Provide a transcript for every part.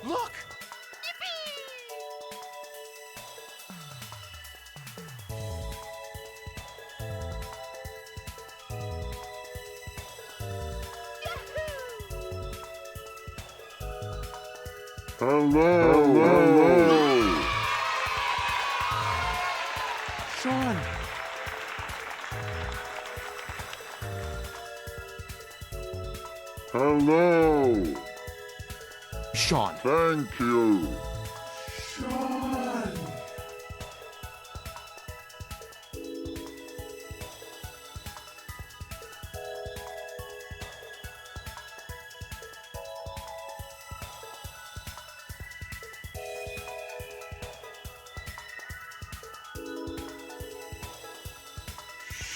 Look! Hello. Sean! Hello. Sean! Thank you.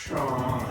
Sean.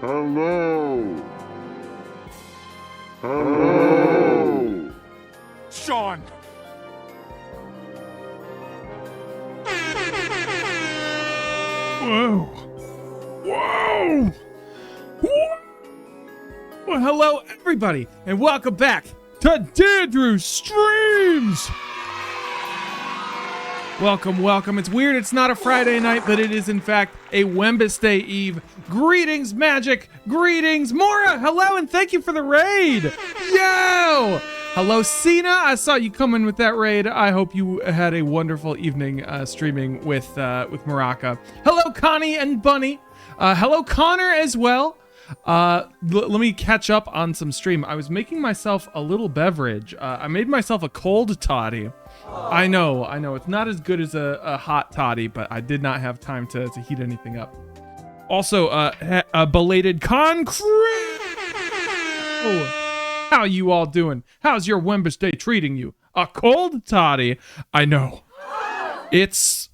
Hello. Hello. Sean! Whoa. Whoa. Well, hello, everybody, and welcome back to Dandrew Streams. Welcome, welcome. It's weird it's not a Friday night, but it is in fact a Wednesday Eve. Greetings, Magic. Greetings, Mora. Hello, and thank you for the raid. Yo! Hello, Cena. I saw you coming with that raid. I hope you had a wonderful evening streaming with Maraka. Hello, Connie and Bunny. Hello, Connor as well. Let me catch up on some stream. I was making myself a little beverage. I made myself a cold toddy. I know. It's not as good as a hot toddy, but I did not have time to heat anything up. Also, a belated concrete. How you all doing? How's your Wednesday treating you? A cold toddy? I know. It's...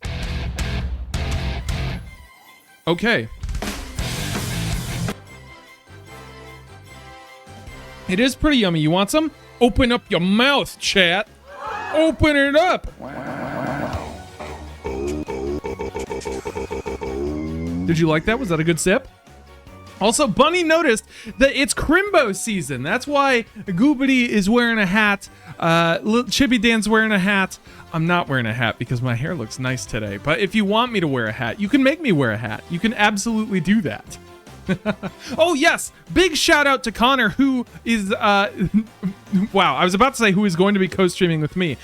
okay. It is pretty yummy. You want some? Open up your mouth, chat. Open it up. Did you like that? Was that a good sip? Also, Bunny noticed that it's Crimbo season. That's why Goobity is wearing a hat. Chibi Dan's wearing a hat. I'm not wearing a hat because my hair looks nice today. But if you want me to wear a hat, you can make me wear a hat. You can absolutely do that. Oh yes, big shout out to Connor, who is wow, I was about to say who is going to be co-streaming with me.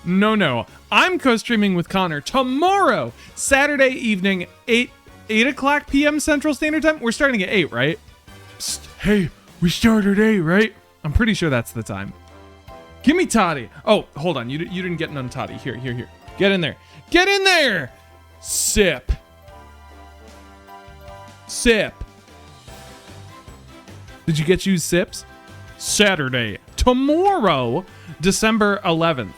No, I'm co-streaming with Connor tomorrow, Saturday evening, 8 o'clock p.m. Central Standard Time. We're starting at 8, right? Psst, hey, we start at 8, right? I'm pretty sure that's the time. Give me toddy. Oh, hold on, you didn't get none toddy. Here, get in there. Sip. Did you get you sips? Saturday, tomorrow, December 11th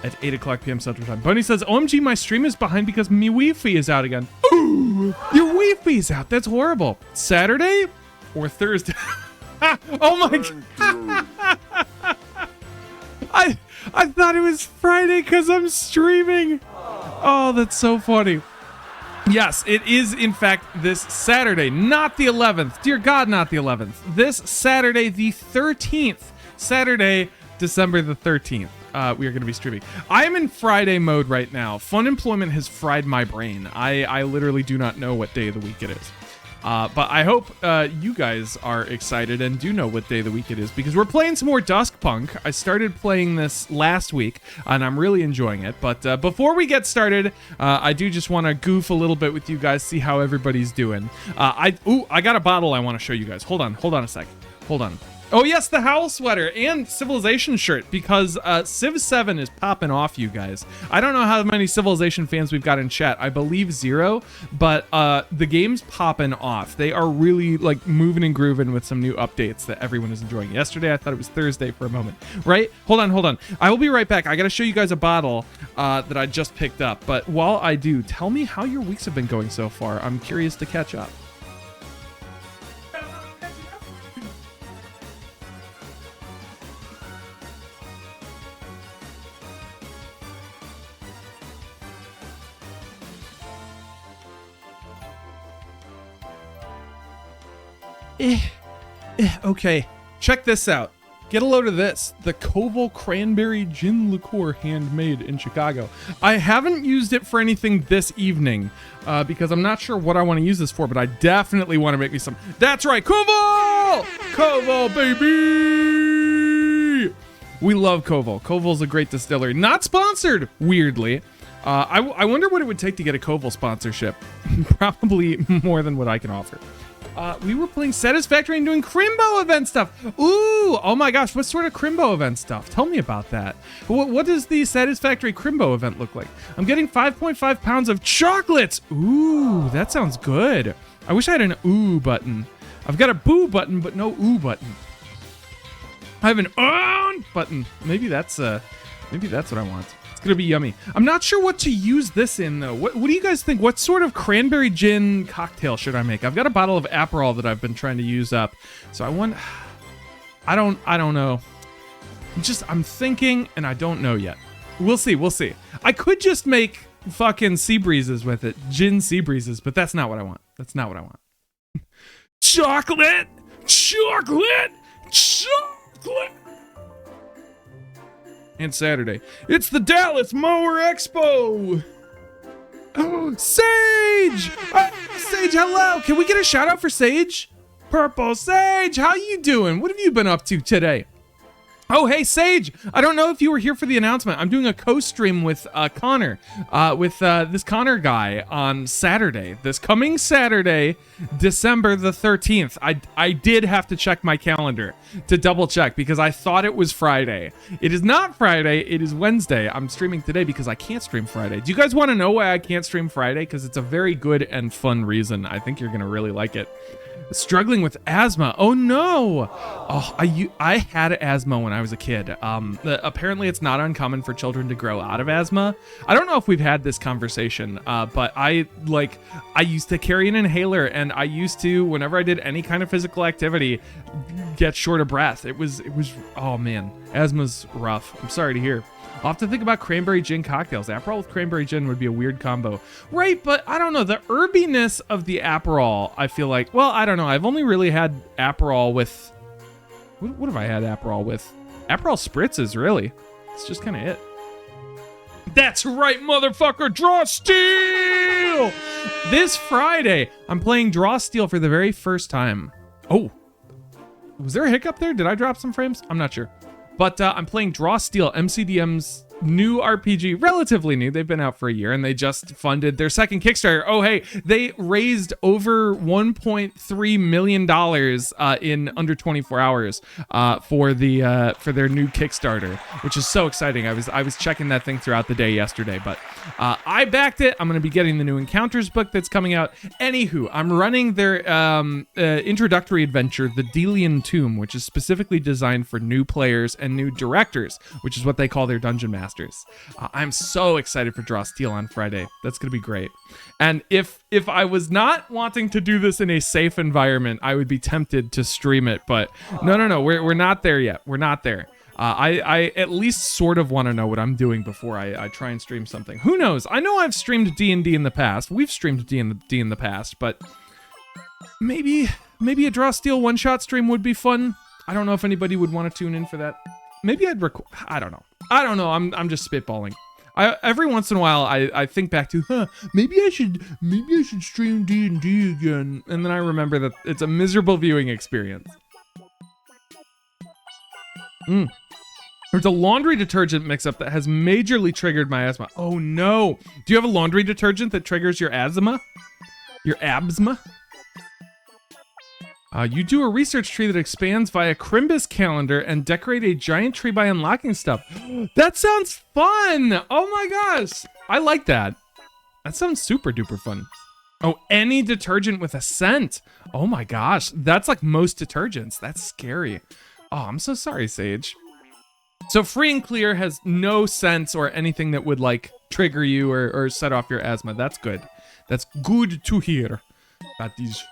at 8 o'clock p.m. Central Time. Bunny says, OMG, my stream is behind because me Wi-Fi is out again. Ooh, your Wi-Fi is out. That's horrible. Saturday or Thursday? Oh my God. I thought it was Friday because I'm streaming. Oh, that's so funny. Yes, it is, in fact, this Saturday, not the 11th. Dear God, not the 11th. This Saturday, the 13th. Saturday, December the 13th. We are going to be streaming. I am in Friday mode right now. Fun Employment has fried my brain. I literally do not know what day of the week it is. But I hope you guys are excited and do know what day of the week it is, because we're playing some more Duskpunk. I started playing this last week, and I'm really enjoying it. But before we get started, I do just want to goof a little bit with you guys, see how everybody's doing. I got a bottle I want to show you guys. Hold on a sec. Hold on. Oh yes, the Howl sweater and Civilization shirt, because Civ 7 is popping off, you guys. I don't know how many Civilization fans we've got in chat. I believe 0, but the game's popping off. They are really like moving and grooving with some new updates that everyone is enjoying. Yesterday, I thought it was Thursday for a moment, right? Hold on. I will be right back. I got to show you guys a bottle that I just picked up. But while I do, tell me how your weeks have been going so far. I'm curious to catch up. Okay, check this out. Get a load of this. The Koval Cranberry Gin Liqueur, handmade in Chicago. I haven't used it for anything this evening because I'm not sure what I want to use this for, but I definitely want to make me some. That's right, Koval! Koval, baby! We love Koval. Koval's a great distillery. Not sponsored, weirdly. I wonder what it would take to get a Koval sponsorship. Probably more than what I can offer. We were playing Satisfactory and doing Crimbo event stuff. Ooh, oh my gosh, what sort of Crimbo event stuff? Tell me about that. What does the Satisfactory Crimbo event look like? I'm getting 5.5 pounds of chocolates. Ooh, that sounds good. I wish I had an ooh button. I've got a boo button, but no ooh button. I have an on button. Maybe that's what I want. It's gonna be yummy. I'm not sure what to use this in though. What do you guys think? What sort of cranberry gin cocktail should I make? I've got a bottle of Aperol that I've been trying to use up. So I don't know. I'm thinking and I don't know yet. We'll see. I could just make fucking sea breezes with it. Gin sea breezes, but that's not what I want. Chocolate! And Saturday. It's the Dallas Mower Expo! Oh, Sage! Sage, hello! Can we get a shout out for Sage? Purple Sage, how you doing? What have you been up to today? Oh, hey, Sage! I don't know if you were here for the announcement. I'm doing a co-stream with Connor, with this Connor guy on Saturday. This coming Saturday, December the 13th. I did have to check my calendar to double check because I thought it was Friday. It is not Friday, it is Wednesday. I'm streaming today because I can't stream Friday. Do you guys want to know why I can't stream Friday? Because it's a very good and fun reason. I think you're going to really like it. Struggling with asthma. Oh no. Oh, I had asthma when I was a kid. Apparently it's not uncommon for children to grow out of asthma. I don't know if we've had this conversation, but I used to carry an inhaler and I used to, whenever I did any kind of physical activity, get short of breath. It was, oh man, asthma's rough. I'm sorry to hear. I'll have to think about cranberry gin cocktails. Aperol with cranberry gin would be a weird combo. Right, but I don't know. The herbiness of the Aperol, I feel like, well, I don't know. I've only really had Aperol with, what have I had Aperol with? Aperol spritzes, really. It's just kind of it. That's right, motherfucker. Draw Steel! This Friday, I'm playing Draw Steel for the very first time. Oh, was there a hiccup there? Did I drop some frames? I'm not sure. But I'm playing Draw Steel, MCDM's new RPG, relatively new. They've been out for a year, and they just funded their second Kickstarter. Oh, hey, they raised over $1.3 million in under 24 hours for their new Kickstarter, which is so exciting. I was checking that thing throughout the day yesterday, but I backed it. I'm going to be getting the new Encounters book that's coming out. Anywho, I'm running their introductory adventure, The Delian Tomb, which is specifically designed for new players and new directors, which is what they call their dungeon masters. I'm so excited for Draw Steel on Friday. That's going to be great. And if I was not wanting to do this in a safe environment, I would be tempted to stream it. But no, we're not there yet. We're not there. I at least sort of want to know what I'm doing before I try and stream something. Who knows? I know I've streamed D&D in the past. We've streamed D&D in the past, but maybe a Draw Steel one-shot stream would be fun. I don't know if anybody would want to tune in for that. Maybe I'd record. I don't know. I'm just spitballing. Every once in a while I think back to, maybe I should stream D&D again, and then I remember that it's a miserable viewing experience. There's a laundry detergent mix-up that has majorly triggered my asthma. Oh no! Do you have a laundry detergent that triggers your asthma? Your absma? You do a research tree that expands via Crimbus calendar and decorate a giant tree by unlocking stuff. That sounds fun! Oh my gosh! I like that. That sounds super duper fun. Oh, any detergent with a scent. Oh my gosh, that's like most detergents. That's scary. Oh, I'm so sorry, Sage. So Free and Clear has no scents or anything that would like trigger you or set off your asthma. That's good. That's good to hear. That is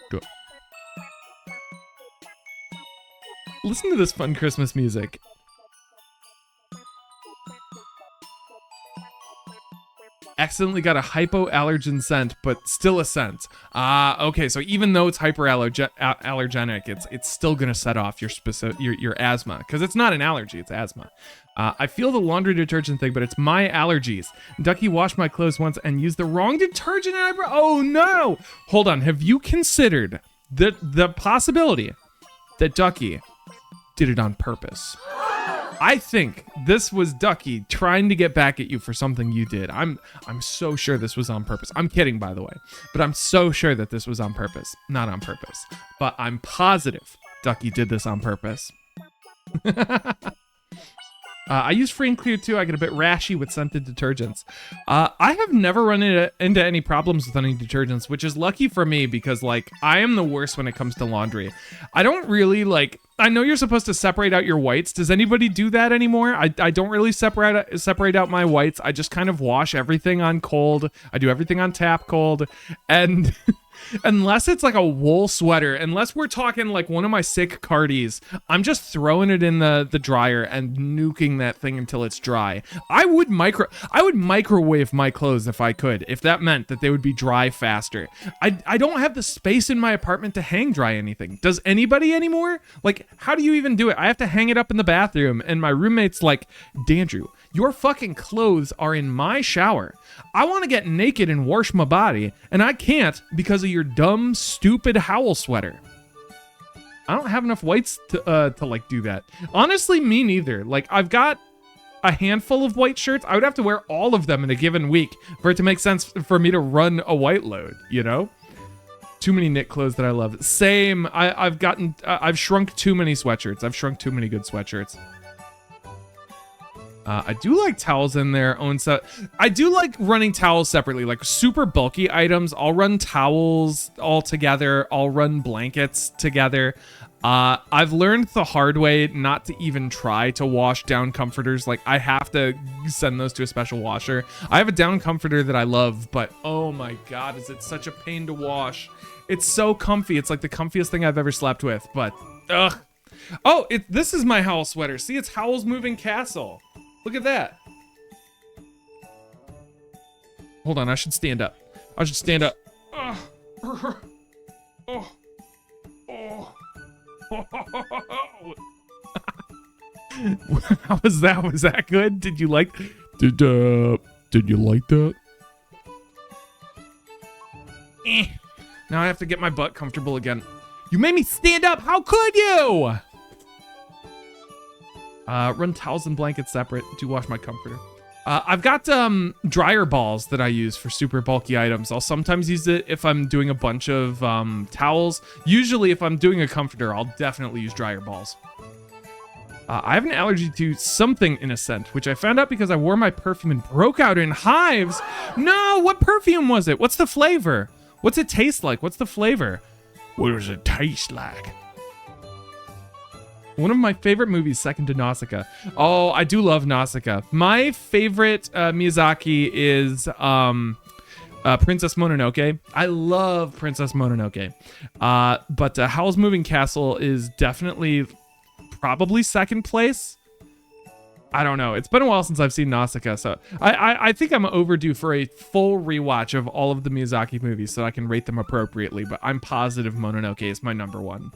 good. Listen to this fun Christmas music. Accidentally got a hypoallergen scent, but still a scent. Okay, so even though it's hyperallergenic, it's still gonna set off your asthma, because it's not an allergy, it's asthma. I feel the laundry detergent thing, but it's my allergies. Ducky washed my clothes once and used the wrong detergent, and oh no! Hold on, have you considered the possibility that Ducky did it on purpose? I think this was Ducky trying to get back at you for something you did. I'm so sure this was on purpose. I'm kidding, by the way, but I'm so sure that this was on purpose. Not on purpose, but I'm positive Ducky did this on purpose. I use free and clear too. I get a bit rashy with scented detergents. I have never run into any problems with any detergents, which is lucky for me because like I am the worst when it comes to laundry. I don't really like, I know you're supposed to separate out your whites. Does anybody do that anymore? I don't really separate out my whites. I just kind of wash everything on cold. I do everything on tap cold. And unless it's like a wool sweater, unless we're talking like one of my sick cardies, I'm just throwing it in the dryer and nuking that thing until it's dry. I would microwave my clothes if I could, if that meant that they would be dry faster. I don't have the space in my apartment to hang dry anything. Does anybody anymore? Like, how do you even do it? I have to hang it up in the bathroom, and my roommate's like, Dandrew, your fucking clothes are in my shower. I want to get naked and wash my body, and I can't because of your dumb, stupid Howl sweater. I don't have enough whites to like do that. Honestly, me neither. Like, I've got a handful of white shirts. I would have to wear all of them in a given week for it to make sense for me to run a white load, you know? Too many knit clothes that I love. Same. I've shrunk too many sweatshirts. I've shrunk too many good sweatshirts. I do like towels in their own set. I do like running towels separately, like super bulky items. I'll run towels all together. I'll run blankets together. I've learned the hard way not to even try to wash down comforters. Like, I have to send those to a special washer. I have a down comforter that I love, but oh my God, is it such a pain to wash. It's so comfy. It's like the comfiest thing I've ever slept with, but ugh. Oh, this is my Howl sweater. See, it's Howl's Moving Castle. Look at that. Hold on, I should stand up. I should stand up. Oh. Oh. Oh. How was that? Was that good? Did you like? Did you like that? Now I have to get my butt comfortable again. You made me stand up. How could you? Run towels and blankets separate. Do wash my comforter. I've got dryer balls that I use for super bulky items. I'll sometimes use it if I'm doing a bunch of towels. Usually if I'm doing a comforter, I'll definitely use dryer balls. I have an allergy to something in a scent, which I found out because I wore my perfume and broke out in hives. No, what perfume was it? What's the flavor? What's it taste like? What's the flavor? What does it taste like? One of my favorite movies, second to Nausicaa. Oh, I do love Nausicaa. My favorite Miyazaki is Princess Mononoke. I love Princess Mononoke. But Howl's Moving Castle is definitely probably second place. I don't know. It's been a while since I've seen Nausicaa, so I think I'm overdue for a full rewatch of all of the Miyazaki movies so I can rate them appropriately, but I'm positive Mononoke is my number one.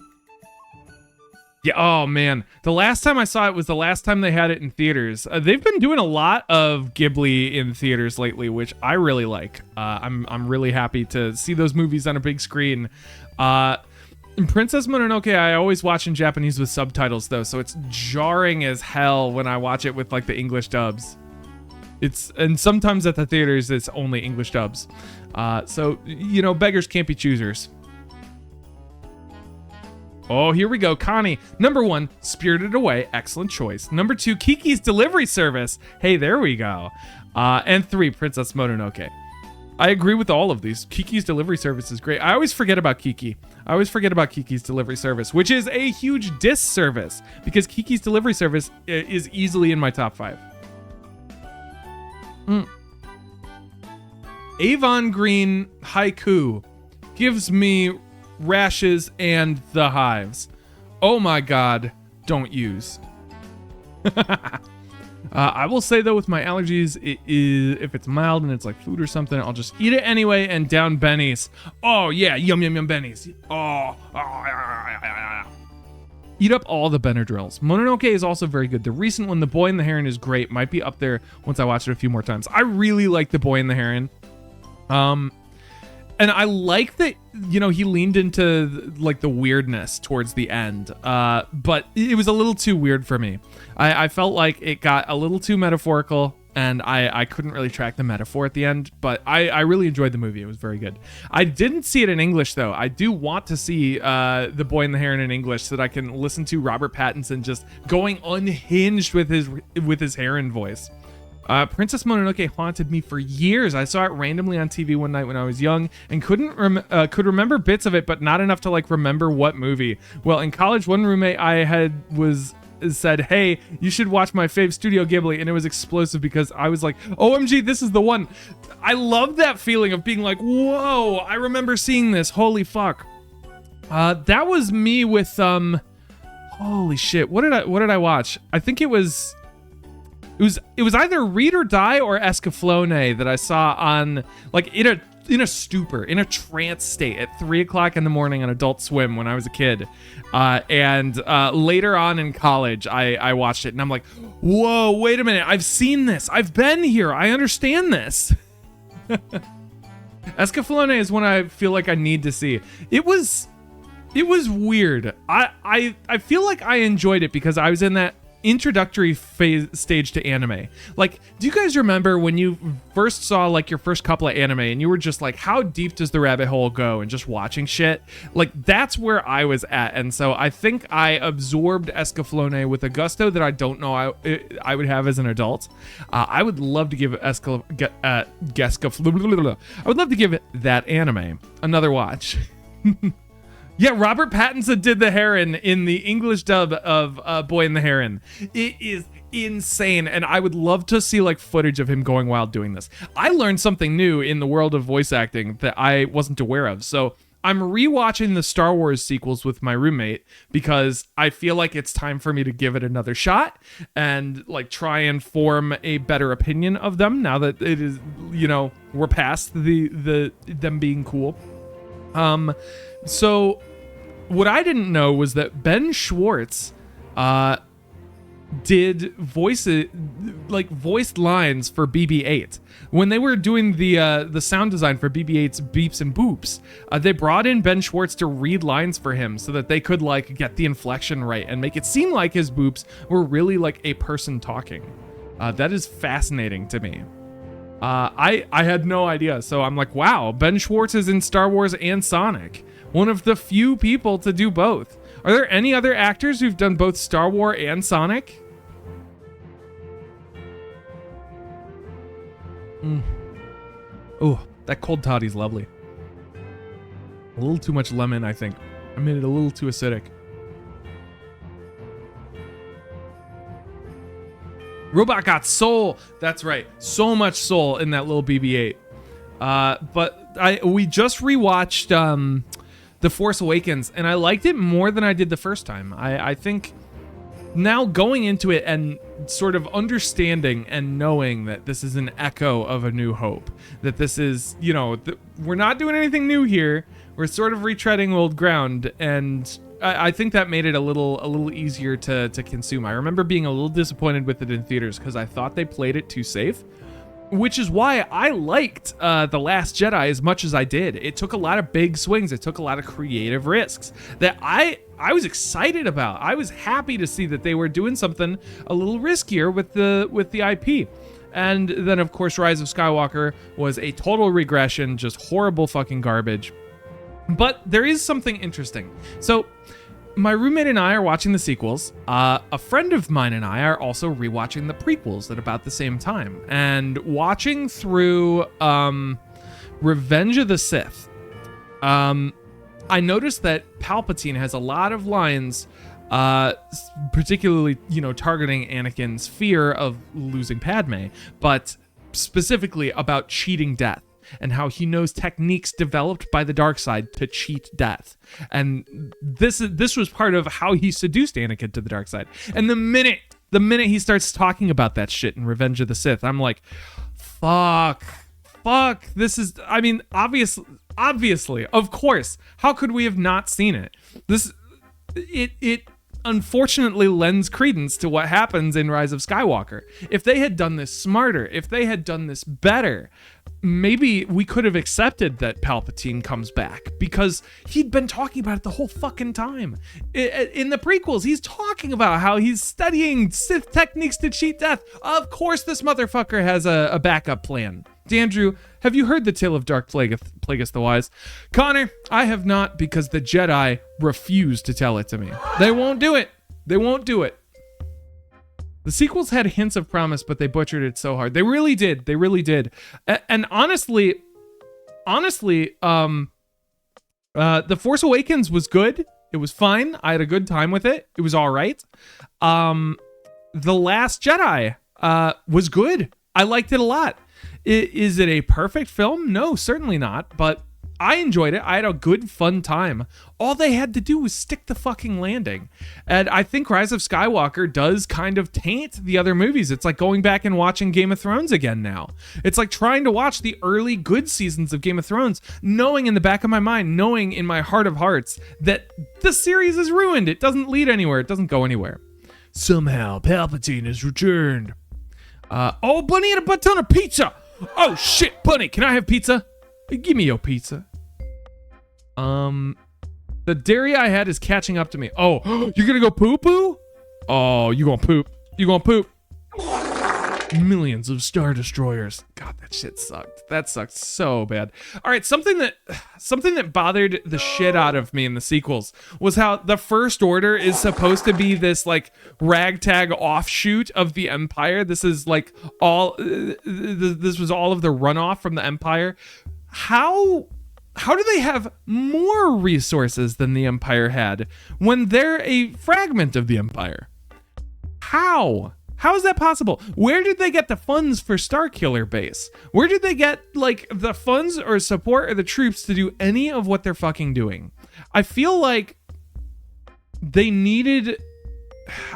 Yeah, oh man. The last time I saw it was the last time they had it in theaters. They've been doing a lot of Ghibli in theaters lately, which I really like. I'm really happy to see those movies on a big screen. Princess Mononoke, I always watch in Japanese with subtitles though, so it's jarring as hell when I watch it with like the English dubs. And sometimes at the theaters it's only English dubs. So, you know, beggars can't be choosers. Oh, here we go. Connie. Number 1, Spirited Away. Excellent choice. Number 2, Kiki's Delivery Service. Hey, there we go. And 3, Princess Mononoke. I agree with all of these. Kiki's Delivery Service is great. I always forget about Kiki. I always forget about Kiki's Delivery Service, which is a huge disservice because Kiki's Delivery Service is easily in my top 5. Avon Green Haiku gives me rashes and the hives. Oh my God, don't use. I will say though, with my allergies, if it's mild and it's like food or something, I'll just eat it anyway and down bennies. Oh yeah, yum yum yum bennies. Eat up all the Benadryls. Mononoke is also very good. The recent one, The Boy and the Heron, is great. Might be up there once I watch it a few more times. I really like The Boy and the Heron. And I like that, you know, he leaned into like the weirdness towards the end, but it was a little too weird for me. I felt like it got a little too metaphorical, and I couldn't really track the metaphor at the end, but I really enjoyed the movie. It was very good. I didn't see it in English, though. I do want to see The Boy and the Heron in English so that I can listen to Robert Pattinson just going unhinged with his heron voice. Princess Mononoke haunted me for years. I saw it randomly on TV one night when I was young and could remember bits of it, but not enough to like remember what movie. Well, in college, one roommate I had said, "Hey, you should watch my fave Studio Ghibli," and it was explosive because I was like, "OMG, this is the one." I love that feeling of being like, "Whoa, I remember seeing this. Holy fuck." That was me with holy shit. What did I watch? I think it was either Read or Die or Escaflowne that I saw on like in a stupor, in a trance state at 3:00 in the morning on Adult Swim when I was a kid. And later on in college, I watched it and I'm like, whoa, wait a minute. I've seen this. I've been here. I understand this. Escaflowne is one I feel like I need to see. It was weird. I feel like I enjoyed it because I was in that introductory stage to anime. Like, do you guys remember when you first saw like your first couple of anime and you were just like, how deep does the rabbit hole go, and just watching shit? Like, that's where I was at. And so I think I absorbed Escaflowne with a gusto that I don't know I would have as an adult. I would love to give I would love to give that anime another watch. Yeah, Robert Pattinson did the Heron in the English dub of Boy and the Heron. It is insane, and I would love to see like footage of him going wild doing this. I learned something new in the world of voice acting that I wasn't aware of. So I'm rewatching the Star Wars sequels with my roommate because I feel like it's time for me to give it another shot and like try and form a better opinion of them now that it is, you know, we're past them being cool. So what I didn't know was that Ben Schwartz did voiced lines for BB-8. When they were doing the sound design for BB-8's Beeps and Boops, they brought in Ben Schwartz to read lines for him so that they could like get the inflection right and make it seem like his boops were really like a person talking. That is fascinating to me. I had no idea, so I'm like, wow, Ben Schwartz is in Star Wars and Sonic. One of the few people to do both. Are there any other actors who've done both Star Wars and Sonic? Oh, that cold toddy's lovely. A little too much lemon, I think. I made it a little too acidic. Robot got soul. That's right. So much soul in that little BB-8. But we just rewatched The Force Awakens, and I liked it more than I did the first time. I think now going into it and sort of understanding and knowing that this is an echo of A New Hope, that this is, you know, we're not doing anything new here. We're sort of retreading old ground, and I think that made it a little easier to consume. I remember being a little disappointed with it in theaters because I thought they played it too safe, which is why I liked The Last Jedi as much as I did. It took a lot of big swings. It took a lot of creative risks that I was excited about. I was happy to see that they were doing something a little riskier with the IP. And then, of course, Rise of Skywalker was a total regression, just horrible fucking garbage. But there is something interesting. So my roommate and I are watching the sequels. A friend of mine and I are also rewatching the prequels at about the same time. And watching through Revenge of the Sith, I noticed that Palpatine has a lot of lines, particularly, you know, targeting Anakin's fear of losing Padme, but specifically about cheating death, and how he knows techniques developed by the dark side to cheat death. And this was part of how he seduced Anakin to the dark side. And the minute he starts talking about that shit in Revenge of the Sith, I'm like, fuck, this is, I mean, obviously, of course, how could we have not seen it? It unfortunately lends credence to what happens in Rise of Skywalker. If they had done this smarter, if they had done this better, maybe we could have accepted that Palpatine comes back because he'd been talking about it the whole fucking time. In the prequels, he's talking about how he's studying Sith techniques to cheat death. Of course, this motherfucker has a backup plan. Dandrew, have you heard the tale of Dark Plagueis the Wise? Connor, I have not, because the Jedi refuse to tell it to me. They won't do it. They won't do it. The sequels had hints of promise, but they butchered it so hard. They really did. They really did. And honestly, The Force Awakens was good. It was fine. I had a good time with it. It was all right. The Last Jedi was good. I liked it a lot. Is it a perfect film? No, certainly not. But I enjoyed it. I had a good, fun time. All they had to do was stick the fucking landing. And I think Rise of Skywalker does kind of taint the other movies. It's like going back and watching Game of Thrones again now. It's like trying to watch the early good seasons of Game of Thrones, knowing in the back of my mind, knowing in my heart of hearts that the series is ruined. It doesn't lead anywhere. It doesn't go anywhere. Somehow, Palpatine has returned. Oh, Bunny had a butt ton of pizza. Oh, shit, Bunny, can I have pizza? Give me your pizza. The dairy I had is catching up to me. Oh, you're gonna go poo-poo? Oh, you gonna poop. You gonna poop. Millions of Star Destroyers. God, that shit sucked. That sucked so bad. All right, something that bothered the shit out of me in the sequels was how the First Order is supposed to be this like ragtag offshoot of the Empire. This is like this was all of the runoff from the Empire. How do they have more resources than the Empire had when they're a fragment of the Empire? How is that possible? Where did they get the funds for Starkiller Base? Where did they get like the funds or support or the troops to do any of what they're fucking doing? I feel like they needed,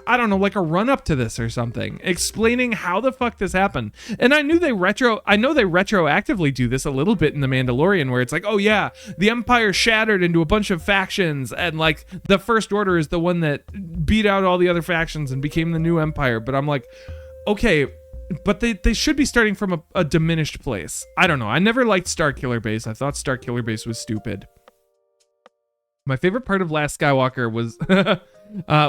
I don't know, like a run up to this or something, explaining how the fuck this happened. And I know they retroactively do this a little bit in The Mandalorian, where it's like, oh yeah, the Empire shattered into a bunch of factions, and like the First Order is the one that beat out all the other factions and became the new Empire. But I'm like, okay, but they should be starting from a diminished place. I don't know. I never liked Starkiller Base. I thought Starkiller Base was stupid. My favorite part of Last Skywalker was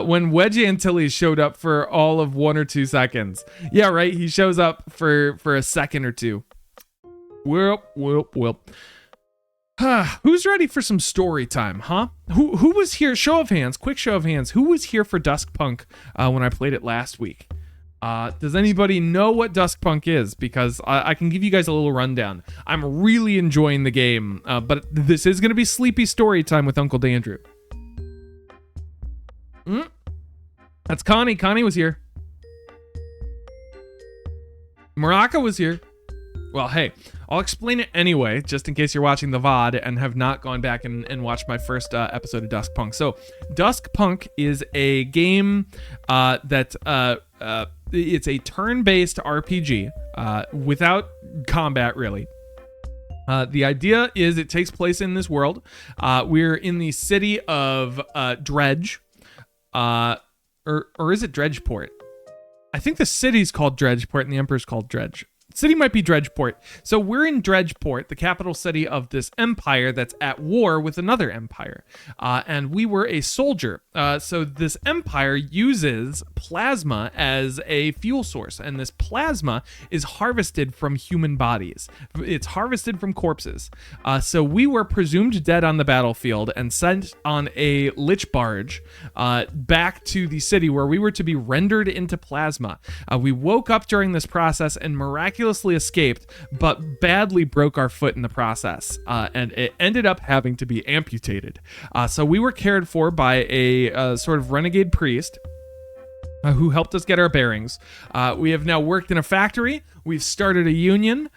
when Wedge Antilles showed up for all of 1 or 2 seconds. Yeah, right. He shows up for a second or two. Well. Who's ready for some story time, huh? Who was here? Show of hands. Quick show of hands. Who was here for Duskpunk when I played it last week? Does anybody know what Duskpunk is? Because I can give you guys a little rundown. I'm really enjoying the game, but this is going to be sleepy story time with Uncle Dandrew. That's Connie. Connie was here. Moraka was here. Well, hey, I'll explain it anyway, just in case you're watching the VOD and have not gone back and watched my first episode of Duskpunk. So, Duskpunk is a game that it's a turn-based RPG without combat, really. The idea is it takes place in this world. We're in the city of Dredge. Or is it Dredgeport? I think the city's called Dredgeport and the Emperor's called Dredge. City might be Dredgeport. So we're in Dredgeport, the capital city of this empire that's at war with another empire. And we were a soldier. So this empire uses plasma as a fuel source. And this plasma is harvested from human bodies. It's harvested from corpses. So we were presumed dead on the battlefield and sent on a lich barge back to the city where we were to be rendered into plasma. We woke up during this process and miraculously escaped, but badly broke our foot in the process, and it ended up having to be amputated. So we were cared for by a sort of renegade priest who helped us get our bearings. We have now worked in a factory. We've started a union.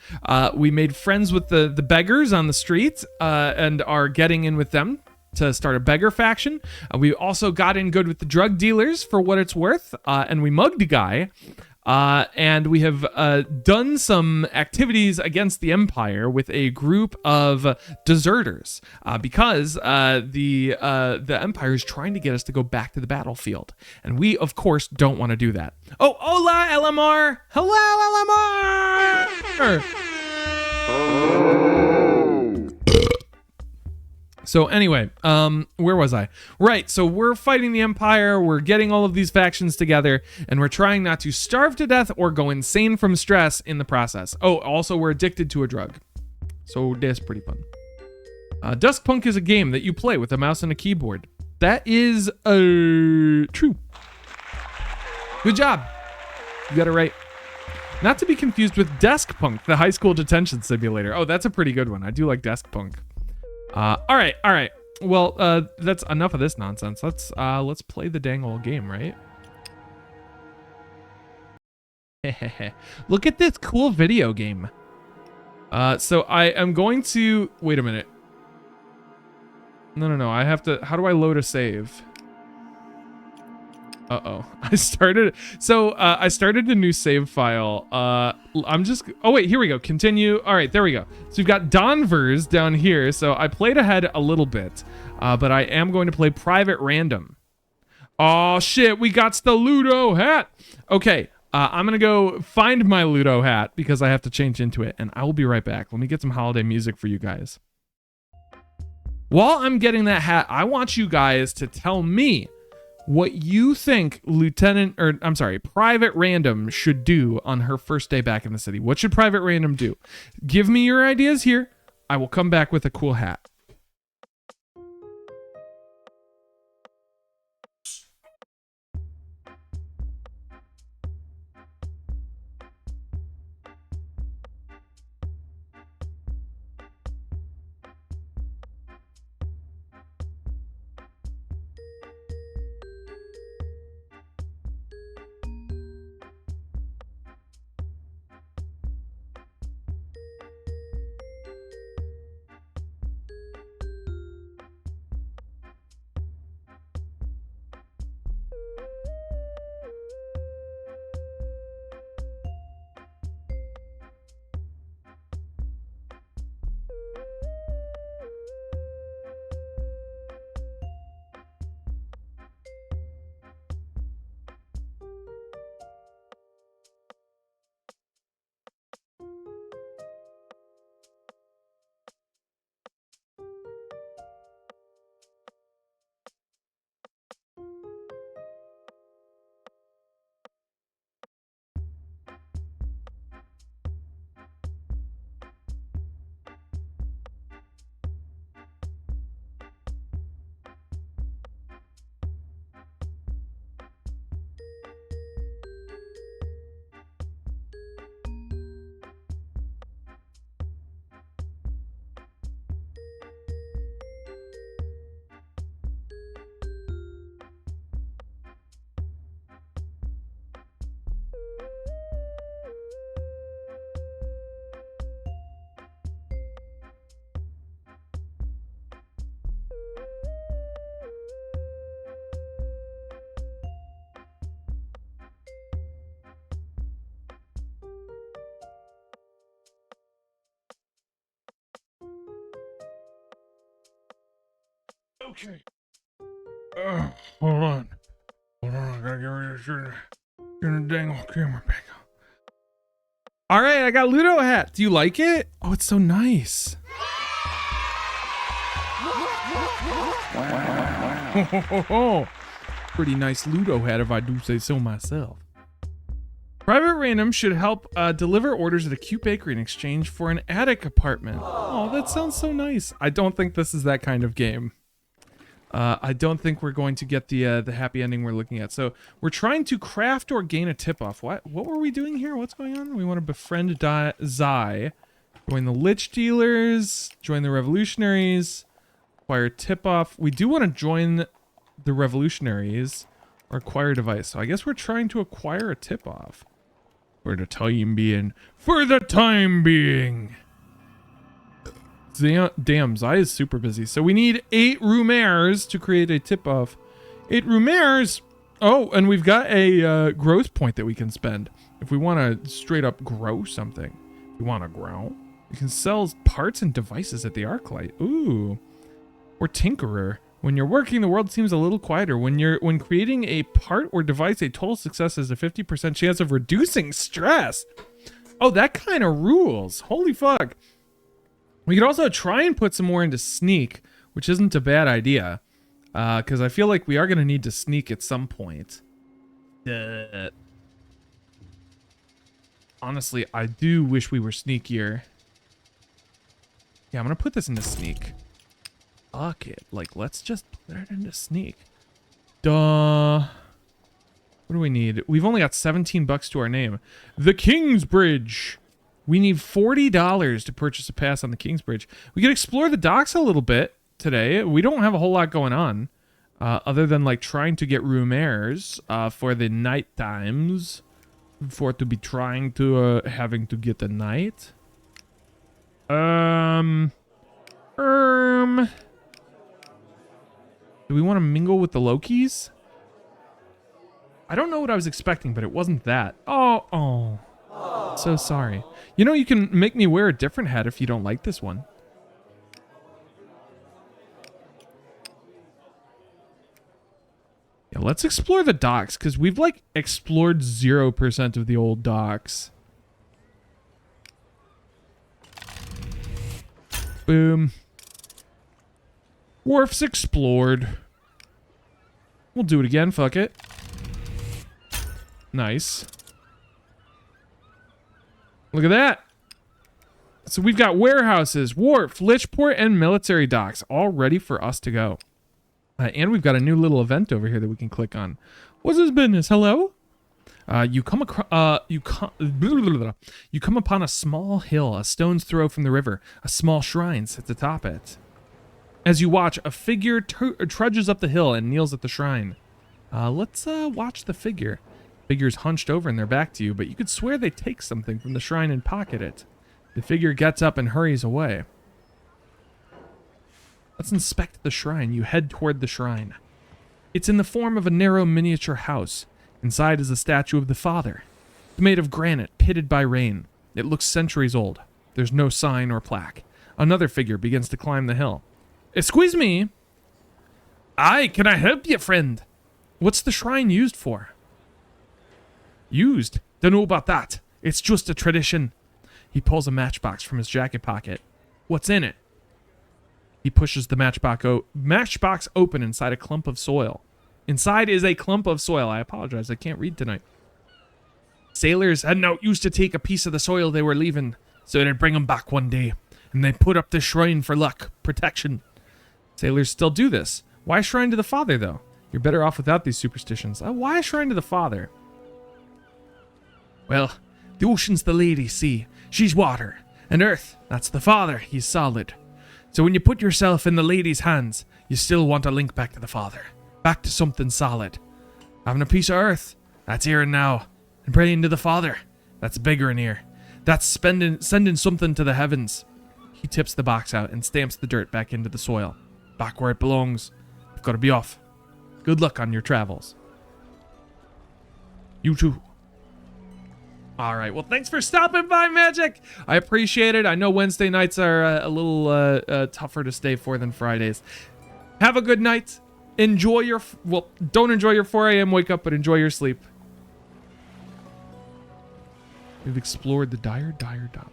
We made friends with the beggars on the street and are getting in with them to start a beggar faction. We also got in good with the drug dealers for what it's worth, and we mugged a guy. And we have done some activities against the Empire with a group of deserters because the Empire is trying to get us to go back to the battlefield, and we of course don't want to do that. Oh, hola LMR! Hello LMR! So anyway, where was I? Right, so we're fighting the Empire, we're getting all of these factions together, and we're trying not to starve to death or go insane from stress in the process. Oh, also we're addicted to a drug. So that's pretty fun. Duskpunk is a game that you play with a mouse and a keyboard. That is true. Good job. You got it right. Not to be confused with Duskpunk, the high school detention simulator. Oh, that's a pretty good one. I do like Duskpunk. All right. Well, that's enough of this nonsense. Let's play the dang old game, right? Look at this cool video game. So I am going to wait a minute. No. I have to. How do I load a save? I started a new save file. Oh wait, here we go. Continue. All right, there we go. So we've got Donvers down here. So I played ahead a little bit, but I am going to play private random. Oh shit, we got the Ludo hat. Okay, I'm gonna go find my Ludo hat because I have to change into it, and I will be right back. Let me get some holiday music for you guys. While I'm getting that hat, I want you guys to tell me what you think Private Random should do on her first day back in the city. What should Private Random do? Give me your ideas here. I will come back with a cool hat. Okay. Hold on. I gotta get rid of this. Turn the dang old camera back on. All right, I got Ludo hat. Do you like it? Oh, it's so nice. Wow. Pretty nice Ludo hat, if I do say so myself. Private Random should help deliver orders at a cute bakery in exchange for an attic apartment. Oh, that sounds so nice. I don't think this is that kind of game. I don't think we're going to get the happy ending we're looking at. So we're trying to craft or gain a tip-off. What were we doing here? What's going on? We want to befriend Zai, join the Lich Dealers, join the Revolutionaries, acquire tip-off. We do want to join the Revolutionaries or acquire a device. So I guess we're trying to acquire a tip-off. For the time being. Damn, Zai is super busy. So we need 8 Rumers to create a tip-off. 8 Rumers. Oh, and we've got a growth point that we can spend. If we want to straight up grow something. If we want to grow. You can sell parts and devices at the Arclight. Ooh. Or Tinkerer. When you're working, the world seems a little quieter. When creating a part or device, a total success has a 50% chance of reducing stress. Oh, that kind of rules. Holy fuck. We could also try and put some more into sneak, which isn't a bad idea. Because I feel like we are going to need to sneak at some point. Honestly, I do wish we were sneakier. Yeah, I'm going to put this into sneak. Fuck it. Like, let's just put it into sneak. Duh. What do we need? We've only got 17 bucks to our name. The King's Bridge. We need $40 to purchase a pass on the King's Bridge. We could explore the docks a little bit today. We don't have a whole lot going on. Other than, like, trying to get room airs for the night times. For to be trying to, having to get a night. Do we want to mingle with the Lokis? I don't know what I was expecting, but it wasn't that. Oh. So sorry. You know, you can make me wear a different hat if you don't like this one. Yeah, let's explore the docks, because we've, like, explored 0% of the old docks. Boom. Wharfs explored. We'll do it again, fuck it. Nice. Look at that. So we've got warehouses, wharf, lichport, and military docks all ready for us to go. And we've got a new little event over here that we can click on. What's this business? Hello? You come upon a small hill, a stone's throw from the river. A small shrine sits atop it. As you watch, a figure trudges up the hill and kneels at the shrine. Let's watch the figure. Figure's hunched over and they're back to you, but you could swear they take something from the shrine and pocket it. The figure gets up and hurries away. Let's inspect the shrine. You head toward the shrine. It's in the form of a narrow miniature house. Inside is a statue of the father. It's made of granite, pitted by rain. It looks centuries old. There's no sign or plaque. Another figure begins to climb the hill. Excuse me. Aye, can I help you, friend? What's the shrine used for? Used? Don't know about that. It's just a tradition. He pulls a matchbox from his jacket pocket. What's in it? He pushes the matchbox open inside a clump of soil. Inside is a clump of soil. I apologize, I can't read tonight. Sailors had no used to take a piece of the soil they were leaving, so they'd bring them back one day, and they put up this shrine for luck, protection. Sailors still do this. Why shrine to the father, though? You're better off without these superstitions. Why shrine to the father? Well, the ocean's the lady, see? She's water. And earth, that's the father, he's solid. So when you put yourself in the lady's hands, you still want to link back to the father. Back to something solid. Having a piece of earth, that's here and now. And praying to the father, that's bigger in here. That's sending something to the heavens. He tips the box out and stamps the dirt back into the soil. Back where it belongs. I've got to be off. Good luck on your travels. You too. All right. Well, thanks for stopping by, Magic. I appreciate it. I know Wednesday nights are a little tougher to stay for than Fridays. Have a good night. Enjoy your... Well, don't enjoy your 4 a.m. wake up, but enjoy your sleep. We've explored the dire docks.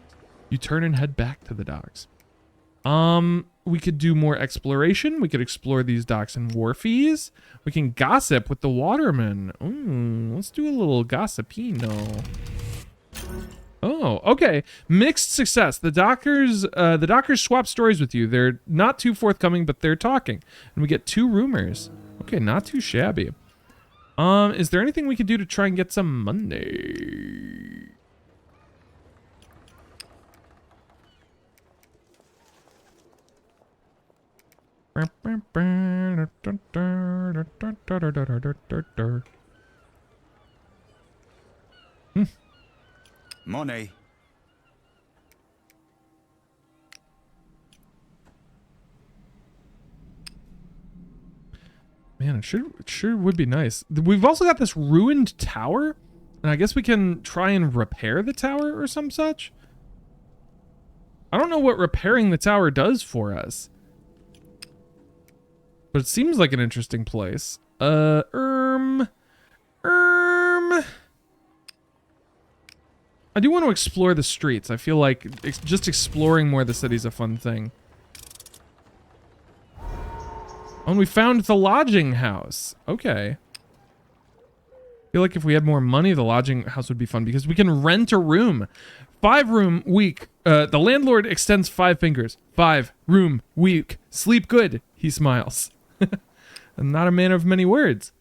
You turn and head back to the docks. We could do more exploration. We could explore these docks and wharfies. We can gossip with the watermen. Let's do a little gossipino. Oh, okay. Mixed success. The dockers swap stories with you. They're not too forthcoming, but they're talking. And we get 2 rumors. Okay, not too shabby. Is there anything we could do to try and get some money? Money. Man, it sure would be nice. We've also got this ruined tower, and I guess we can try and repair the tower or some such. I don't know what repairing the tower does for us, but it seems like an interesting place. I do want to explore the streets. I feel like just exploring more of the city is a fun thing. Oh, and we found the lodging house. Okay. I feel like if we had more money, the lodging house would be fun because we can rent a room. 5-room week. The landlord extends 5 fingers. 5-room week. Sleep good. He smiles. I'm not a man of many words.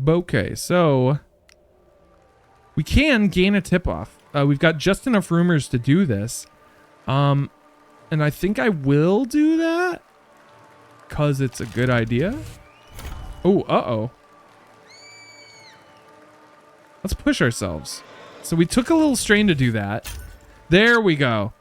Okay, so we can gain a tip-off. We've got just enough rumors to do this. And I think I will do that because it's a good idea. Oh, uh-oh. Let's push ourselves. So we took a little strain to do that. There we go.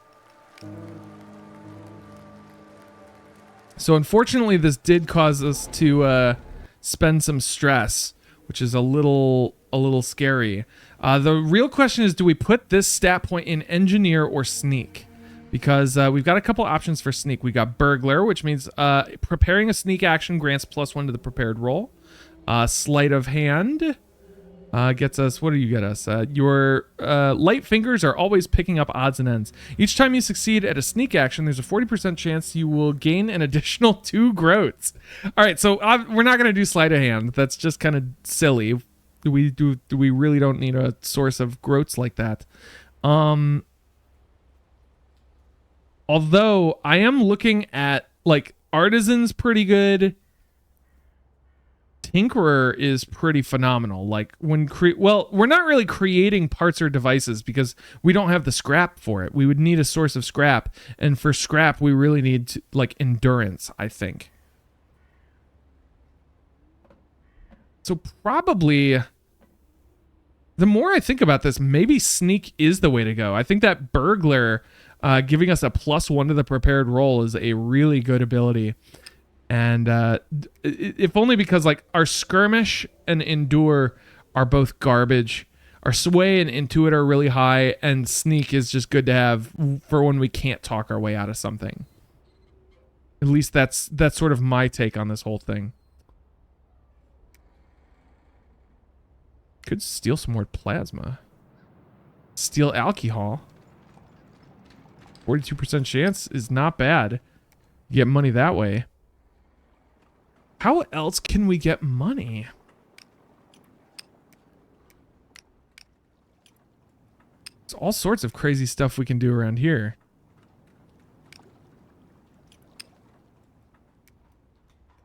So unfortunately, this did cause us to spend some stress, which is a little scary. The real question is, do we put this stat point in engineer or sneak? Because we've got a couple options for sneak. We got burglar, which means preparing a sneak action grants +1 to the prepared roll. Sleight of hand gets us, what do you get us? Your light fingers are always picking up odds and ends. Each time you succeed at a sneak action, there's a 40% chance you will gain an additional 2 groats. All right, so we're not going to do sleight of hand. That's just kind of silly. We really don't need a source of groats like that. Although I am looking at like artisan's pretty good. Tinkerer is pretty phenomenal. Like when we're not really creating parts or devices because we don't have the scrap for it. We would need a source of scrap, and for scrap we really need like endurance, I think. So probably the more I think about this, maybe sneak is the way to go. I think that burglar giving us a +1 to the prepared roll is a really good ability. And if only because like our skirmish and endure are both garbage. Our sway and intuit are really high, and sneak is just good to have for when we can't talk our way out of something. At least that's sort of my take on this whole thing. Could steal some more plasma. Steal alcohol. 42% chance is not bad. You get money that way. How else can we get money? There's all sorts of crazy stuff we can do around here.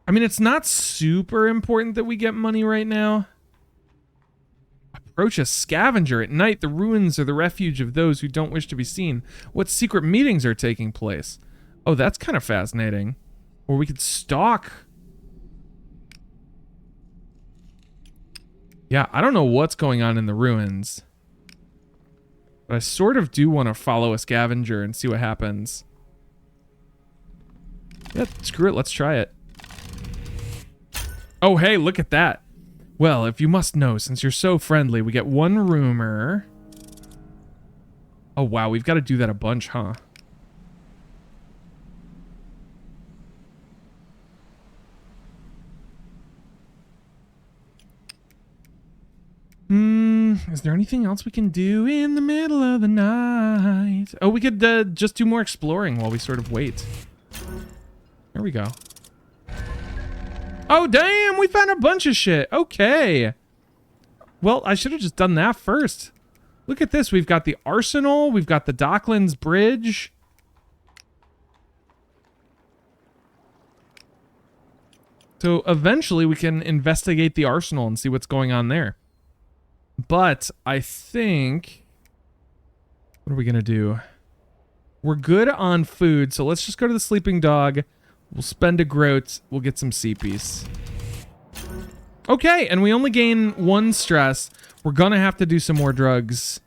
I mean, it's not super important that we get money right now. Approach a scavenger at night. The ruins are the refuge of those who don't wish to be seen. What secret meetings are taking place? Oh, that's kind of fascinating. Or we could stalk. Yeah, I don't know what's going on in the ruins. But I sort of do want to follow a scavenger and see what happens. Yeah, screw it. Let's try it. Oh, hey, look at that. Well, if you must know, since you're so friendly, we get 1 rumor. Oh, wow. We've got to do that a bunch, huh? Is there anything else we can do in the middle of the night? Oh, we could just do more exploring while we sort of wait. There we go. Oh, damn, we found a bunch of shit. Okay. Well, I should have just done that first. Look at this. We've got the arsenal. We've got the Docklands Bridge. So eventually we can investigate the arsenal and see what's going on there. But I think... What are we going to do? We're good on food, so let's just go to the sleeping dog. We'll spend a groat. We'll get some CPs. Okay, and we only gain 1 stress. We're going to have to do some more drugs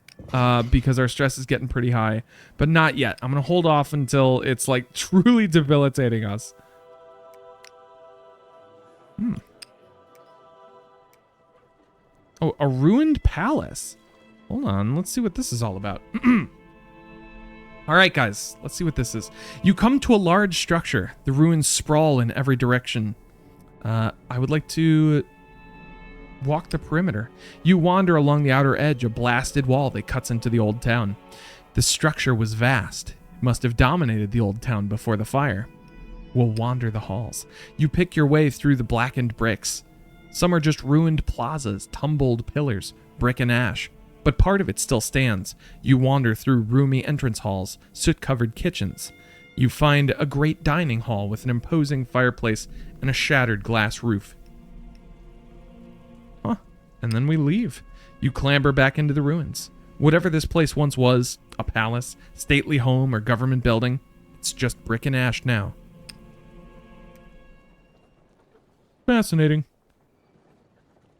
because our stress is getting pretty high. But not yet. I'm going to hold off until it's like truly debilitating us. Oh, a ruined palace. Hold on, let's see what this is all about. All right, guys, let's see what this is. You come to a large structure. The ruins sprawl in every direction. I would like to walk the perimeter. You wander along the outer edge, a blasted wall that cuts into the old town. The structure was vast. It must have dominated the old town before the fire. We'll wander the halls. You pick your way through the blackened bricks. Some are just ruined plazas, tumbled pillars, brick and ash. But part of it still stands. You wander through roomy entrance halls, soot-covered kitchens. You find a great dining hall with an imposing fireplace and a shattered glass roof. Huh. And then we leave. You clamber back into the ruins. Whatever this place once was, a palace, stately home, or government building, it's just brick and ash now. Fascinating.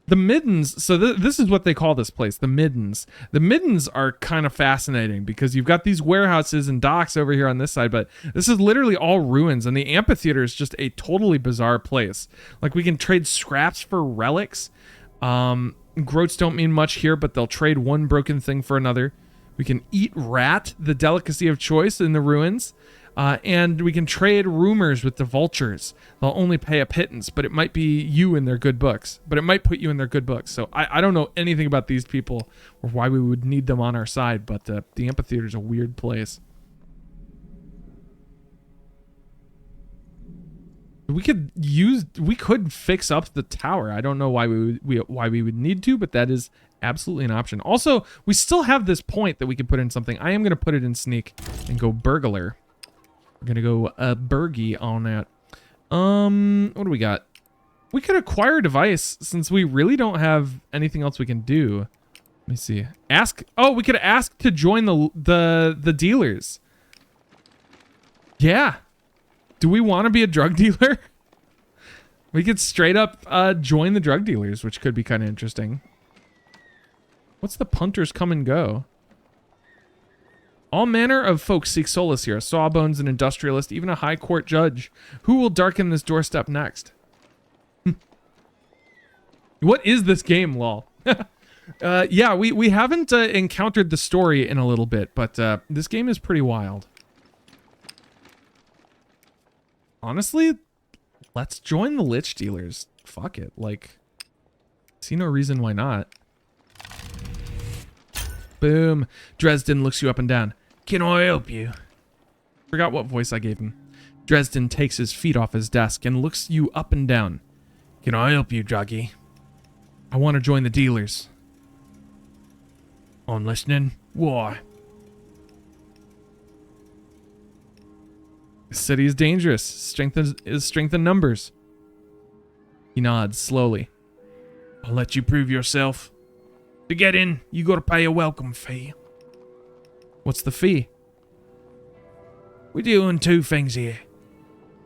The Middens, so this is what they call this place, the Middens. The Middens are kind of fascinating because you've got these warehouses and docks over here on this side, but this is literally all ruins, and the amphitheater is just a totally bizarre place. Like, we can trade scraps for relics. Groats don't mean much here, but they'll trade one broken thing for another. We can eat rat, the delicacy of choice in the ruins. And we can trade rumors with the vultures. They'll only pay a pittance, but it might be you in their good books. But it might put you in their good books. So I don't know anything about these people or why we would need them on our side, but the amphitheater is a weird place. We could fix up the tower. I don't know why we would need to, but that is absolutely an option. Also, we still have this point that we could put in something. I am going to put it in sneak and go burglar. We're gonna go Bergie on that. What do we got? We could acquire a device since we really don't have anything else we can do. Let me see. Ask. Oh, we could ask to join the dealers. Yeah. Do we want to be a drug dealer? We could straight up join the drug dealers, which could be kind of interesting. What's the punters come and go? All manner of folks seek solace here. A sawbones, an industrialist, even a high court judge. Who will darken this doorstep next? What is this game, lol? Yeah, we haven't encountered the story in a little bit, but this game is pretty wild. Honestly, let's join the lich dealers. Fuck it. Like, see no reason why not. Boom. Dresden looks you up and down. Can I help you? Forgot what voice I gave him. Dresden takes his feet off his desk and looks you up and down. Can I help you, Druggy? I want to join the dealers. I'm listening. Why? The city is dangerous. Strength in numbers. He nods slowly. I'll let you prove yourself. To get in, you gotta pay a welcome fee. What's the fee? We deal in two things here.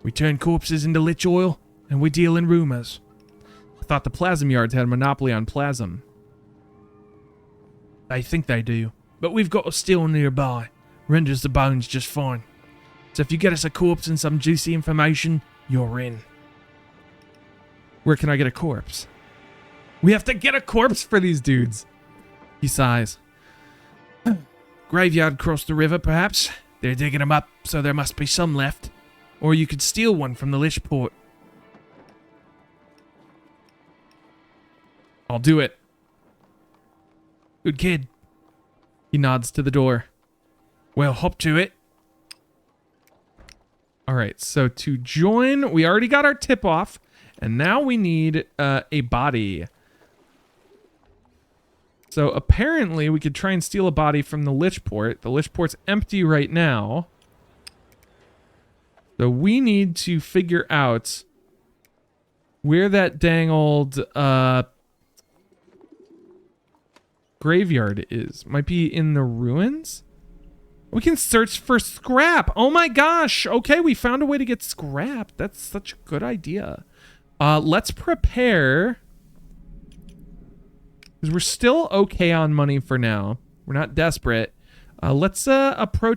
We turn corpses into lich oil, and we deal in rumors. I thought the plasm yards had a monopoly on plasm. They think they do, but we've got a still nearby. Renders the bones just fine. So if you get us a corpse and some juicy information, you're in. Where can I get a corpse? We have to get a corpse for these dudes. He sighs. Graveyard across the river, perhaps. They're digging them up, so there must be some left. Or you could steal one from the Lich Port. I'll do it. Good kid. He nods to the door. Well, hop to it. Alright, so to join, we already got our tip off. And now we need a body. So apparently we could try and steal a body from the Lich Port. The Lich Port's empty right now. So we need to figure out where that dang old graveyard is. Might be in the ruins? We can search for scrap. Oh my gosh. Okay, we found a way to get scrap. That's such a good idea. Let's prepare. Because we're still okay on money for now. We're not desperate. Let's prepare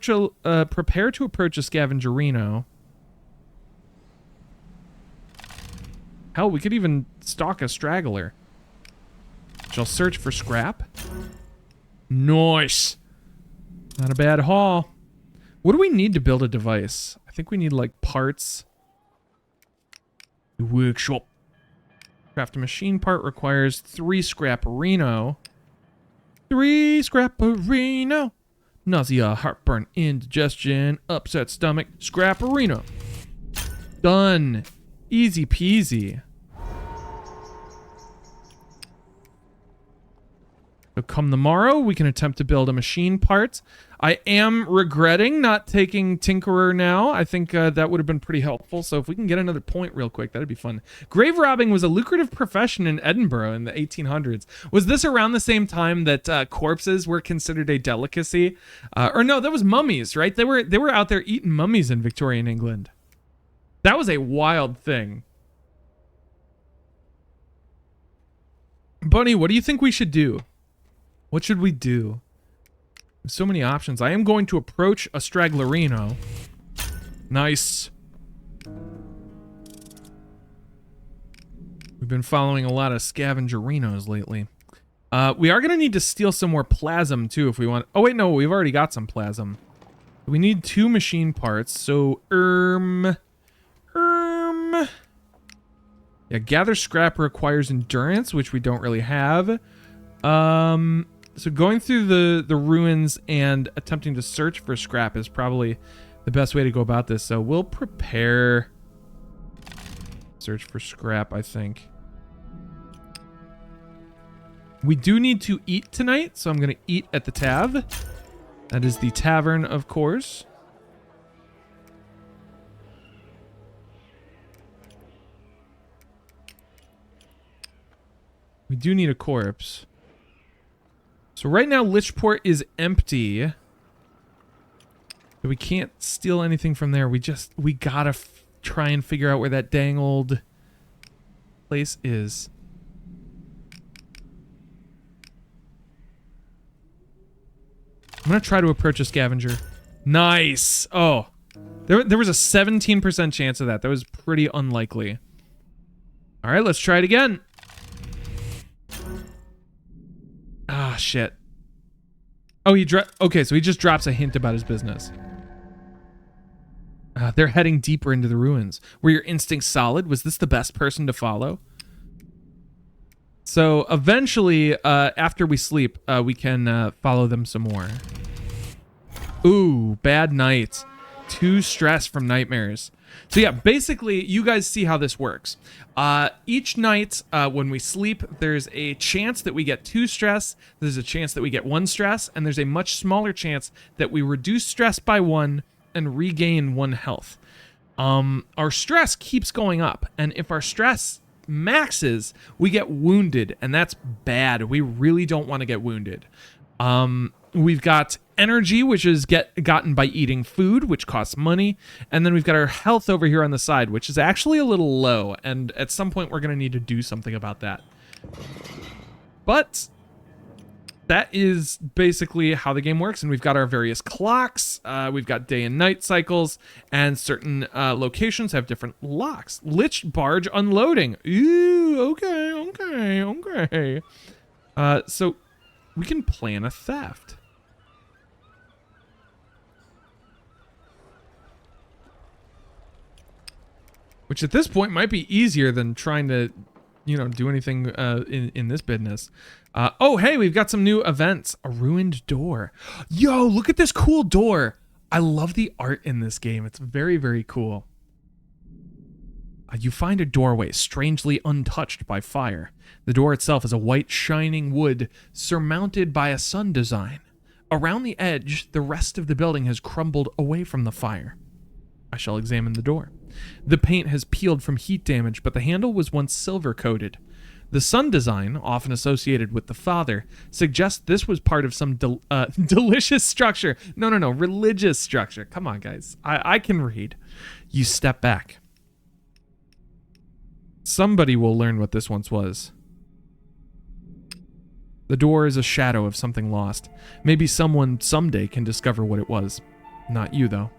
to approach a scavengerino. Hell, we could even stalk a straggler. Shall search for scrap. Nice. Not a bad haul. What do we need to build a device? I think we need like parts. The workshop. Craft a machine part requires 3 scrapperino. 3 scrapperino. Nausea, heartburn, indigestion, upset stomach, scrapperino. Done. Easy peasy. So come the morrow, we can attempt to build a machine part. I am regretting not taking Tinkerer now. I think that would have been pretty helpful. So if we can get another point real quick, that'd be fun. Grave robbing was a lucrative profession in Edinburgh in the 1800s. Was this around the same time that corpses were considered a delicacy? Or no, that was mummies, right? They were out there eating mummies in Victorian England. That was a wild thing. Bunny, what do you think we should do? What should we do? There's so many options. I am going to approach a Straglerino. Nice. We've been following a lot of Scavengerinos lately. We are going to need to steal some more plasm, too, if we want... Oh, wait, no, we've already got some plasm. We need 2 machine parts, so, Yeah, gather scrap requires endurance, which we don't really have. So going through the ruins and attempting to search for scrap is probably the best way to go about this. So we'll prepare... Search for scrap, I think. We do need to eat tonight, so I'm going to eat at the Tav. That is the tavern, of course. We do need a corpse. So right now, Lichport is empty. But we can't steal anything from there. We gotta try and figure out where that dang old place is. I'm gonna try to approach a scavenger. Nice! Oh. There was a 17% chance of that. That was pretty unlikely. Alright, let's try it again. Ah, shit. Oh, okay, so he just drops a hint about his business. They're heading deeper into the ruins. Were your instincts solid? Was this the best person to follow? So eventually, after we sleep, we can follow them some more. Ooh, bad night. 2 stress from nightmares. So yeah, basically, you guys see how this works. Each night, when we sleep, there's a chance that we get 2 stress, there's a chance that we get 1 stress, and there's a much smaller chance that we reduce stress by 1 and regain 1 health. Our stress keeps going up, and if our stress maxes, we get wounded, and that's bad. We really don't want to get wounded. We've got energy, which is gotten by eating food, which costs money. And then we've got our health over here on the side, which is actually a little low. And at some point, we're going to need to do something about that. But that is basically how the game works. And we've got our various clocks. We've got day and night cycles. And certain locations have different locks. Lich barge unloading. Ooh, okay. So we can plan a theft. Which at this point might be easier than trying to, do anything in this business. Oh, hey, we've got some new events. A ruined door. Yo, look at this cool door. I love the art in this game. It's very, very cool. You find a doorway strangely untouched by fire. The door itself is a white shining wood surmounted by a sun design. Around the edge, the rest of the building has crumbled away from the fire. I shall examine the door. The paint has peeled from heat damage, but the handle was once silver-coated. The sun design, often associated with the father, suggests this was part of some delicious structure. No, religious structure. Come on, guys. I can read. You step back. Somebody will learn what this once was. The door is a shadow of something lost. Maybe someone someday can discover what it was. Not you, though.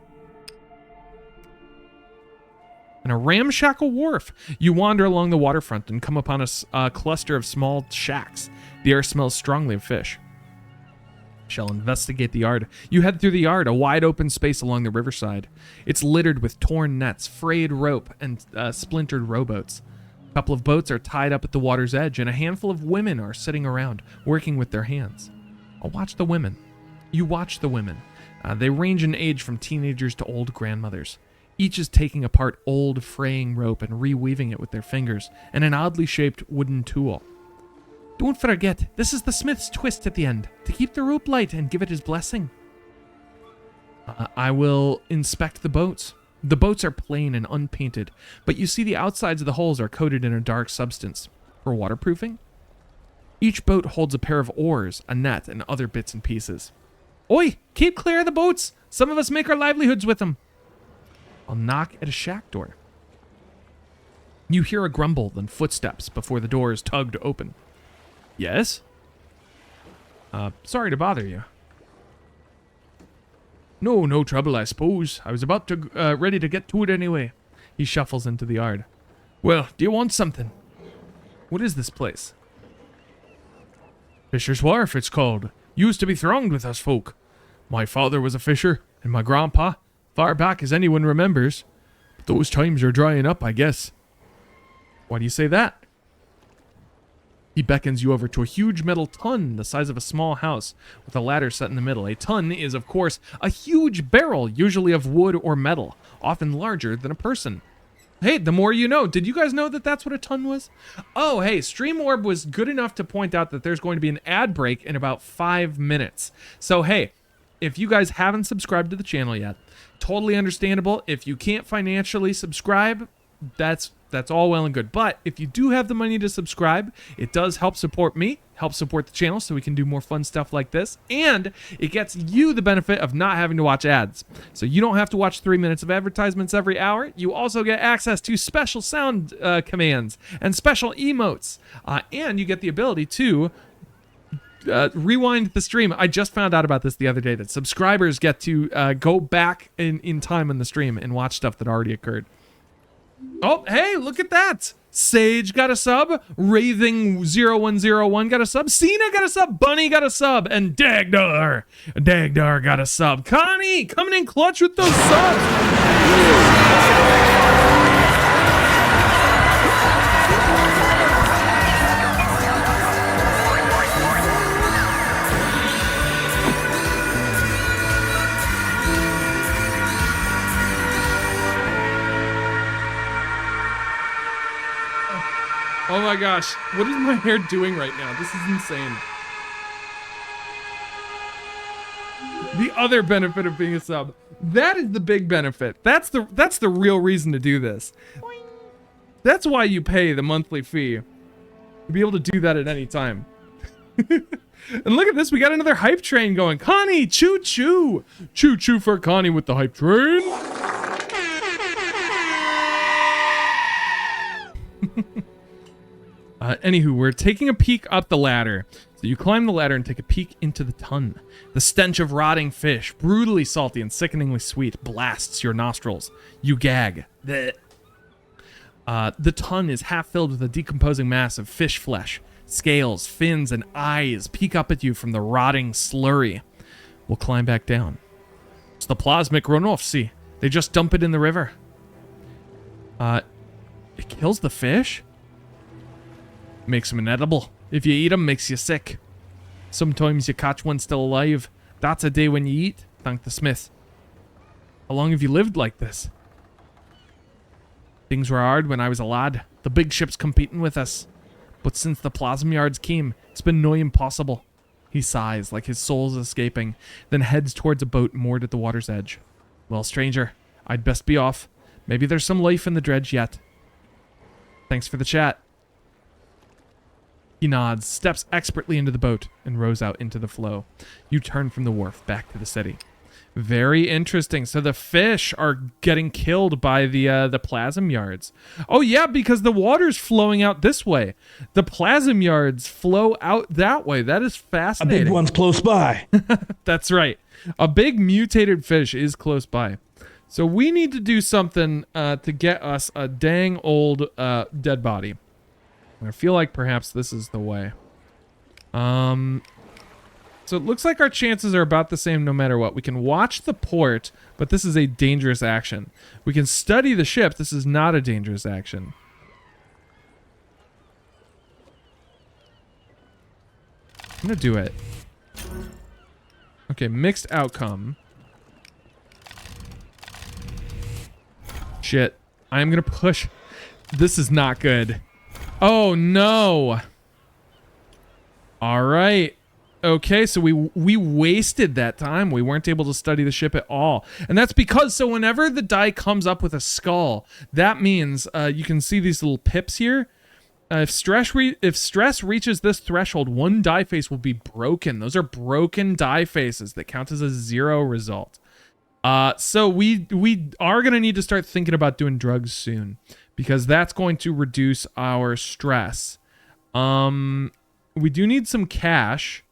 And a ramshackle wharf. You wander along the waterfront and come upon a cluster of small shacks. The air smells strongly of fish. Shall investigate the yard. You head through the yard, a wide open space along the riverside. It's littered with torn nets, frayed rope, and splintered rowboats. A couple of boats are tied up at the water's edge, and a handful of women are sitting around, working with their hands. I'll watch the women. You watch the women. They range in age from teenagers to old grandmothers. Each is taking apart old fraying rope and reweaving it with their fingers and an oddly shaped wooden tool. Don't forget, this is the smith's twist at the end, to keep the rope light and give it his blessing. I will inspect the boats. The boats are plain and unpainted, but you see the outsides of the hulls are coated in a dark substance. For waterproofing? Each boat holds a pair of oars, a net, and other bits and pieces. Oi! Keep clear of the boats! Some of us make our livelihoods with them. I'll knock at a shack door. You hear a grumble, then footsteps before the door is tugged open. Yes? Sorry to bother you. No trouble, I suppose. I was about to, ready to get to it anyway. He shuffles into the yard. Well, do you want something? What is this place? Fisher's Wharf, it's called. Used to be thronged with us folk. My father was a fisher, and my grandpa, far back as anyone remembers. But those times are drying up, I guess. Why do you say that? He beckons you over to a huge metal tun the size of a small house, with a ladder set in the middle. A tun is, of course, a huge barrel, usually of wood or metal, often larger than a person. Hey, the more you know. Did you guys know that that's what a tun was? Oh, hey, StreamOrb was good enough to point out that there's going to be an ad break in about 5 minutes. So, hey, if you guys haven't subscribed to the channel yet, totally understandable. If you can't financially subscribe, that's all well and good. But if you do have the money to subscribe, it does help support me, help support the channel so we can do more fun stuff like this. And it gets you the benefit of not having to watch ads. So you don't have to watch 3 minutes of advertisements every hour. You also get access to special sound commands and special emotes. And you get the ability to rewind the stream. I just found out about this the other day, that subscribers get to go back in time in the stream and watch stuff that already occurred. Oh, hey, look at that. Sage got a sub. Raving0101 got a sub. Cena got a sub. Bunny got a sub. And Dagdar got a sub. Connie coming in clutch with those subs. Oh my gosh, what is my hair doing right now? This is insane. The other benefit of being a sub. That is the big benefit. That's the real reason to do this. That's why you pay the monthly fee. To be able to do that at any time. And look at this, we got another hype train going. Connie, choo choo. Choo choo for Connie with the hype train. Anywho, we're taking a peek up the ladder. So you climb the ladder and take a peek into the tun. The stench of rotting fish, brutally salty and sickeningly sweet, blasts your nostrils. You gag. The tun is half filled with a decomposing mass of fish flesh. Scales, fins, and eyes peek up at you from the rotting slurry. We'll climb back down. It's the plasmic runoff, see? They just dump it in the river. It kills the fish? Makes them inedible. If you eat them, makes you sick. Sometimes you catch one still alive. That's a day when you eat, thank the smith. How long have you lived like this? Things were hard when I was a lad. The big ships competing with us. But since the plasma yards came, it's been nigh impossible. He sighs like his soul's escaping, then heads towards a boat moored at the water's edge. Well, stranger, I'd best be off. Maybe there's some life in the dredge yet. Thanks for the chat. He nods, steps expertly into the boat, and rows out into the flow. You turn from the wharf back to the city. Very interesting. So the fish are getting killed by the plasm yards. Oh yeah, because the water's flowing out this way. The plasm yards flow out that way. That is fascinating. A big one's close by. That's right. A big mutated fish is close by. So we need to do something to get us a dang old dead body. I feel like perhaps this is the way. So it looks like our chances are about the same no matter what. We can watch the port, but this is a dangerous action. We can study the ship. This is not a dangerous action. I'm gonna do it. Okay, mixed outcome. Shit. I'm gonna push. This is not good. Oh no. All right. Okay, so we wasted that time. We weren't able to study the ship at all. And that's because, so whenever the die comes up with a skull, that means you can see these little pips here. If stress reaches this threshold, one die face will be broken. Those are broken die faces that count as a 0 result. So we are going to need to start thinking about doing drugs soon, because that's going to reduce our stress. We do need some cash.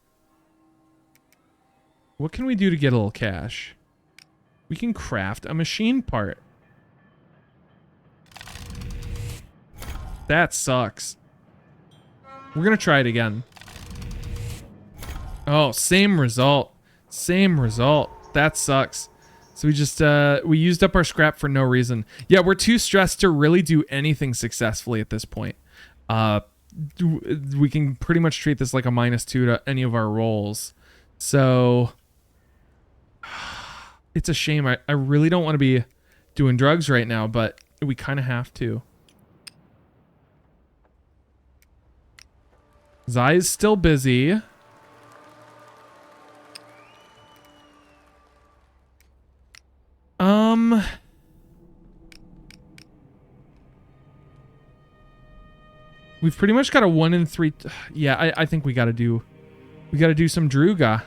What can we do to get a little cash? We can craft a machine part. That sucks. We're gonna try it again. Oh, same result. Same result. That sucks. So we just, we used up our scrap for no reason. Yeah, we're too stressed to really do anything successfully at this point. We can pretty much treat this like a -2 to any of our rolls. So it's a shame. I really don't want to be doing drugs right now, but we kind of have to. Zai is still busy. We've pretty much got a 1 in 3. Yeah, I think we gotta do some Druga.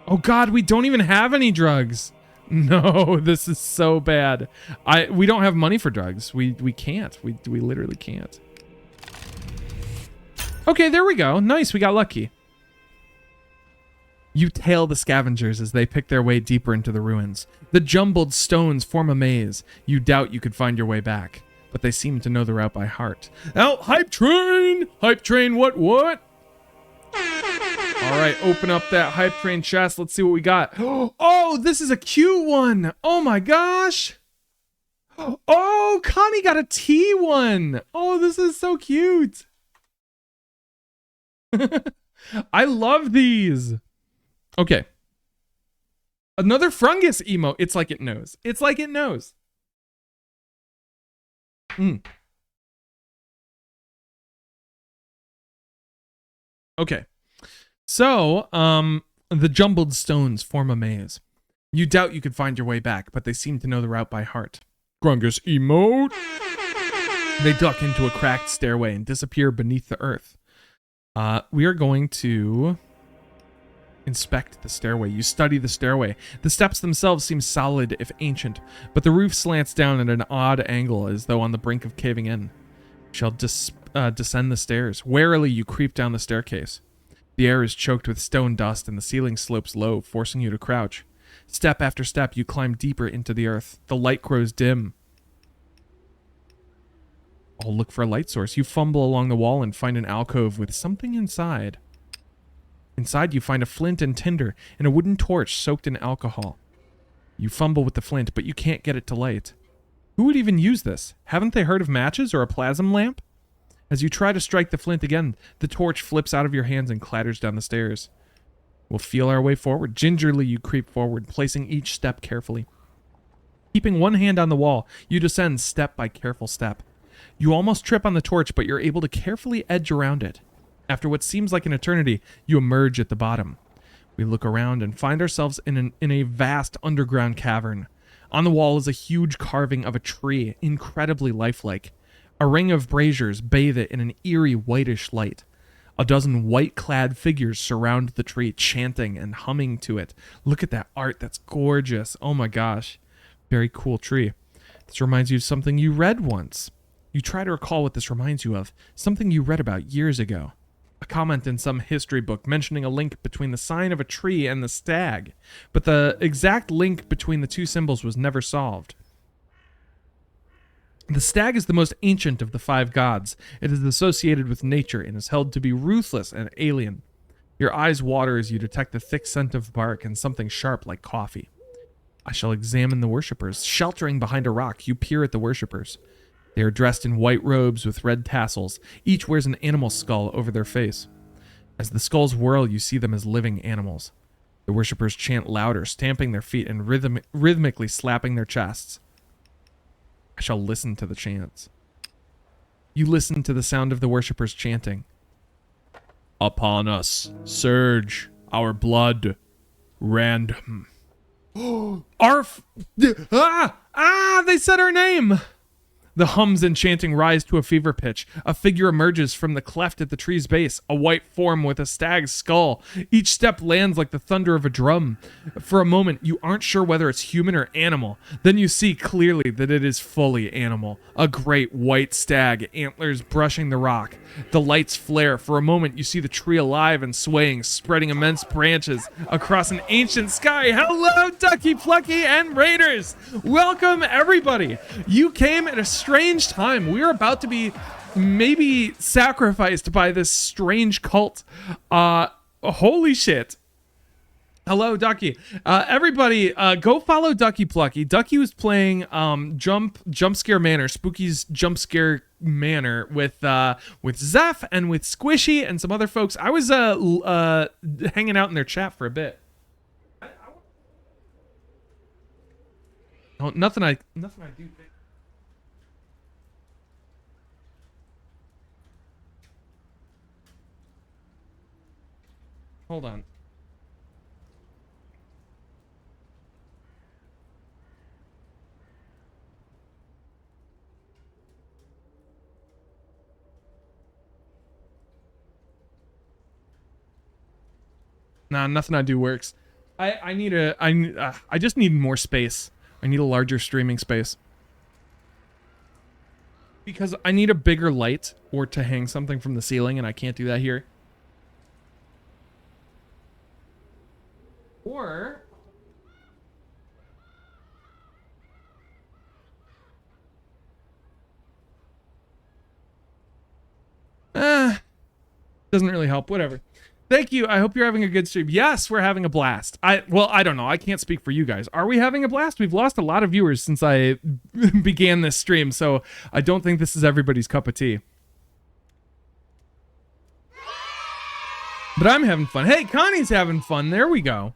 Oh God, we don't even have any drugs. No, this is so bad. We don't have money for drugs. We can't. We literally can't. Okay, there we go. Nice, we got lucky. You tail the scavengers as they pick their way deeper into the ruins. The jumbled stones form a maze. You doubt you could find your way back, but they seem to know the route by heart. Out, hype train! Hype train, what? All right, open up that hype train chest. Let's see what we got. Oh, this is a cute one. Oh my gosh. Oh, Connie got a T1. Oh, this is so cute. I love these. Okay. Another fungus emo. It's like it knows. It's like it knows. Okay. So, the jumbled stones form a maze. You doubt you could find your way back, but they seem to know the route by heart. Grungus emote. They duck into a cracked stairway and disappear beneath the earth. We are going to inspect the stairway. You study the stairway. The steps themselves seem solid if ancient, but the roof slants down at an odd angle as though on the brink of caving in. You shall descend the stairs. Warily you creep down the staircase. The air is choked with stone dust and the ceiling slopes low, forcing you to crouch. Step after step, you climb deeper into the earth. The light grows dim. Oh, look for a light source. You fumble along the wall and find an alcove with something inside. Inside, you find a flint and tinder and a wooden torch soaked in alcohol. You fumble with the flint, but you can't get it to light. Who would even use this? Haven't they heard of matches or a plasm lamp? As you try to strike the flint again, the torch flips out of your hands and clatters down the stairs. We'll feel our way forward. Gingerly, you creep forward, placing each step carefully. Keeping one hand on the wall, you descend step by careful step. You almost trip on the torch, but you're able to carefully edge around it. After what seems like an eternity, you emerge at the bottom. We look around and find ourselves in a vast underground cavern. On the wall is a huge carving of a tree, incredibly lifelike. A ring of braziers bathe it in an eerie whitish light. A dozen white-clad figures surround the tree, chanting and humming to it. Look at that art, that's gorgeous. Oh my gosh. Very cool tree. This reminds you of something you read once. You try to recall what this reminds you of, something you read about years ago. A comment in some history book mentioning a link between the sign of a tree and the stag, but the exact link between the two symbols was never solved. The stag is the most ancient of the 5 gods. It is associated with nature and is held to be ruthless and alien. Your eyes water as you detect the thick scent of bark and something sharp like coffee. I shall examine the worshippers. Sheltering behind a rock, you peer at the worshippers. They are dressed in white robes with red tassels. Each wears an animal skull over their face. As the skulls whirl, you see them as living animals. The worshippers chant louder, stamping their feet and rhythmically slapping their chests. I shall listen to the chants. You listen to the sound of the worshippers chanting. Upon us, surge our blood, random. They said our name. The hums and chanting rise to a fever pitch. A figure emerges from the cleft at the tree's base, a white form with a stag's skull. Each step lands like the thunder of a drum. For a moment, you aren't sure whether it's human or animal. Then you see clearly that it is fully animal. A great white stag, antlers brushing the rock. The lights flare. For a moment, you see the tree alive and swaying, spreading immense branches across an ancient sky. Hello, Ducky Plucky and Raiders! Welcome, everybody! You came at a strange time. We are about to be maybe sacrificed by this strange cult. Holy shit. Hello, Ducky. Everybody, go follow Ducky Plucky. Ducky was playing Jump Scare Manor, Spooky's Jump Scare Manor with Zeph and with Squishy and some other folks. I was hanging out in their chat for a bit. Oh, nothing I do. Hold on. Nah, nothing I do works. I just need more space. I need a larger streaming space. Because I need a bigger light or to hang something from the ceiling, and I can't do that here. Or doesn't really help. Whatever. Thank you. I hope you're having a good stream. Yes, we're having a blast. I don't know. I can't speak for you guys. Are we having a blast? We've lost a lot of viewers since I began this stream, so I don't think this is everybody's cup of tea. But I'm having fun. Hey, Connie's having fun. There we go.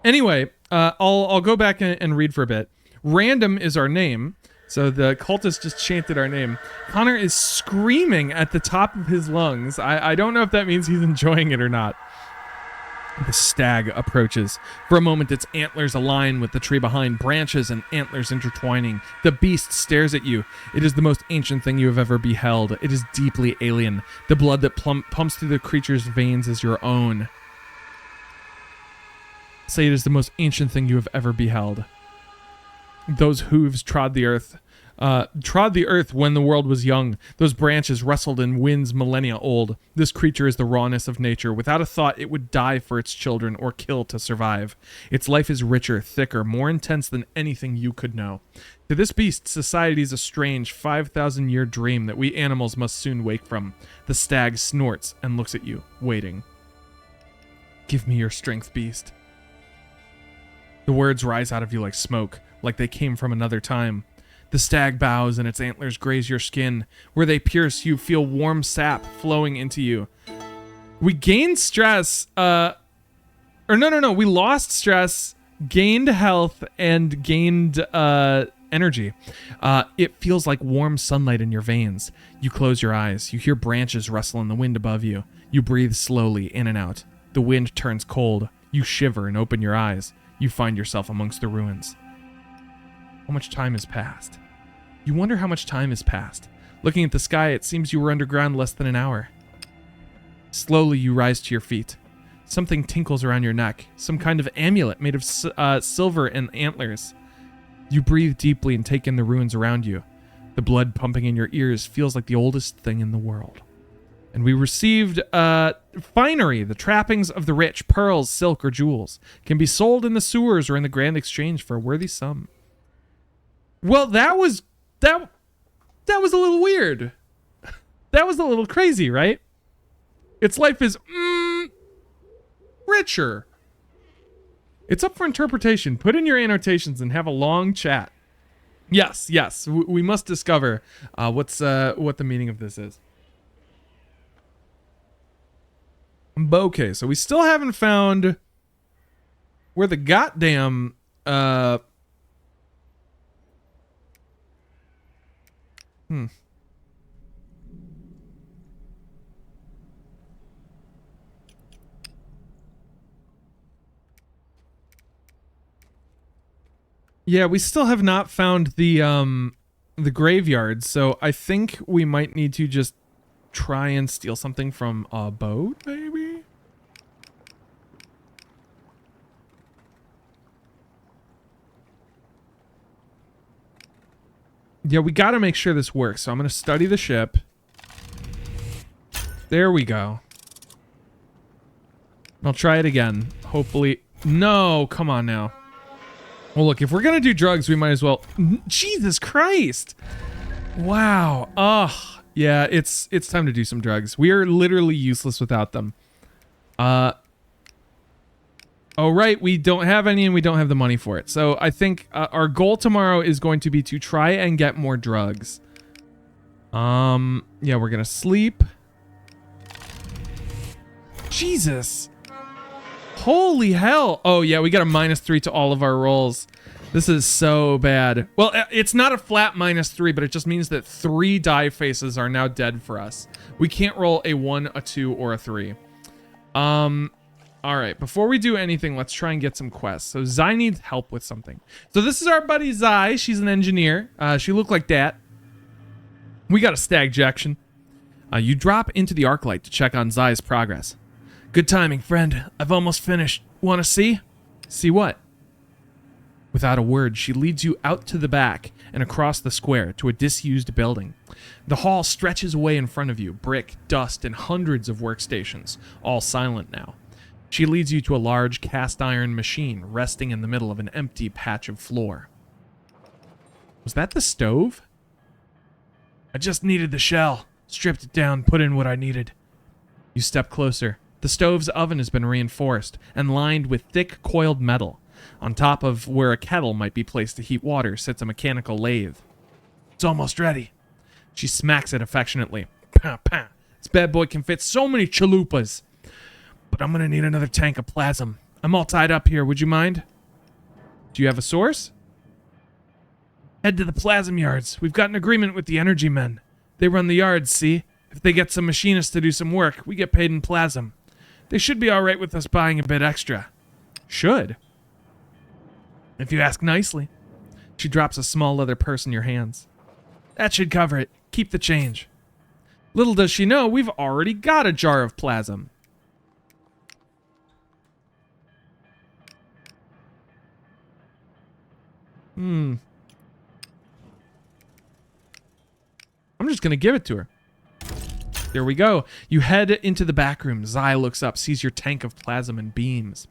Anyway, I'll go back and read for a bit. Random is our name. So the cultist just chanted our name. Connor is screaming at the top of his lungs. I don't know if that means he's enjoying it or not. The stag approaches. For a moment, its antlers align with the tree behind, branches and antlers intertwining. The beast stares at you. It is the most ancient thing you have ever beheld. It is deeply alien. The blood that pumps through the creature's veins is your own. Say it is the most ancient thing you have ever beheld. Those hooves trod the earth when the world was young. Those branches rustled in winds millennia old. This creature is the rawness of nature. Without a thought, it would die for its children or kill to survive. Its life is richer, thicker, more intense than anything you could know. To this beast, society is a strange 5,000-year dream that we animals must soon wake from. The stag snorts and looks at you, waiting. Give me your strength, beast. The words rise out of you like smoke, like they came from another time. The stag bows and its antlers graze your skin. Where they pierce, you feel warm sap flowing into you. We gained stress, we lost stress, gained health, and gained energy. It feels like warm sunlight in your veins. You close your eyes. You hear branches rustle in the wind above you. You breathe slowly in and out. The wind turns cold. You shiver and open your eyes. You find yourself amongst the ruins. How much time has passed? You wonder how much time has passed. Looking at the sky, it seems you were underground less than an hour. Slowly, you rise to your feet. Something tinkles around your neck. Some kind of amulet made of silver and antlers. You breathe deeply and take in the ruins around you. The blood pumping in your ears feels like the oldest thing in the world. And we received finery, the trappings of the rich, pearls, silk, or jewels. Can be sold in the sewers or in the grand exchange for a worthy sum. Well, that was a little weird. That was a little crazy, right? Its life is richer. It's up for interpretation. Put in your annotations and have a long chat. Yes, we must discover what the meaning of this is. Okay, so we still haven't found where the goddamn Yeah, we still have not found the graveyard, so I think we might need to just try and steal something from a boat, maybe? Yeah, we gotta make sure this works, so I'm gonna study the ship. There we go. I'll try it again. Hopefully. No, come on now. Well, look, if we're gonna do drugs, we might as well. Jesus Christ! Wow. Ugh. Yeah, it's time to do some drugs. We are literally useless without them. Oh, right, we don't have any and we don't have the money for it. So I think our goal tomorrow is going to be to try and get more drugs. Yeah, we're gonna sleep. Jesus. Holy hell. Oh, yeah, we got a -3 to all of our rolls. This is so bad. Well, it's not a flat -3, but it just means that 3 die faces are now dead for us. We can't roll a 1, a 2, or a 3. All right, before we do anything, let's try and get some quests. So Zai needs help with something. So this is our buddy Zai. She's an engineer. She looked like that. We got a stag jackson. You drop into the Arclight to check on Zai's progress. Good timing, friend. I've almost finished. Want to see? See what? Without a word, she leads you out to the back and across the square to a disused building. The hall stretches away in front of you, brick, dust, and hundreds of workstations, all silent now. She leads you to a large cast iron machine resting in the middle of an empty patch of floor. Was that the stove? I just needed the shell. Stripped it down, put in what I needed. You step closer. The stove's oven has been reinforced and lined with thick coiled metal. On top of where a kettle might be placed to heat water sits a mechanical lathe. It's almost ready. She smacks it affectionately. Pah, pah. This bad boy can fit so many chalupas. But I'm gonna need another tank of plasm. I'm all tied up here, would you mind? Do you have a source? Head to the plasm yards. We've got an agreement with the energy men. They run the yards, see? If they get some machinists to do some work, we get paid in plasm. They should be alright with us buying a bit extra. Should? If you ask nicely. She drops a small leather purse in your hands. That should cover it. Keep the change. Little does she know, we've already got a jar of plasm. I'm just gonna give it to her. There we go. You head into the back room. Zai looks up, sees your tank of plasm and beams.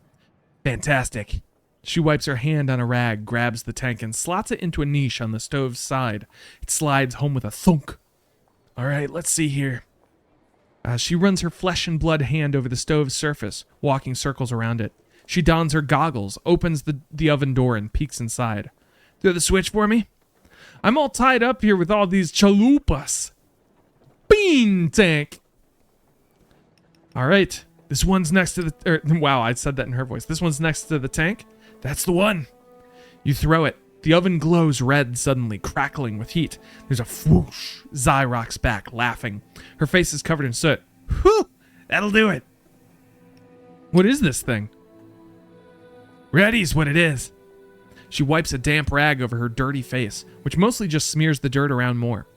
Fantastic. She wipes her hand on a rag, grabs the tank, and slots it into a niche on the stove's side. It slides home with a thunk. All right, let's see here. She runs her flesh and blood hand over the stove's surface, walking circles around it. She dons her goggles, opens the oven door, and peeks inside. Throw the switch for me? I'm all tied up here with all these chalupas. Bean tank. All right. This one's next to the... wow, I said that in her voice. This one's next to the tank. That's the one. You throw it. The oven glows red suddenly, crackling with heat. There's a whoosh. Zai rocks back, laughing. Her face is covered in soot. Whew! That'll do it. What is this thing? Ready's what it is. She wipes a damp rag over her dirty face, which mostly just smears the dirt around more.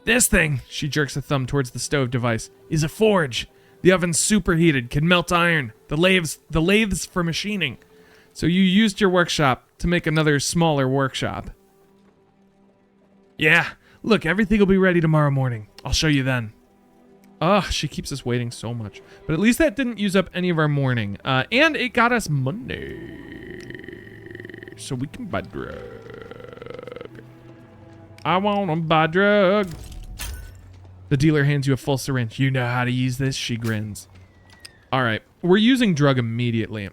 This thing, she jerks a thumb towards the stove device, is a forge. The oven's superheated, can melt iron. The lathes for machining. So you used your workshop to make another smaller workshop. Yeah, look, everything will be ready tomorrow morning. I'll show you then. Ugh, she keeps us waiting so much. But at least that didn't use up any of our morning. And it got us money. So we can buy drug. I want to buy drug. The dealer hands you a full syringe. You know how to use this? She grins. All right, we're using drug immediately.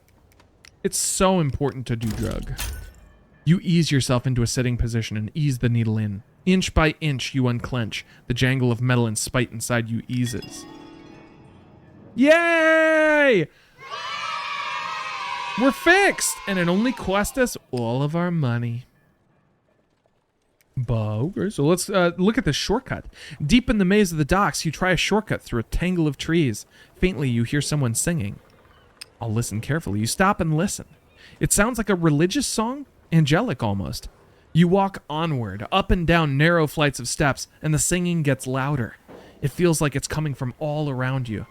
It's so important to do drug. You ease yourself into a sitting position and ease the needle in. Inch by inch, you unclench. The jangle of metal and spite inside you eases. Yay! Yay! We're fixed! And it only cost us all of our money. Okay, so let's look at the shortcut. Deep in the maze of the docks, you try a shortcut through a tangle of trees. Faintly, you hear someone singing. I'll listen carefully. You stop and listen. It sounds like a religious song, angelic almost. You walk onward, up and down narrow flights of steps, and the singing gets louder. It feels like it's coming from all around you.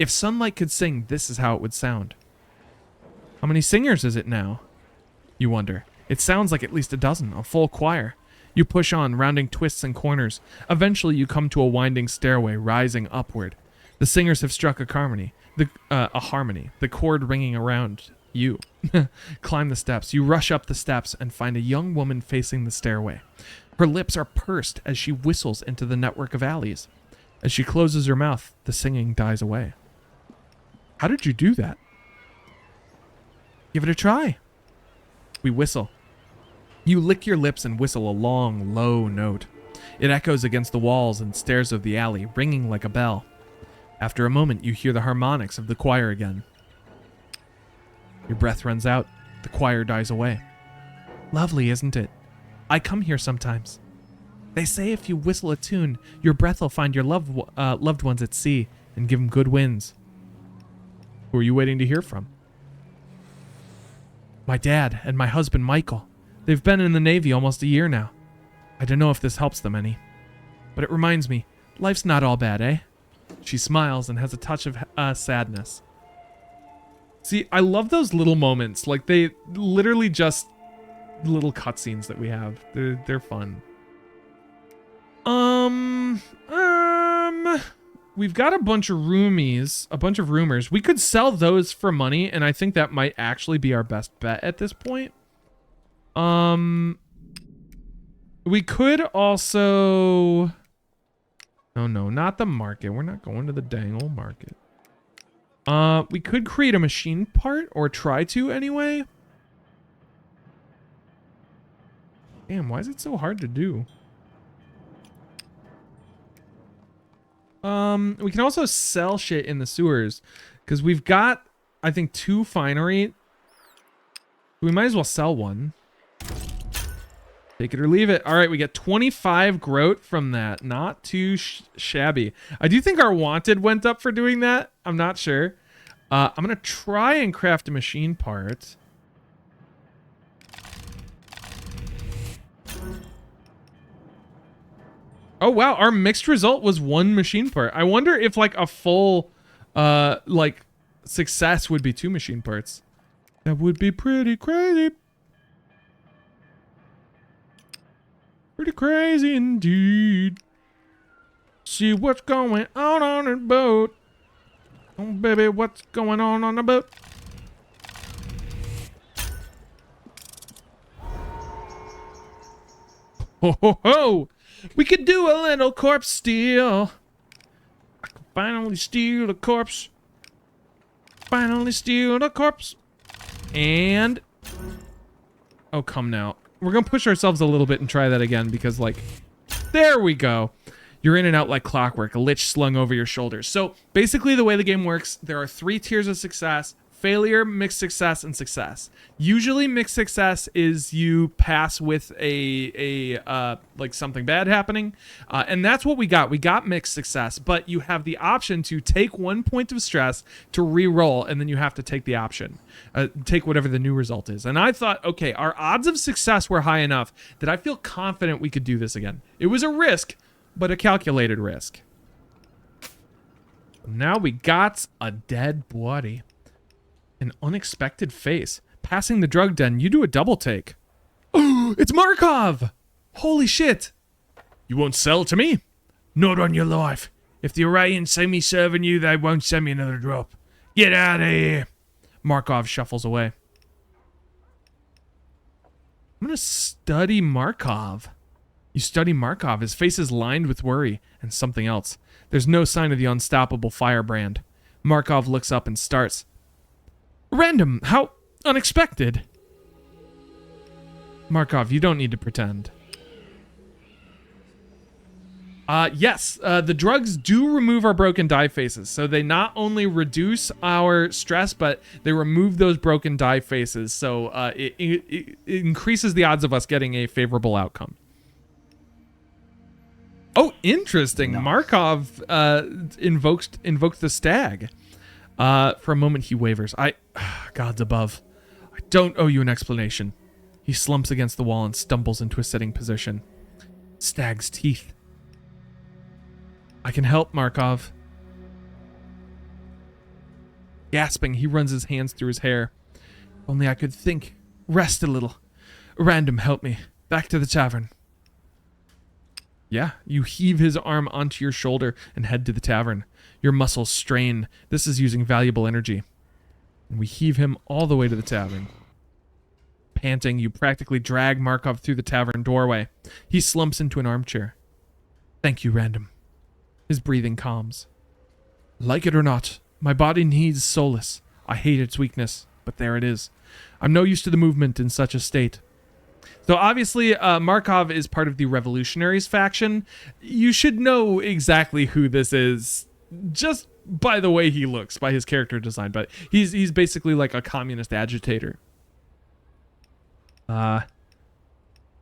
If sunlight could sing, this is how it would sound. How many singers is it now? You wonder. It sounds like at least a dozen, a full choir. You push on, rounding twists and corners. Eventually, you come to a winding stairway rising upward. The singers have struck a harmony. The chord ringing around you. Climb the steps. You rush up the steps and find a young woman facing the stairway. Her lips are pursed as she whistles into the network of alleys. As she closes her mouth, the singing dies away. How did you do that? Give it a try. We whistle. You lick your lips and whistle a long, low note. It echoes against the walls and stairs of the alley, ringing like a bell. After a moment, you hear the harmonics of the choir again. Your breath runs out. The choir dies away. Lovely, isn't it? I come here sometimes. They say if you whistle a tune, your breath will find your loved ones at sea and give them good winds. Who are you waiting to hear from? My dad and my husband, Michael. They've been in the Navy almost a year now. I don't know if this helps them any. But it reminds me, life's not all bad, eh? She smiles and has a touch of sadness. See, I love those little moments. Like, they literally just little cutscenes that we have. They're fun. We've got a bunch of rumors. We could sell those for money, and I think that might actually be our best bet at this point. We could also... Oh no, not the market. We're not going to the dang old market. We could create a machine part, or try to anyway. Damn, why is it so hard to do? We can also sell shit in the sewers, because we've got, I think, 2 finery. We might as well sell one. Take it or leave it. All right, we get 25 groat from that. Not too shabby. I do think our wanted went up for doing that. I'm not sure. I'm going to try and craft a machine part. Oh, wow. Our mixed result was 1 machine part. I wonder if, like, a full, like, success would be 2 machine parts. That would be pretty crazy. Pretty crazy indeed. See what's going on the boat. Oh, baby, what's going on the boat? Ho, ho, ho. We could do a little corpse steal. I can finally steal the corpse. Finally steal the corpse. And... oh, come now. We're going to push ourselves a little bit and try that again because, like, there we go. You're in and out like clockwork, a lich slung over your shoulders. So basically the way the game works, there are 3 tiers of success: failure, mixed success, and success. Usually mixed success is you pass with like something bad happening. And that's what we got. We got mixed success, but you have the option to take 1 point of stress to re-roll, and then you have to take the option. Take whatever the new result is. And I thought, okay, our odds of success were high enough that I feel confident we could do this again. It was a risk, but a calculated risk. Now we got a dead body. An unexpected face. Passing the drug den, you do a double take. Oh, it's Markov! Holy shit! You won't sell to me? Not on your life. If the Orions see me serving you, they won't send me another drop. Get out of here! Markov shuffles away. I'm gonna study Markov. You study Markov. His face is lined with worry and something else. There's no sign of the unstoppable firebrand. Markov looks up and starts. Random. How unexpected. Markov, you don't need to pretend. Yes, the drugs do remove our broken die faces. So they not only reduce our stress, but they remove those broken die faces. So it increases the odds of us getting a favorable outcome. Oh, interesting. Nice. Markov invoked the stag. For a moment, he wavers. Gods above. I don't owe you an explanation. He slumps against the wall and stumbles into a sitting position. Stag's teeth. I can help, Markov. Gasping, he runs his hands through his hair. If only I could think. Rest a little. Random, help me. Back to the tavern. Yeah, you heave his arm onto your shoulder and head to the tavern. Your muscles strain. This is using valuable energy. And we heave him all the way to the tavern. Panting, you practically drag Markov through the tavern doorway. He slumps into an armchair. Thank you, Random. His breathing calms. Like it or not, my body needs solace. I hate its weakness, but there it is. I'm no use to the movement in such a state. So obviously, Markov is part of the Revolutionaries faction. You should know exactly who this is just by the way he looks, by his character design. But he's basically like a communist agitator. Let's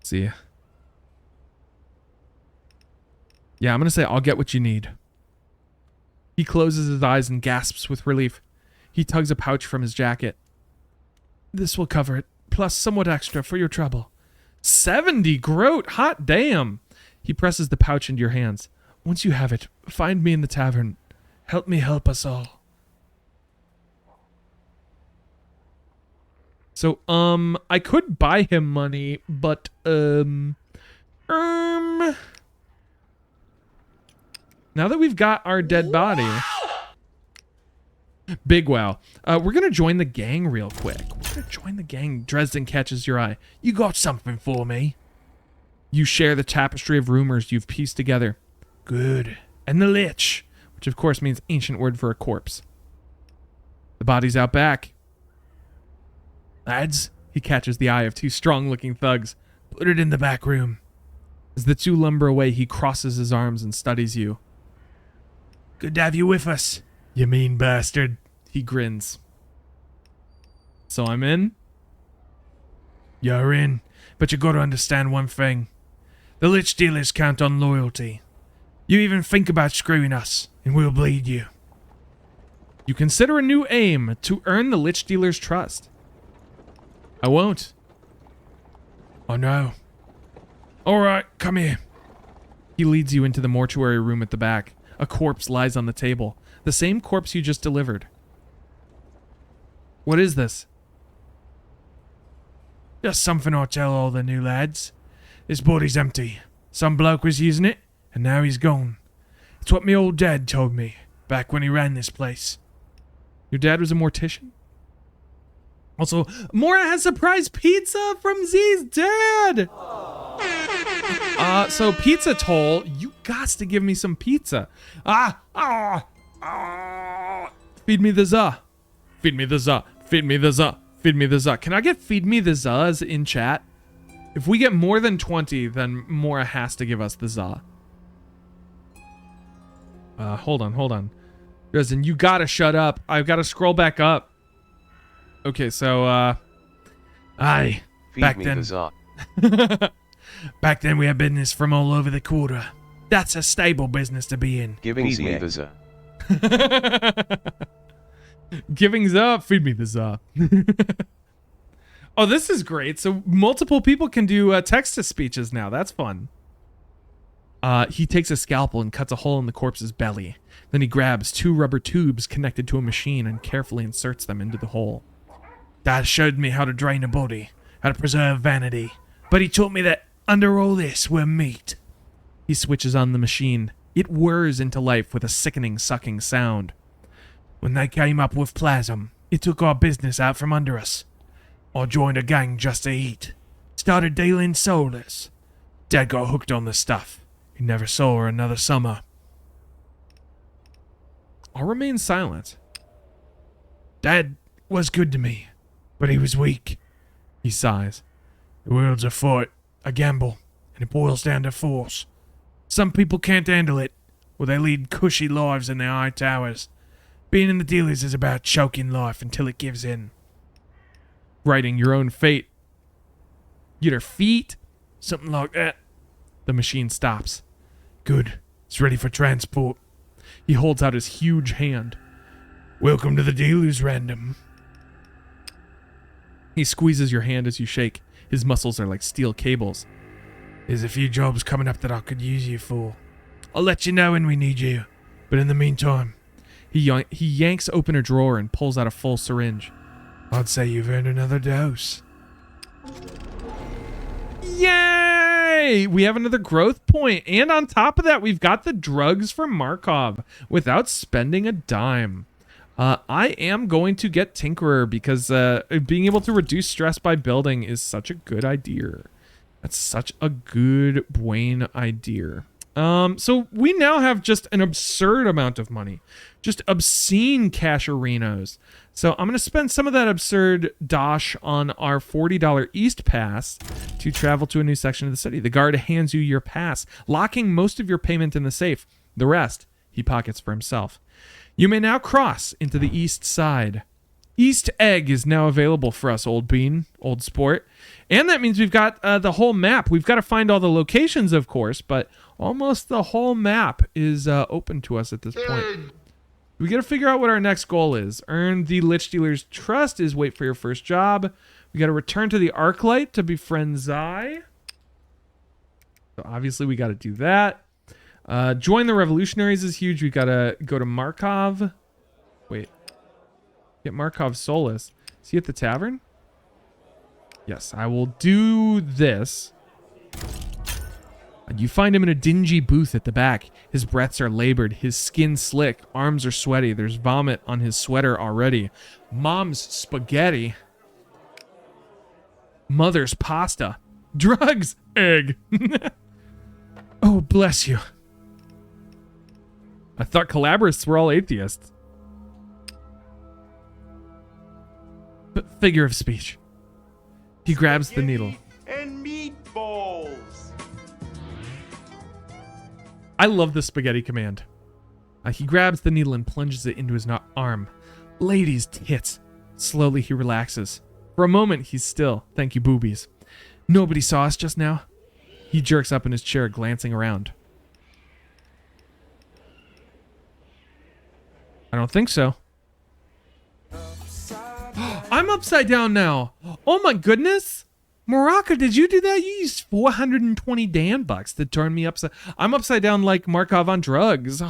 see. Yeah, I'm going to say, I'll get what you need. He closes his eyes and gasps with relief. He tugs a pouch from his jacket. This will cover it, plus somewhat extra for your trouble. 70 groat, hot damn. He presses the pouch into your hands. Once you have it, find me in the tavern. Help me help us all. So, I could buy him money, but, now that we've got our dead body... Big wow. We're going to join the gang real quick. We're going to join the gang. Dresden catches your eye. You got something for me? You share the tapestry of rumors you've pieced together. Good. And the lich, which of course means ancient word for a corpse. The body's out back. Lads, he catches the eye of two strong-looking thugs. Put it in the back room. As the two lumber away, he crosses his arms and studies you. Good to have you with us, you mean bastard. He grins. So I'm in? You're in, but you gotta understand one thing. The lich dealers count on loyalty. You even think about screwing us, and we'll bleed you. You consider a new aim to earn the lich dealer's trust. I won't. Oh no. Alright, come here. He leads you into the mortuary room at the back. A corpse lies on the table. The same corpse you just delivered. What is this? Just something I'll tell all the new lads. This body's empty. Some bloke was using it, and now he's gone. It's what me old dad told me, back when he ran this place. Your dad was a mortician? Also, Mora has surprise pizza from Z's dad! So Pizza Toll, you got to give me some pizza. Feed me the za. Feed me the za. Feed me the za. Feed me the za. Can I get feed me the zas in chat? If we get more than 20, then Mora has to give us the za. Hold on. Dresden, you gotta shut up. I've gotta scroll back up. Okay, so, aye. Back then. The za. Back then we had business from all over the quarter. That's a stable business to be in. Giving me the za. Giving's up. Feed me the za. Oh, this is great. So multiple people can do text-to-speeches now. That's fun. He takes a scalpel and cuts a hole in the corpse's belly. Then he grabs two rubber tubes connected to a machine and carefully inserts them into the hole. Dad showed me how to drain a body, how to preserve vanity. But he taught me that under all this were meat. He switches on the machine. It whirs into life with a sickening, sucking sound. When they came up with plasm, it took our business out from under us. I joined a gang just to eat. Started dealing soulless. Dad got hooked on the stuff. He never saw her another summer. I'll remain silent. Dad was good to me, but he was weak. He sighs. The world's a fight, a gamble, and it boils down to force. Some people can't handle it, or they lead cushy lives in their high towers. Being in the dealers is about choking life until it gives in. Writing your own fate. Get her feet? Something like that. The machine stops. Good. It's ready for transport. He holds out his huge hand. Welcome to the dealers, random. He squeezes your hand as you shake. His muscles are like steel cables. There's a few jobs coming up that I could use you for. I'll let you know when we need you. But in the meantime, he yanks open a drawer and pulls out a full syringe. I'd say you've earned another dose. Yay! We have another growth point. And on top of that, we've got the drugs from Markov without spending a dime. I am going to get Tinkerer because being able to reduce stress by building is such a good idea. That's such a good Bwayne idea. So we now have just an absurd amount of money. Just obscene casherinos. So I'm going to spend some of that absurd dosh on our $40 East Pass to travel to a new section of the city. The guard hands you your pass, locking most of your payment in the safe. The rest, he pockets for himself. You may now cross into the east side. East Egg is now available for us, old bean, old sport. And that means we've got the whole map. We've got to find all the locations, of course, but almost the whole map is open to us at this point. We got to figure out what our next goal is. Earn the Lich Dealer's trust is wait for your first job. We got to return to the Arclight to befriend Zai. So obviously we got to do that. Join the Revolutionaries is huge. We got to go to Markov. Wait. Get Markov Solus. Is he at the tavern? Yes, I will do this. You find him in a dingy booth at the back. His breaths are labored, his skin slick, arms are sweaty. There's vomit on his sweater already. Mom's spaghetti. Mother's pasta. Drugs. Egg. Oh, bless you. I thought collaborists were all atheists. Figure of speech. He grabs the needle. And meatballs. I love the spaghetti command. He grabs the needle and plunges it into his arm. Ladies' tits. Slowly he relaxes. For a moment he's still. Thank you, boobies. Nobody saw us just now. He jerks up in his chair, glancing around. I don't think so. I'm upside down now. Oh my goodness. Morocco, did you do that? You used 420 Dan bucks to turn me upside. I'm upside down like Markov on drugs.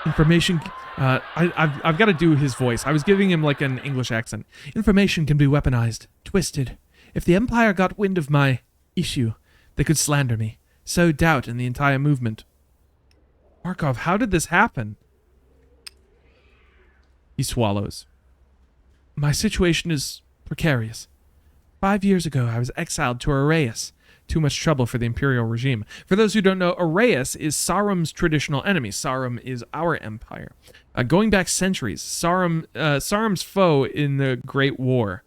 Information. I've got to do his voice. I was giving him like an English accent. Information can be weaponized, twisted. If the Empire got wind of my issue, they could slander me, sow doubt in the entire movement. Markov, how did this happen? He swallows. My situation is precarious. 5 years ago, I was exiled to Arraius. Too much trouble for the Imperial regime. For those who don't know, Arraius is Sarum's traditional enemy. Sarum is our empire. Going back centuries, Sarum's foe in the Great War.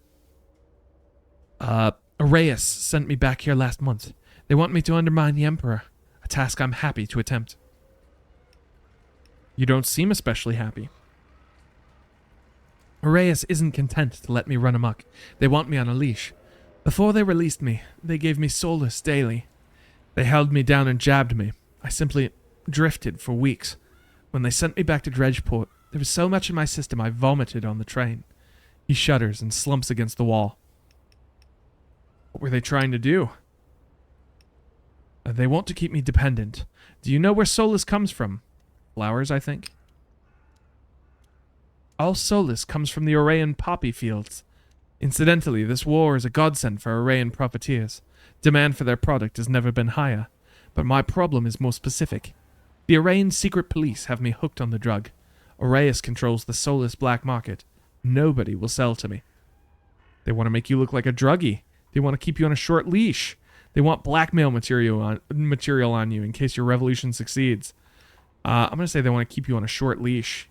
Arraius sent me back here last month. They want me to undermine the Emperor, a task I'm happy to attempt. You don't seem especially happy. Arraius isn't content to let me run amok. They want me on a leash. Before they released me, they gave me solace daily. They held me down and jabbed me. I simply drifted for weeks. When they sent me back to Dredgeport, there was so much in my system I vomited on the train. He shudders and slumps against the wall. What were they trying to do? They want to keep me dependent. Do you know where solace comes from? Flowers, I think. All solace comes from the Orayan poppy fields. Incidentally, this war is a godsend for Orayan profiteers. Demand for their product has never been higher. But my problem is more specific. The Orayan secret police have me hooked on the drug. Arraius controls the solace black market. Nobody will sell to me. They want to make you look like a druggie. They want to keep you on a short leash. They want blackmail material on you in case your revolution succeeds. I'm going to say they want to keep you on a short leash.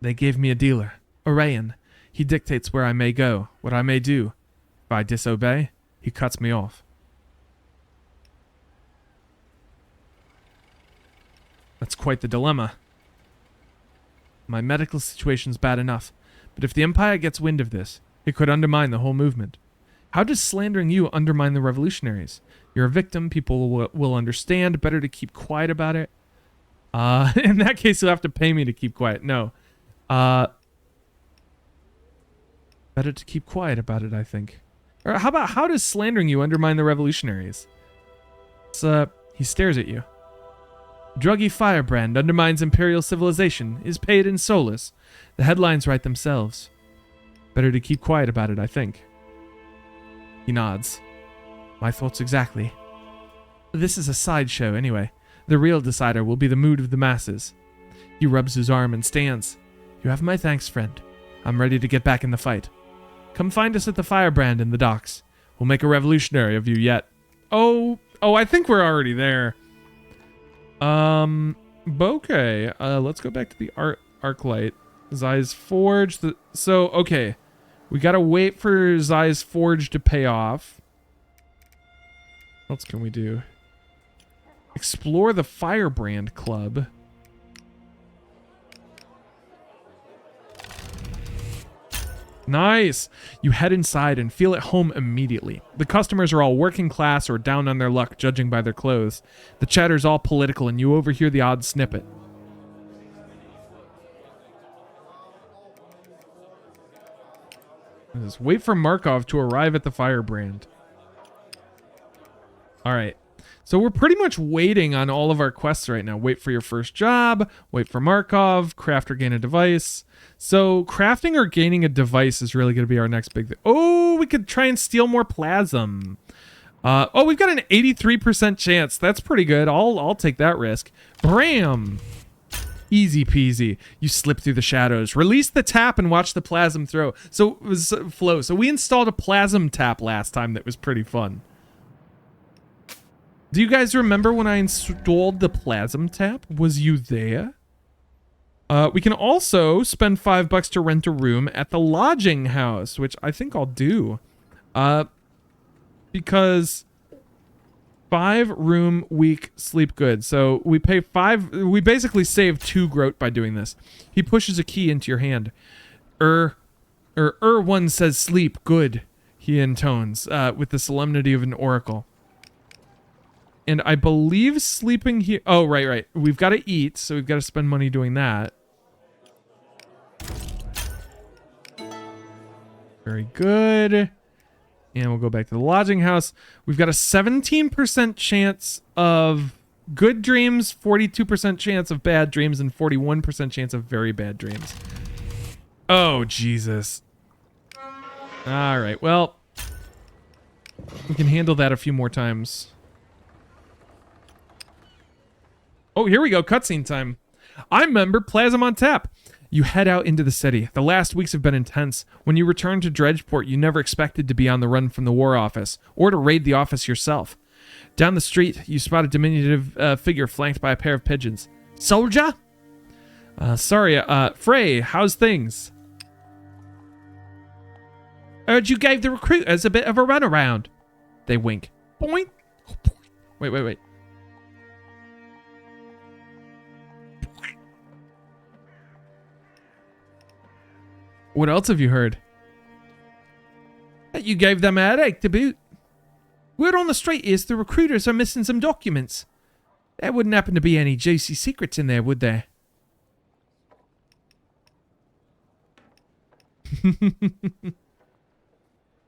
They gave me a dealer, Orayan. He dictates where I may go, what I may do. If I disobey, he cuts me off. That's quite the dilemma. My medical situation's bad enough, but if the Empire gets wind of this, it could undermine the whole movement. How does slandering you undermine the revolutionaries? You're a victim, people will understand, better to keep quiet about it. In that case, you'll have to pay me to keep quiet. No. Better to keep quiet about it, I think. Or how does slandering you undermine the revolutionaries? He stares at you. Druggy firebrand undermines imperial civilization, is paid in solus. The headlines write themselves. Better to keep quiet about it, I think. He nods. My thoughts exactly. This is a sideshow, anyway. The real decider will be the mood of the masses. He rubs his arm and stands. You have my thanks, friend. I'm ready to get back in the fight. Come find us at the firebrand in the docks. We'll make a revolutionary of you yet. Oh, I think we're already there. Okay. Let's go back to the arc light. Zai's Forge. Okay. We gotta wait for Zai's Forge to pay off. What else can we do? Explore the Firebrand Club. Nice. You head inside and feel at home immediately. The customers are all working class or down on their luck, judging by their clothes. The chatter's all political, and you overhear the odd snippet. Just wait for Markov to arrive at the Firebrand. All right. So we're pretty much waiting on all of our quests right now. Wait for your first job, wait for Markov, craft or gain a device. So crafting or gaining a device is really going to be our next big thing. Oh, we could try and steal more plasm. We've got an 83% chance. That's pretty good. I'll take that risk. Bram. Easy peasy. You slip through the shadows. Release the tap and watch the plasm flow. So we installed a plasm tap last time that was pretty fun. Do you guys remember when I installed the plasm tap? Was you there? We can also spend $5 to rent a room at the lodging house, which I think I'll do. Because 5-room week sleep good. So we pay 5. We basically save 2 groat by doing this. He pushes a key into your hand. One says sleep good, he intones, with the solemnity of an oracle. And I believe sleeping here... Oh, right. We've got to eat, so we've got to spend money doing that. Very good. And we'll go back to the lodging house. We've got a 17% chance of good dreams, 42% chance of bad dreams, and 41% chance of very bad dreams. Oh, Jesus. All right, well, we can handle that a few more times. Oh, here we go. Cutscene time. I remember Plasm on tap. You head out into the city. The last weeks have been intense. When you return to Dredgeport, you never expected to be on the run from the War Office, or to raid the office yourself. Down the street, you spot a diminutive figure flanked by a pair of pigeons. Soldier? Sorry, Frey, how's things? Heard you gave the recruiters a bit of a runaround. They wink. Boink. Wait. What else have you heard? That you gave them a headache to boot. Word on the street is the recruiters are missing some documents. There wouldn't happen to be any juicy secrets in there, would there?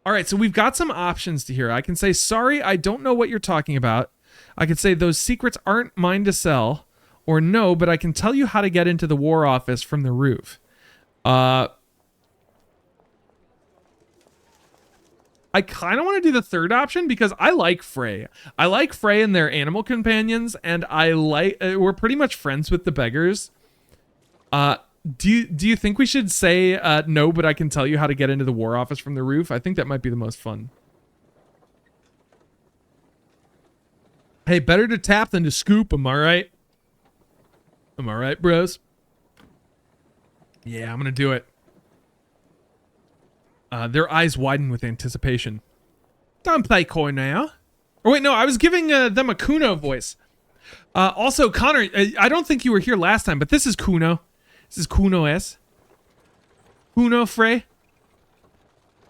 All right, so we've got some options to here. I can say, sorry, I don't know what you're talking about. I could say those secrets aren't mine to sell. Or no, but I can tell you how to get into the War Office from the roof. I kind of want to do the third option because I like Frey. I like Frey and their animal companions, and I like we're pretty much friends with the beggars. Do you think we should say no, but I can tell you how to get into the War Office from the roof? I think that might be the most fun. Hey, better to tap than to scoop, am I right? Am I right, bros? Yeah, I'm gonna do it. Their eyes widen with anticipation. Don't play coy now. Or wait, no, I was giving them a Kuno voice. Also, Connor, I don't think you were here last time, but this is Kuno. This is Kuno S. Kuno Frey.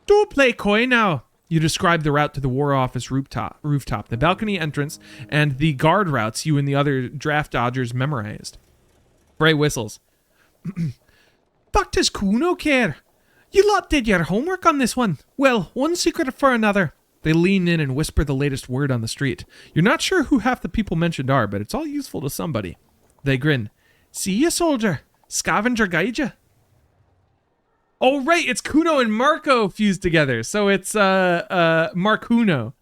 Don't play coy now. You describe the route to the War Office rooftop, the balcony entrance, and the guard routes you and the other draft dodgers memorized. Frey whistles. What does Kuno care? You lot did your homework on this one. Well, one secret for another. They lean in and whisper the latest word on the street. You're not sure who half the people mentioned are, but it's all useful to somebody. They grin. See ya, soldier. Scavenger guide ya. Oh, right, it's Kuno and Marco fused together. So it's Marcuno.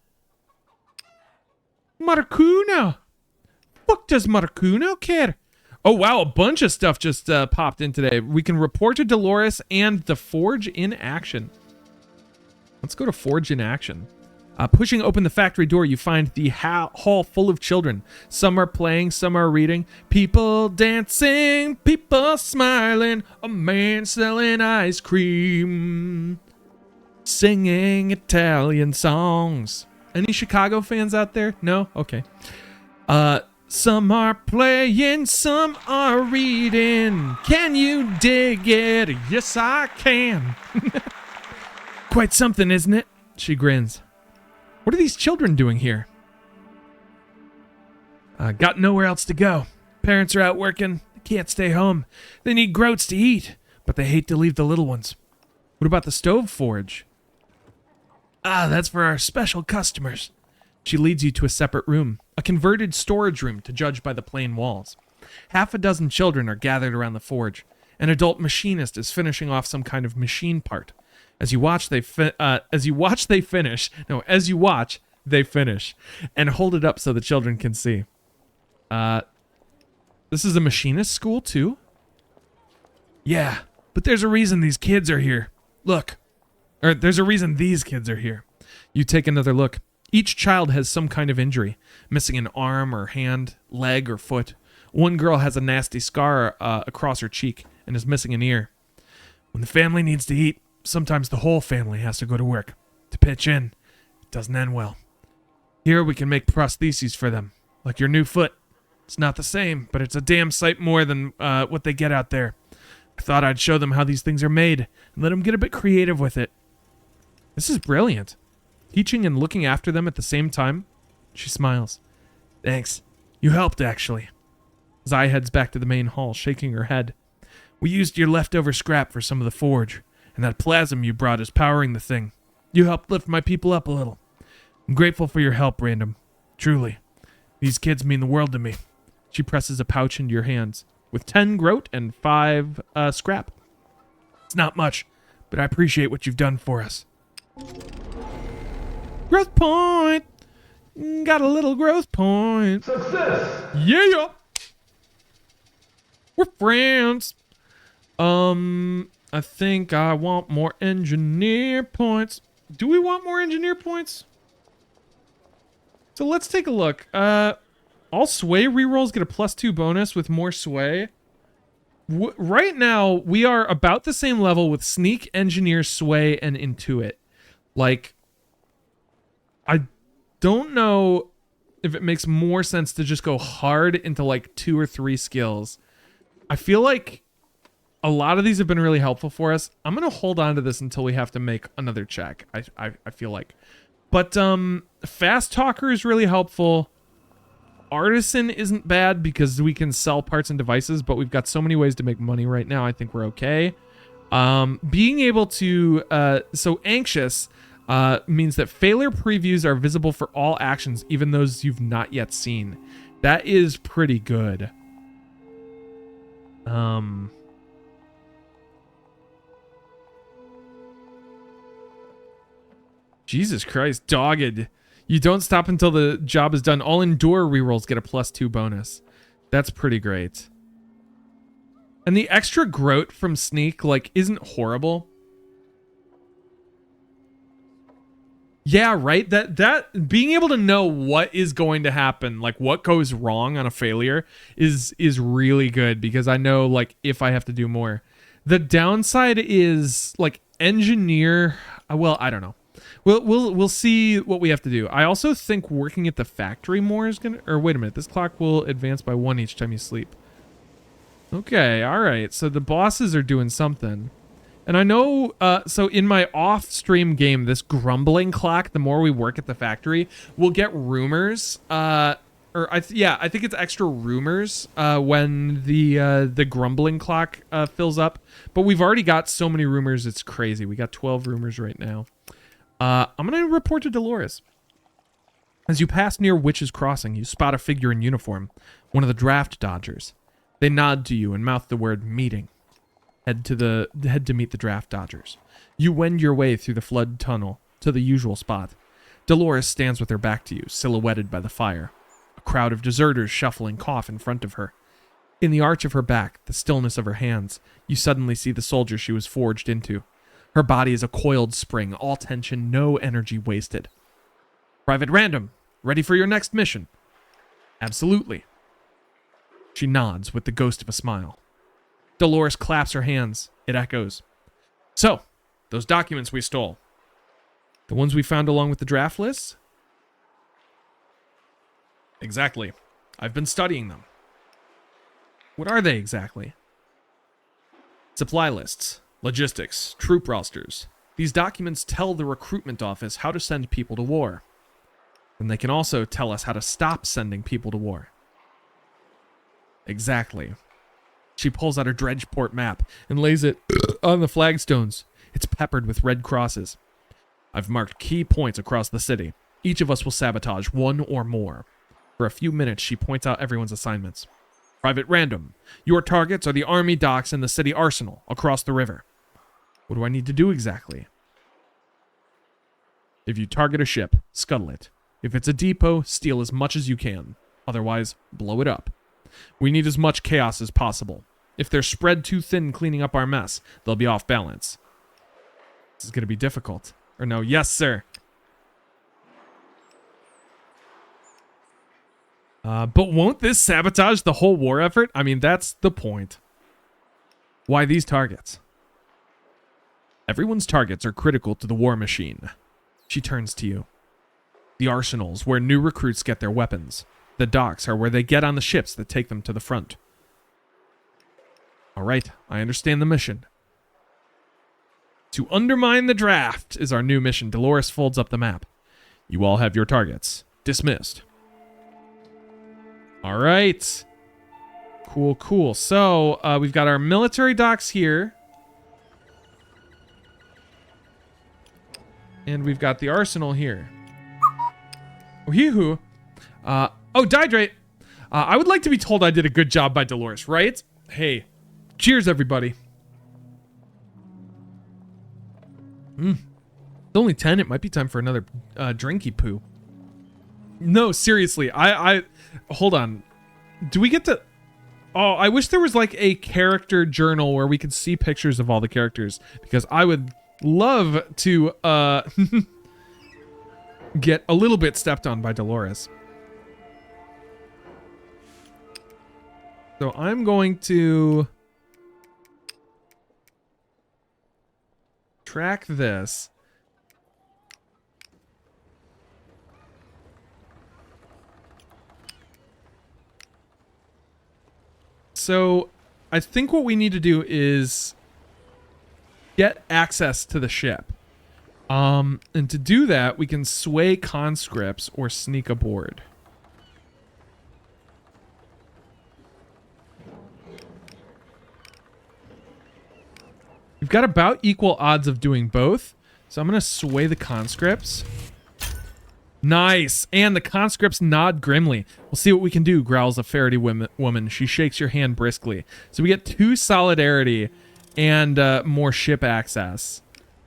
Marcuno. What does Marcuno care? Oh, wow, a bunch of stuff just popped in today. We can report to Dolores and the Forge in action. Let's go to Forge in action. Pushing open the factory door, you find the hall full of children. Some are playing, some are reading. People dancing, people smiling. A man selling ice cream. Singing Italian songs. Any Chicago fans out there? No? Okay. Some are playing, some are reading. Can you dig it? Yes, I can. Quite something, isn't it? She grins. What are these children doing here? Got nowhere else to go. Parents are out working. They can't stay home. They need groats to eat, but they hate to leave the little ones. What about the stove forge? That's for our special customers. She leads you to a separate room, a converted storage room to judge by the plain walls. Half a dozen children are gathered around the forge. An adult machinist is finishing off some kind of machine part. As you watch, they finish, and hold it up so the children can see. This is a machinist school too? Yeah, but there's a reason these kids are here. Look. Or there's a reason these kids are here. You take another look. Each child has some kind of injury, missing an arm or hand, leg or foot. One girl has a nasty scar across her cheek and is missing an ear. When the family needs to eat, sometimes the whole family has to go to work to pitch in. It doesn't end well. Here we can make prostheses for them, like your new foot. It's not the same, but it's a damn sight more than what they get out there. I thought I'd show them how these things are made and let them get a bit creative with it. This is brilliant. Teaching and looking after them at the same time. She smiles. Thanks. You helped, actually. Zai heads back to the main hall, shaking her head. We used your leftover scrap for some of the forge. And that plasm you brought is powering the thing. You helped lift my people up a little. I'm grateful for your help, Random. Truly. These kids mean the world to me. She presses a pouch into your hands, with 10 groat and 5 scrap. It's not much, but I appreciate what you've done for us. Growth point! Got a little growth point. Success! Yeah! We're friends. I think I want more engineer points. Do we want more engineer points? So let's take a look. All sway rerolls get a +2 bonus with more sway. Right now, we are about the same level with sneak, engineer, sway, and intuit. Like, I don't know if it makes more sense to just go hard into like 2 or 3 skills. I feel like a lot of these have been really helpful for us. I'm going to hold on to this until we have to make another check, I feel like. But Fast Talker is really helpful. Artisan isn't bad because we can sell parts and devices, but we've got so many ways to make money right now. I think we're okay. Being able to... so Anxious means that failure previews are visible for all actions, even those you've not yet seen. That is pretty good. Jesus Christ, dogged. You don't stop until the job is done. All endure rerolls get a +2 bonus. That's pretty great. And the extra groat from sneak, like, isn't horrible. Yeah, right? That being able to know what is going to happen, like what goes wrong on a failure is really good because I know, like, if I have to do more. The downside is, like, engineer, well, I don't know. We'll see what we have to do. I also think working at the factory more is gonna. Or wait a minute, this clock will advance by 1 each time you sleep. Okay, all right. So the bosses are doing something, and I know. So in my off-stream game, this grumbling clock. The more we work at the factory, we'll get rumors. I think it's extra rumors when the grumbling clock fills up. But we've already got so many rumors, it's crazy. We got 12 rumors right now. I'm going to report to Dolores. As you pass near Witch's Crossing, you spot a figure in uniform, one of the draft dodgers. They nod to you and mouth the word meeting. Head to meet the draft dodgers. You wend your way through the flood tunnel to the usual spot. Dolores stands with her back to you, silhouetted by the fire. A crowd of deserters shuffle and cough in front of her. In the arch of her back, the stillness of her hands, you suddenly see the soldier she was forged into. Her body is a coiled spring, all tension, no energy wasted. Private Random, ready for your next mission? Absolutely. She nods with the ghost of a smile. Dolores claps her hands. It echoes. So, those documents we stole. The ones we found along with the draft lists? Exactly. I've been studying them. What are they exactly? Supply lists. Logistics, troop rosters. These documents tell the recruitment office how to send people to war. And they can also tell us how to stop sending people to war. Exactly. She pulls out her Dredgeport map and lays it on the flagstones. It's peppered with red crosses. I've marked key points across the city. Each of us will sabotage one or more. For a few minutes, she points out everyone's assignments. Private Random, your targets are the army docks and the city arsenal across the river. What do I need to do exactly? If you target a ship, scuttle it. If it's a depot, steal as much as you can. Otherwise, blow it up. We need as much chaos as possible. If they're spread too thin cleaning up our mess, they'll be off balance. This is going to be difficult. Or no, yes, sir. But won't this sabotage the whole war effort? I mean, that's the point. Why these targets? Everyone's targets are critical to the war machine. She turns to you. The arsenals, where new recruits get their weapons. The docks are where they get on the ships that take them to the front. All right, I understand the mission. To undermine the draft is our new mission. Dolores folds up the map. You all have your targets. Dismissed. All right. Cool, cool. So, we've got our military docks here. And we've got the arsenal here. Oh, hee-hoo. Oh, Dihydrate. I would like to be told I did a good job by Dolores, right? Hey, cheers, everybody. It's only 10. It might be time for another drinky poo. No, seriously. I hold on. Do we get to... Oh, I wish there was like a character journal where we could see pictures of all the characters, because I would love to get a little bit stepped on by Dolores. So I'm going to track this. So I think what we need to do is get access to the ship. And to do that, we can sway conscripts or sneak aboard. We've got about equal odds of doing both. So I'm going to sway the conscripts. Nice. And the conscripts nod grimly. We'll see what we can do, growls a Faraday woman. She shakes your hand briskly. So we get 2 solidarity and more ship access.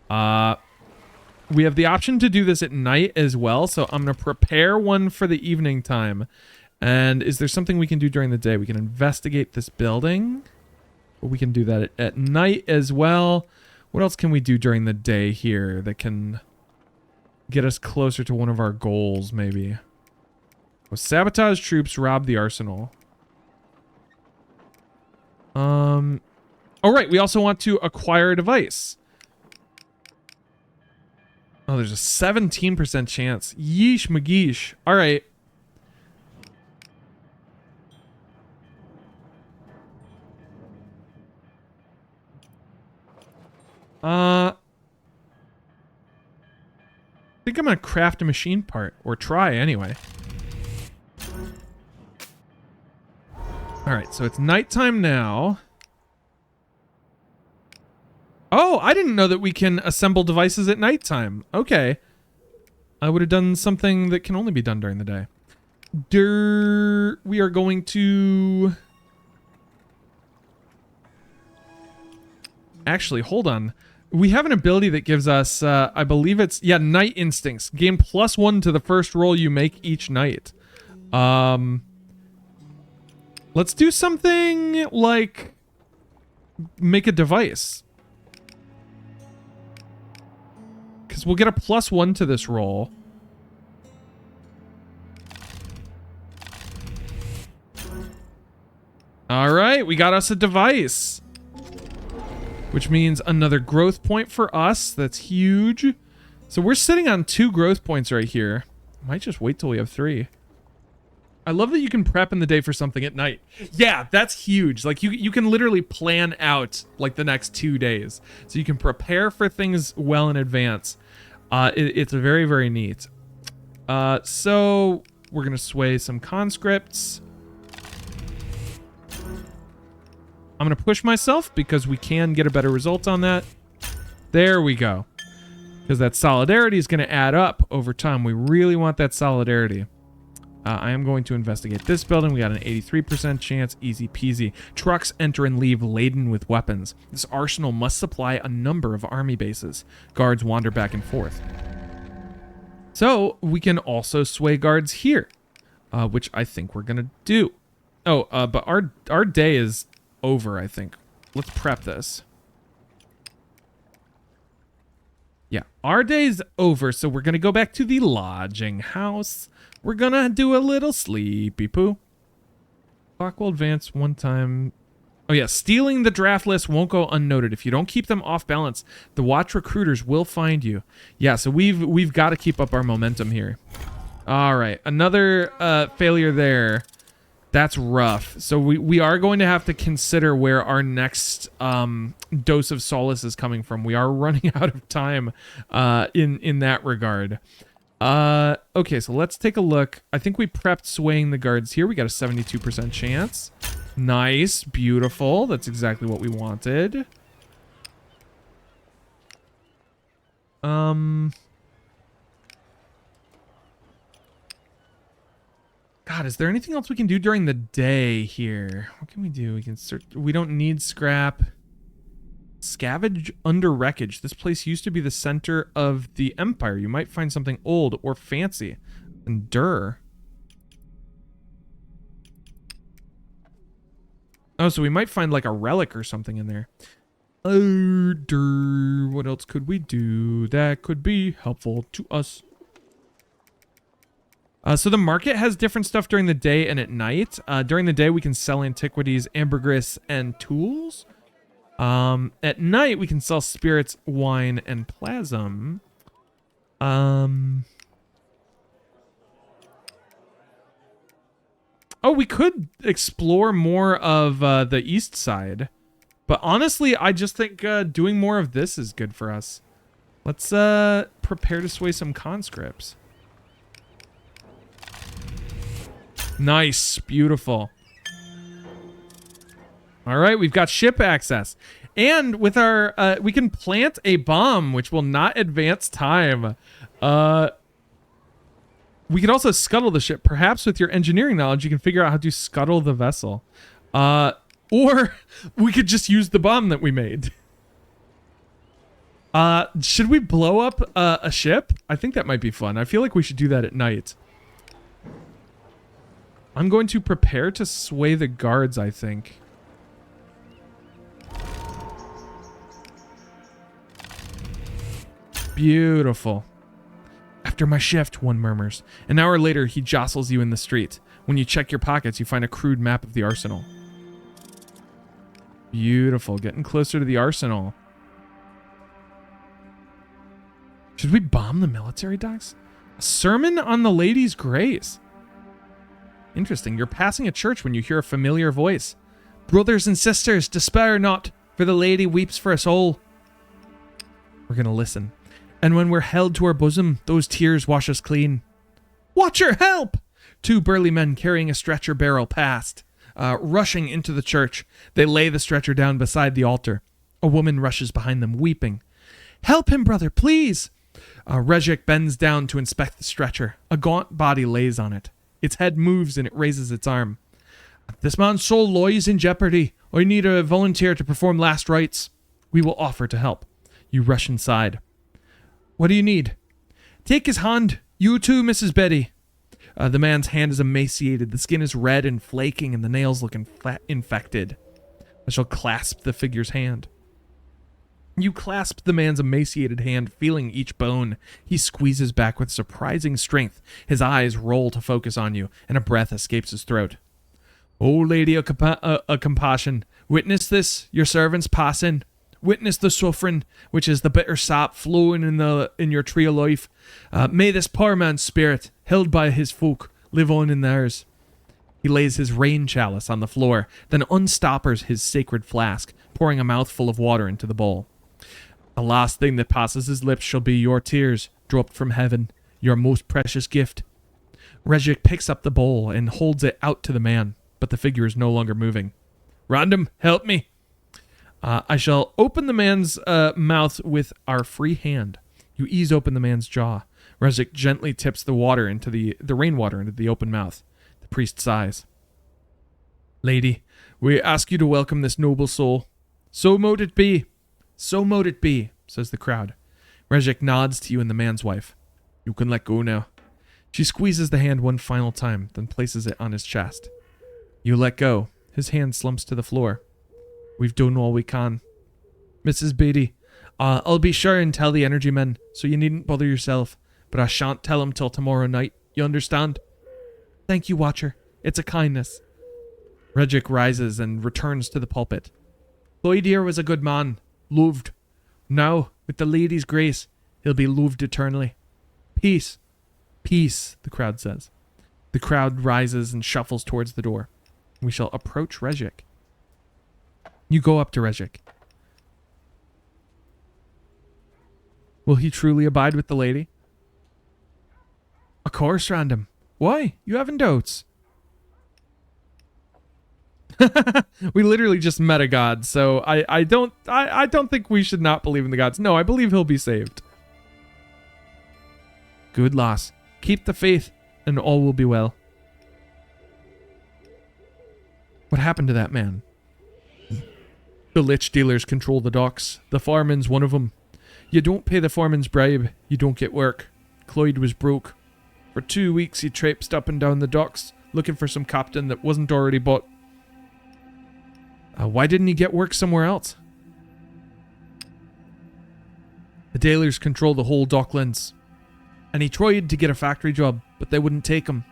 We have the option to do this at night as well. So I'm going to prepare one for the evening time. And is there something we can do during the day? We can investigate this building. But we can do that at night as well. What else can we do during the day here that can get us closer to one of our goals, maybe? Well, sabotage troops, rob the arsenal. Oh, right. We also want to acquire a device. Oh, there's a 17% chance. Yeesh McGeesh. All right. I think I'm gonna craft a machine part, or try anyway. All right, so it's nighttime now. Oh, I didn't know that we can assemble devices at nighttime. Okay. I would have done something that can only be done during the day. We are going to... Actually, hold on. We have an ability that gives us, I believe it's, yeah, Night Instincts. Gain +1 to the first roll you make each night. Let's do something like make a device. Because we'll get a +1 to this roll. All right, we got us a device. Which means another growth point for us. That's huge. So we're sitting on 2 growth points right here. Might just wait till we have 3. I love that you can prep in the day for something at night. Yeah, that's huge. Like you can literally plan out like the next 2 days. So you can prepare for things well in advance. It's very, very neat. So we're going to sway some conscripts. I'm going to push myself because we can get a better result on that. There we go. Because that solidarity is going to add up over time. We really want that solidarity. I am going to investigate this building. We got an 83% chance. Easy peasy. Trucks enter and leave laden with weapons. This arsenal must supply a number of army bases. Guards wander back and forth. So we can also sway guards here, which I think we're going to do. Oh, but our day is over, I think. Let's prep this. Yeah, our day's over, so we're going to go back to the lodging house. We're going to do a little sleepy poo. Clock will advance one time. Oh yeah, stealing the draft list won't go unnoted. If you don't keep them off balance, the watch recruiters will find you. Yeah, so we've got to keep up our momentum here. All right, another failure there. That's rough. So we are going to have to consider where our next dose of solace is coming from. We are running out of time in that regard. Okay, so let's take a look. I think we prepped swaying the guards here. We got a 72% chance. Nice, beautiful. That's exactly what we wanted. God, is there anything else we can do during the day here? What can we do? We can search. We don't need scrap. Scavenge under wreckage. This place used to be the center of the empire. You might find something old or fancy. Endure. Oh, so we might find like a relic or something in there. What else could we do that could be helpful to us? So the market has different stuff during the day and at night. During the day, we can sell antiquities, ambergris, and tools. At night, we can sell spirits, wine, and plasm. Oh, we could explore more of the east side. But honestly, I just think doing more of this is good for us. Let's prepare to sway some conscripts. Nice. Beautiful. All right, we've got ship access. And with our, we can plant a bomb, which will not advance time. We could also scuttle the ship. Perhaps with your engineering knowledge, you can figure out how to scuttle the vessel. Or we could just use the bomb that we made. Should we blow up a ship? I think that might be fun. I feel like we should do that at night. I'm going to prepare to sway the guards, I think. Beautiful. After my shift, one murmurs. An hour later, he jostles you in the street. When you check your pockets, you find a crude map of the arsenal. Beautiful. Getting closer to the arsenal. Should we bomb the military docks? A sermon on the lady's grace. Interesting. You're passing a church when you hear a familiar voice. Brothers and sisters, despair not, for the lady weeps for us all. We're going to listen. And when we're held to her bosom, those tears wash us clean. Watcher, help! 2 burly men carrying a stretcher barrel passed, rushing into the church. They lay the stretcher down beside the altar. A woman rushes behind them, weeping. Help him, brother, please! Regic bends down to inspect the stretcher. A gaunt body lays on it. Its head moves and it raises its arm. This man's soul lies in jeopardy. I need a volunteer to perform last rites. We will offer to help. You rush inside. What do you need? Take his hand. You too, Mrs. Betty. The man's hand is emaciated. The skin is red and flaking, and the nails look infected. I shall clasp the figure's hand. You clasp the man's emaciated hand, feeling each bone. He squeezes back with surprising strength. His eyes roll to focus on you, and a breath escapes his throat. O Lady of Compassion, witness this, your servants passing. Witness the suffering, which is the bitter sap flowing in your tree of life. May this poor man's spirit, held by his folk, live on in theirs. He lays his rain chalice on the floor, then unstoppers his sacred flask, pouring a mouthful of water into the bowl. The last thing that passes his lips shall be your tears, dropped from heaven, your most precious gift. Regic picks up the bowl and holds it out to the man, but the figure is no longer moving. Random, help me. I shall open the man's mouth with our free hand. You ease open the man's jaw. Regic gently tips the water into the rainwater into the open mouth. The priest sighs. Lady, we ask you to welcome this noble soul. So mote it be. So mote it be, says the crowd. Regic nods to you and the man's wife. You can let go now. She squeezes the hand one final time, then places it on his chest. You let go. His hand slumps to the floor. We've done all we can. Mrs. Beatty, I'll be sure and tell the energy men, so you needn't bother yourself, but I shan't tell them till tomorrow night. You understand? Thank you, Watcher. It's a kindness. Regic rises and returns to the pulpit. Lloyd here was a good man. Loved. Now, with the lady's grace, he'll be loved eternally. Peace. Peace, the crowd says. The crowd rises and shuffles towards the door. We shall approach Regic. You go up to Regic. Will he truly abide with the lady? Of course, Random. Why? You haven't doubts. We literally just met a god, so I don't think we should not believe in the gods. No, I believe he'll be saved. Good loss. Keep the faith, and all will be well. What happened to that man? The lich dealers control the docks. The foreman's one of them. You don't pay the foreman's bribe, you don't get work. Cloyd was broke. For 2 weeks he traipsed up and down the docks, looking for some captain that wasn't already bought. Why didn't he get work somewhere else? The dealers control the whole docklands. And he tried to get a factory job, but they wouldn't take him.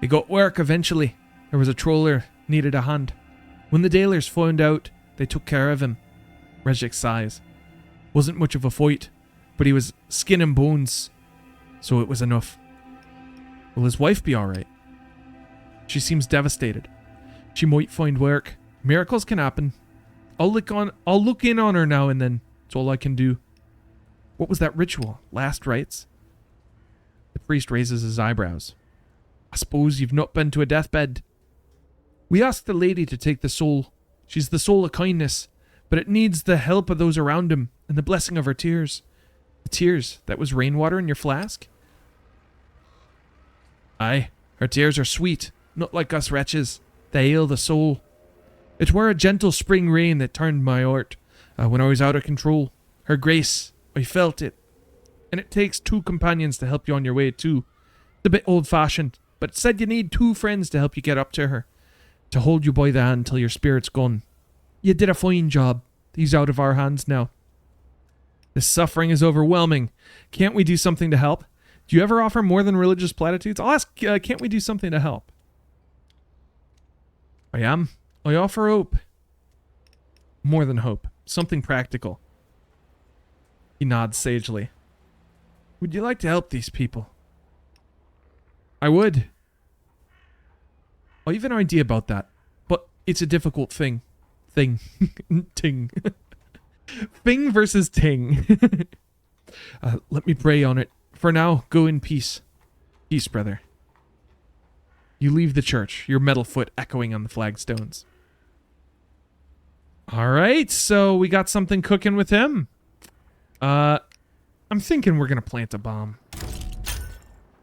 He got work eventually. There was a trawler, needed a hand. When the dealers found out, they took care of him. Regic sighs. Wasn't much of a fight, but he was skin and bones, so it was enough. Will his wife be alright? She seems devastated. She might find work. Miracles can happen. I'll look in on her now and then. It's all I can do. What was that ritual? Last rites? The priest raises his eyebrows. I suppose you've not been to a deathbed. We asked the lady to take the soul. She's the soul of kindness, but it needs the help of those around him and the blessing of her tears. The tears that was rainwater in your flask? Aye, her tears are sweet, not like us wretches. They heal the soul. It were a gentle spring rain that turned my heart when I was out of control. Her grace, I felt it. And it takes 2 companions to help you on your way too. It's a bit old-fashioned, but it said you need 2 friends to help you get up to her. To hold you by the hand till your spirit's gone. You did a fine job. He's out of our hands now. This suffering is overwhelming. Can't we do something to help? Do you ever offer more than religious platitudes? I'll ask, can't we do something to help? I offer hope. More than hope. Something practical. He nods sagely. Would you like to help these people? I would. I have an idea about that, but it's a difficult thing. Ting. Thing versus ting. Let me pray on it. For now, go in peace. Peace, brother. You leave the church, your metal foot echoing on the flagstones. Alright, so we got something cooking with him. I'm thinking we're gonna plant a bomb.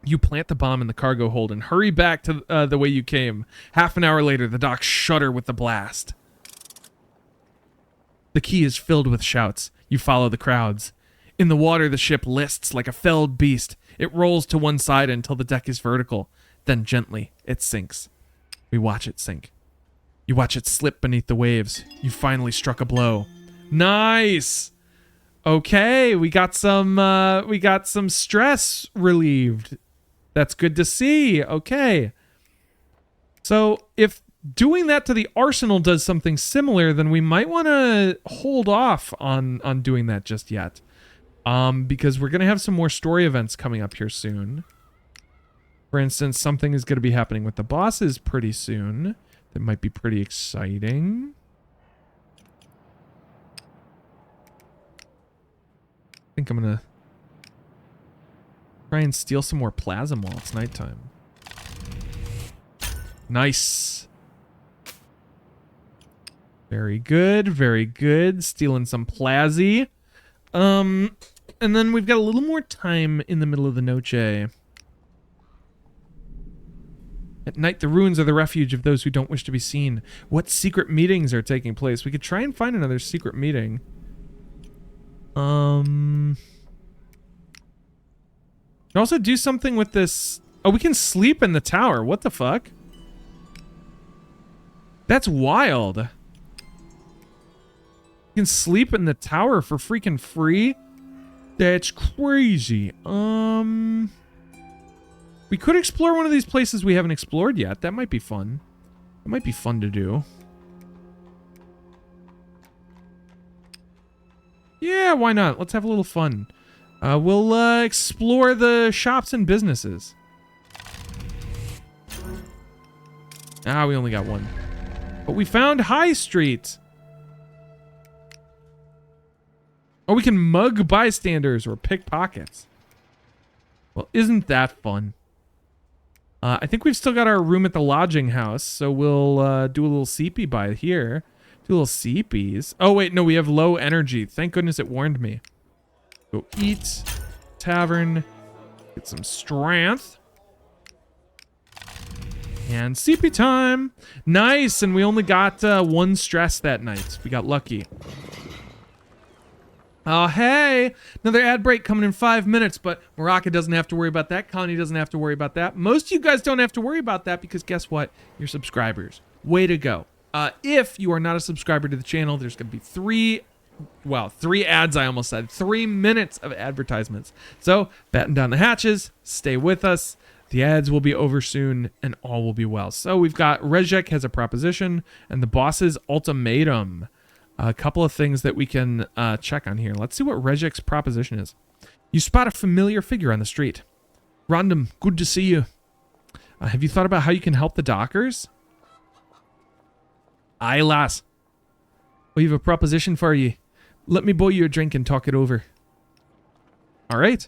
You plant the bomb in the cargo hold and hurry back to the way you came. Half an hour later, the docks shudder with the blast. The quay is filled with shouts. You follow the crowds. In the water, the ship lists like a felled beast. It rolls to one side until the deck is vertical. Then gently, it sinks. We watch it sink. You watch it slip beneath the waves. You finally struck a blow. Nice! Okay, we got some stress relieved. That's good to see. Okay. So if doing that to the arsenal does something similar, then we might want to hold off on doing that just yet. Because we're going to have some more story events coming up here soon. For instance, something is going to be happening with the bosses pretty soon. That might be pretty exciting. I think I'm going to try and steal some more plasm while it's nighttime. Nice. Very good, very good. Stealing some plasy. And then we've got a little more time in the middle of the noche. At night, the ruins are the refuge of those who don't wish to be seen. What secret meetings are taking place? We could try and find another secret meeting. Can also do something with this. Oh, we can sleep in the tower. What the fuck? That's wild. You can sleep in the tower for freaking free? That's crazy. We could explore one of these places we haven't explored yet. That might be fun. It might be fun to do. Yeah, why not? Let's have a little fun. We'll explore the shops and businesses. Ah, we only got one. But we found High Street. Oh, we can mug bystanders or pickpockets. Well, isn't that fun? I think we've still got our room at the lodging house, so we'll do a little CP by here. Do a little CPs. Oh, wait, no, we have low energy. Thank goodness it warned me. Go eat. Tavern. Get some strength. And CP time. Nice, and we only got one stress that night. We got lucky. Oh, hey, another ad break coming in 5 minutes, but Moraka doesn't have to worry about that. Connie doesn't have to worry about that. Most of you guys don't have to worry about that because guess what? You're subscribers. Way to go. If you are not a subscriber to the channel, there's going to be three ads, I almost said. 3 minutes of advertisements. So, batten down the hatches, stay with us. The ads will be over soon, and all will be well. So, we've got Rezek has a proposition, and the boss's ultimatum. A couple of things that we can check on here. Let's see what Rezek's proposition is. You spot a familiar figure on the street. Random, good to see you. Have you thought about how you can help the dockers? Aye, lass. We have a proposition for you. Let me buy you a drink and talk it over. All right.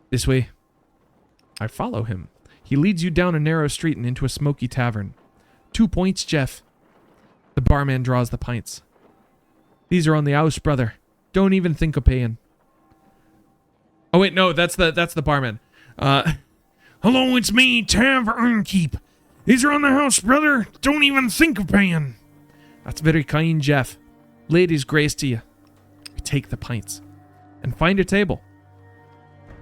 This way. I follow him. He leads you down a narrow street and into a smoky tavern. 2 points, Jeff. The barman draws the pints. These are on the house, brother. Don't even think of paying. Oh wait, no, that's the barman. Hello, it's me, Tavern Keep. These are on the house, brother. Don't even think of paying. That's very kind, Jeff. Ladies, grace to you. We take the pints and find a table.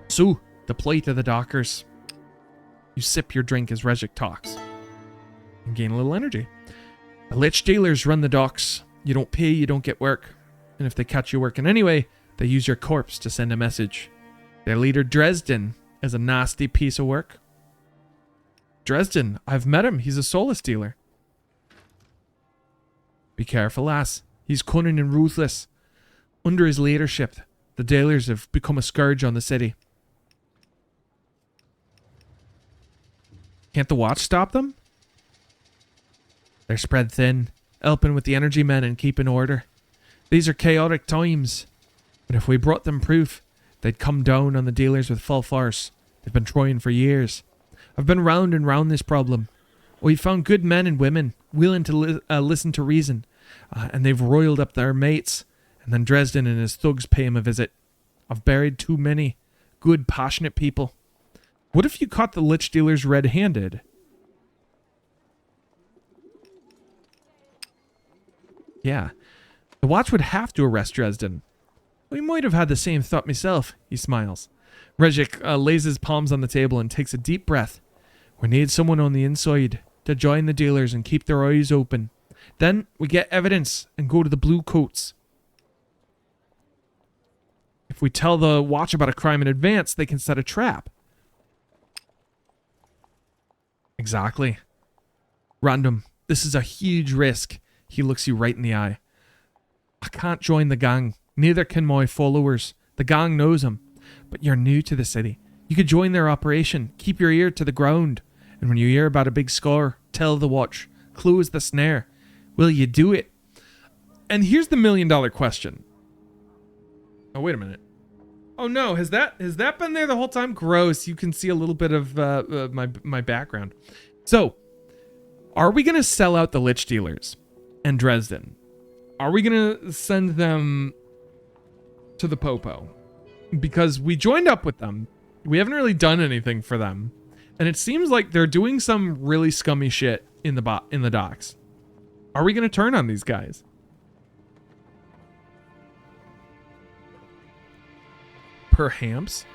So, the plate of the dockers. You sip your drink as Rezek talks and gain a little energy. The lich dealers run the docks. You don't pay, you don't get work. And if they catch you working anyway, they use your corpse to send a message. Their leader, Dresden, is a nasty piece of work. Dresden, I've met him. He's a soulless dealer. Be careful, lass. He's cunning and ruthless. Under his leadership, The dealers have become a scourge on the city. Can't the watch stop them? They're spread thin, helping with the energy men and keeping order. These are chaotic times. But if we brought them proof, they'd come down on the dealers with full force. They've been trying for years. I've been round and round this problem. We've found good men and women, willing to listen to reason. And they've roiled up their mates. And then Dresden and his thugs pay him a visit. I've buried too many good, passionate people. What if you caught the lich dealers red-handed? Yeah. The watch would have to arrest Dresden. We might have had the same thought myself, he smiles. Regic lays his palms on the table and takes a deep breath. We need someone on the inside to join the dealers and keep their eyes open. Then we get evidence and go to the blue coats. If we tell the watch about a crime in advance, they can set a trap. Exactly. Random, this is a huge risk. He looks you right in the eye. I can't join the gang. Neither can my followers. The gang knows him. But you're new to the city. You could join their operation. Keep your ear to the ground. And when you hear about a big score, tell the watch. Close the snare. Will you do it? And here's the million-dollar question. Oh, wait a minute. Oh no, has that been there the whole time? Gross. You can see a little bit of my background. So, are we gonna sell out the lich dealers and Dresden? Are we gonna send them to the Popo? Because we joined up with them. We haven't really done anything for them, and it seems like they're doing some really scummy shit in the docks. Are we gonna turn on these guys? Perhaps.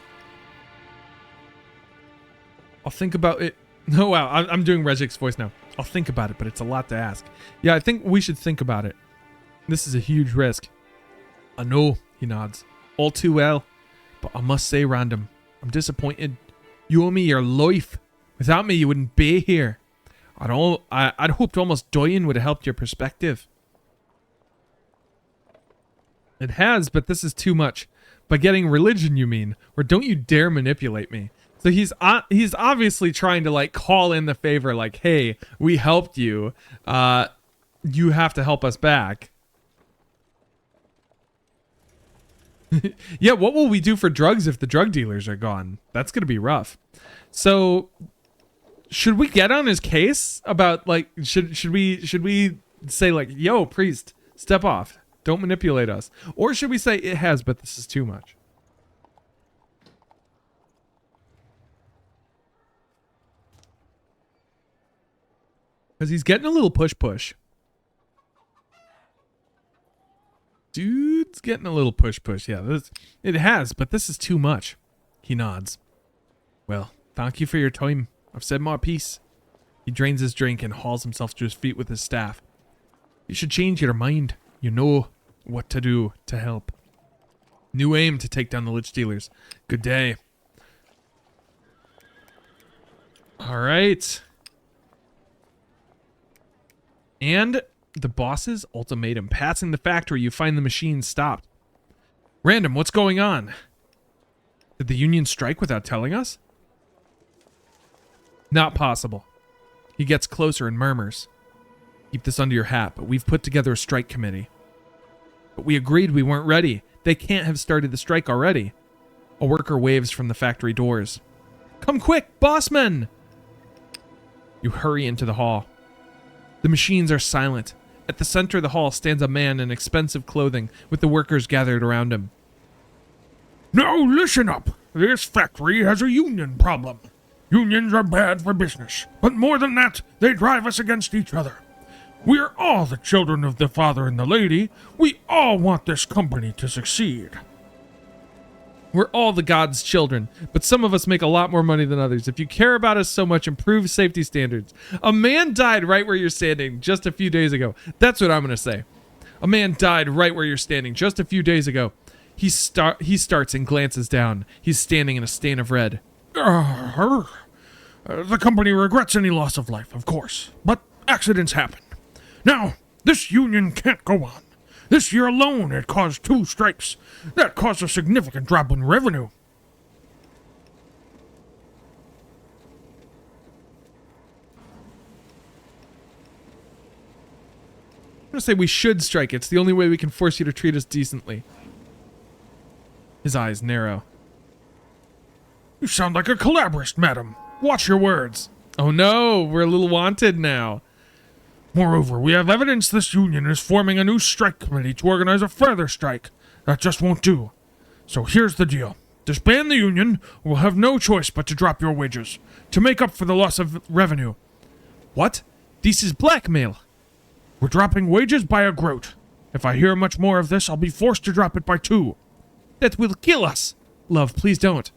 I'll think about it. Oh wow, I'm doing Regic's voice now. I'll think about it, but it's a lot to ask. Yeah, I think we should think about it. This is a huge risk. I know, he nods. All too well. But I must say, Random, I'm disappointed. You owe me your life. Without me, you wouldn't be here. I'd hoped almost dying would have helped your perspective. It has, but this is too much. By getting religion, you mean? Or don't you dare manipulate me. So he's obviously trying to like call in the favor, like, hey, we helped you. You have to help us back. Yeah, what will we do for drugs if the drug dealers are gone? That's gonna be rough. So should we get on his case about like should we say like, yo, priest, step off. Don't manipulate us. Or should we say it has, but this is too much? Because he's getting a little push. Dude's getting a little push. Yeah, it has, but this is too much. He nods. Well, thank you for your time. I've said my piece. He drains his drink and hauls himself to his feet with his staff. You should change your mind. You know what to do to help. New aim to take down the lich dealers. Good day. All right. And the boss's ultimatum. Passing the factory, you find the machine stopped. Random, what's going on? Did the Union strike without telling us? Not possible. He gets closer and murmurs. Keep this under your hat, but we've put together a strike committee. But we agreed we weren't ready. They can't have started the strike already. A worker waves from the factory doors. Come quick, bossmen! You hurry into the hall. The machines are silent. At the center of the hall stands a man in expensive clothing with the workers gathered around him. Now listen up. This factory has a union problem. Unions are bad for business, but more than that, they drive us against each other. We are all the children of the father and the lady. We all want this company to succeed. We're all the God's children, but some of us make a lot more money than others. If you care about us so much, improve safety standards. A man died right where you're standing just a few days ago. That's what I'm going to say. A man died right where you're standing just a few days ago. He starts and glances down. He's standing in a stain of red. The company regrets any loss of life, of course, but accidents happen. Now, this union can't go on. This year alone, it caused 2 strikes. That caused a significant drop in revenue. I'm gonna say we should strike. It's the only way we can force you to treat us decently. His eyes narrow. You sound like a collaborist, madam. Watch your words. Oh no, we're a little wanted now. Moreover, we have evidence this union is forming a new strike committee to organize a further strike. That just won't do. So here's the deal. Disband the union, or we'll have no choice but to drop your wages, to make up for the loss of revenue. What? This is blackmail. We're dropping wages by a groat. If I hear much more of this, I'll be forced to drop it by 2. That will kill us. Love, please don't.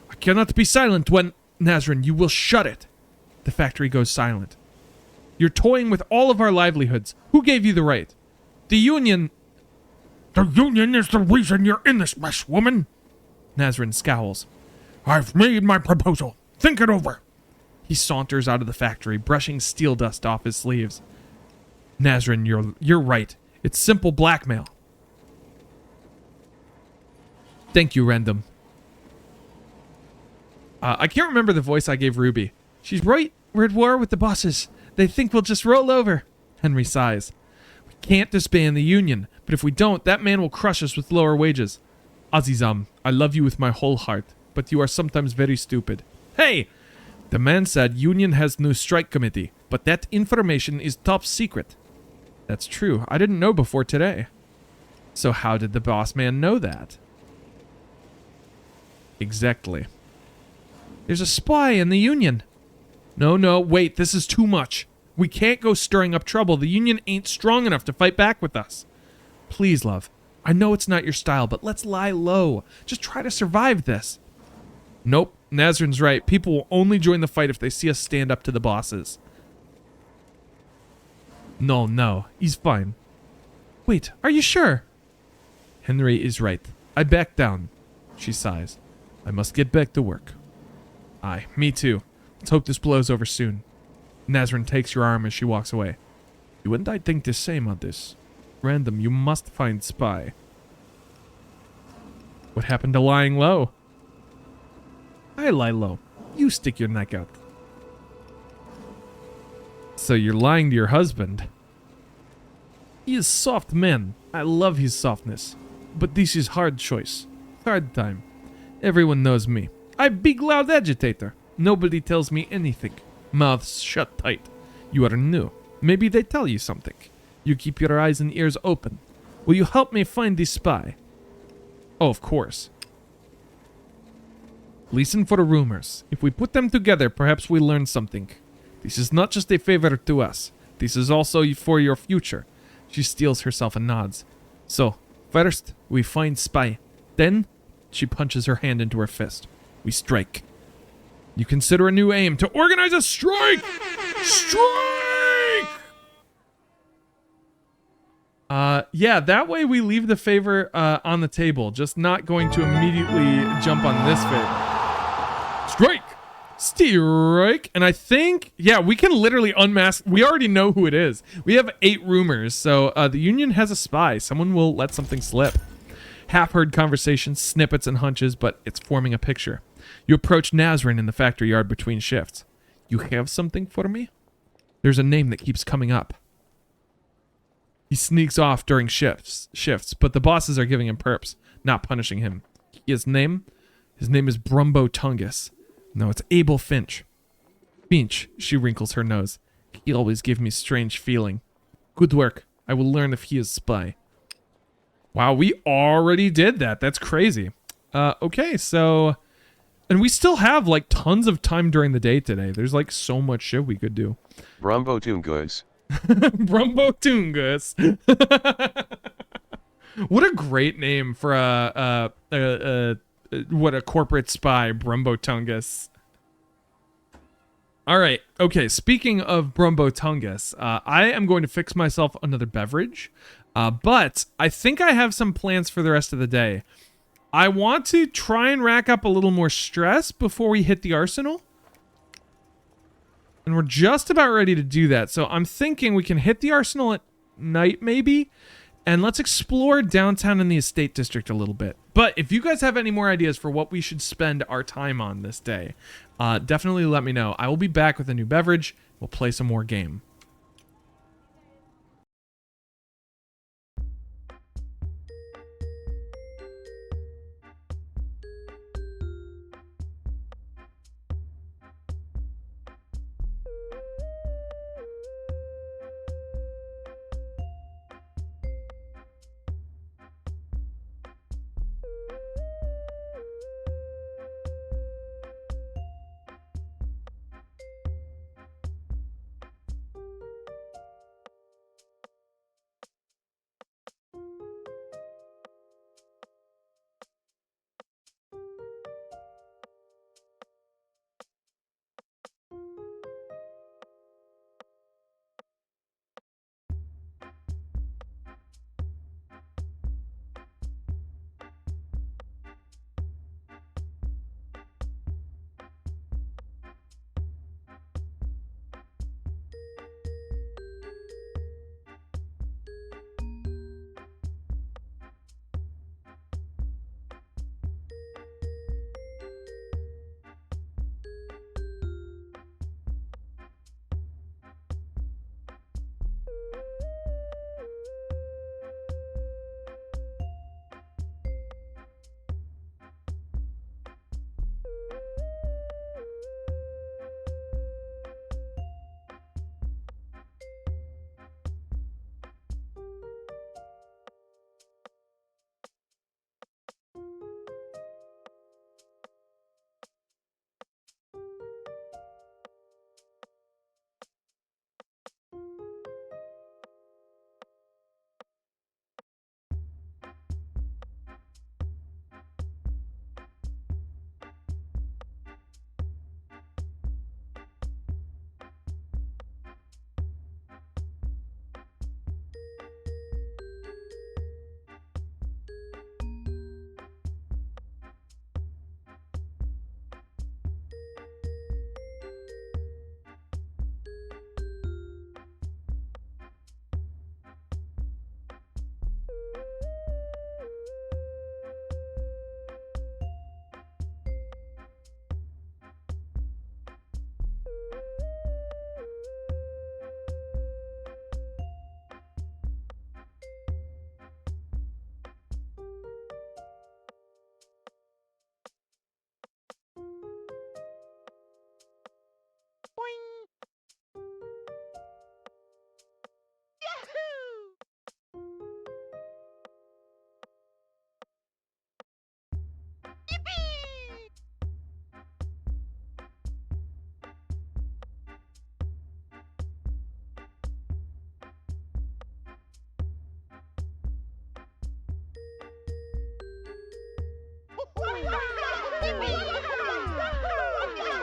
I cannot be silent when... Nazrin, you will shut it. The factory goes silent. You're toying with all of our livelihoods. Who gave you the right? The union... The union is the reason you're in this mess, woman. Nazrin scowls. I've made my proposal. Think it over. He saunters out of the factory, brushing steel dust off his sleeves. Nazrin, you're right. It's simple blackmail. Thank you, Random. I can't remember the voice I gave Ruby. She's right. We're at war with the bosses. They think we'll just roll over. Henry sighs. We can't disband the union, but if we don't, that man will crush us with lower wages. Azizam, I love you with my whole heart, but you are sometimes very stupid. Hey! The man said union has new strike committee, but that information is top secret. That's true. I didn't know before today. So how did the boss man know that? Exactly. There's a spy in the union. No, wait, this is too much. We can't go stirring up trouble. The union ain't strong enough to fight back with us. Please, love. I know it's not your style, but let's lie low. Just try to survive this. Nope, Nazrin's right. People will only join the fight if they see us stand up to the bosses. No, he's fine. Wait, are you sure? Henry is right. I back down. She sighs. I must get back to work. Aye, me too. Let's hope this blows over soon. Nazrin takes your arm as she walks away. You and I think the same on this. Random, you must find Spy. What happened to lying low? I lie low. You stick your neck out. So you're lying to your husband. He is soft man. I love his softness. But this is hard choice. Hard time. Everyone knows me. I big loud agitator. Nobody tells me anything. Mouths shut tight. You are new. Maybe they tell you something. You keep your eyes and ears open. Will you help me find this spy? Oh, of course. Listen for the rumors. If we put them together, perhaps we learn something. This is not just a favor to us. This is also for your future. She steels herself and nods. So, first, we find spy. Then, she punches her hand into her fist. We strike. You consider a new aim to organize a strike! Strike! Yeah, that way we leave the favor on the table. Just not going to immediately jump on this favor. Strike! Strike! And I think, yeah, we can literally unmask. We already know who it is. We have 8 rumors, so the union has a spy. Someone will let something slip. Half-heard conversations, snippets, and hunches, but it's forming a picture. You approach Nazrin in the factory yard between shifts. You have something for me? There's a name that keeps coming up. He sneaks off during shifts, but the bosses are giving him perps, not punishing him. His name is Brumbo Tungus. No, it's Abel Finch. Finch, she wrinkles her nose. He always gave me strange feeling. Good work. I will learn if he is spy. Wow, we already did that. That's crazy. Okay, so... And we still have, like, tons of time during the day today. There's, like, so much shit we could do. Brumbo Tungus. Brumbo Tungus. What a great name for what a corporate spy, Brumbo Tungus. All right. Okay, speaking of Brumbo Tungus, I am going to fix myself another beverage. But I think I have some plans for the rest of the day. I want to try and rack up a little more stress before we hit the arsenal. And we're just about ready to do that. So I'm thinking we can hit the arsenal at night maybe. and let's explore downtown and the estate district a little bit. But if you guys have any more ideas for what we should spend our time on this day, definitely let me know. I will be back with a new beverage. We'll play some more game.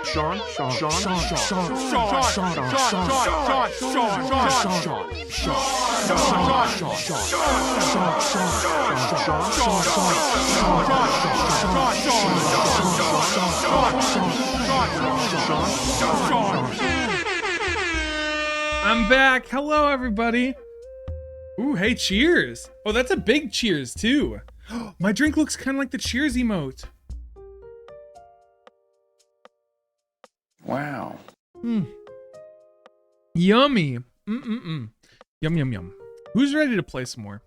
Sean. I'm back. Hello, everybody. Ooh, hey, cheers. Oh, that's a big cheers, too. My drink looks kind of like the cheers emote. Wow. Yummy. Yum, yum, yum. Who's ready to play some more?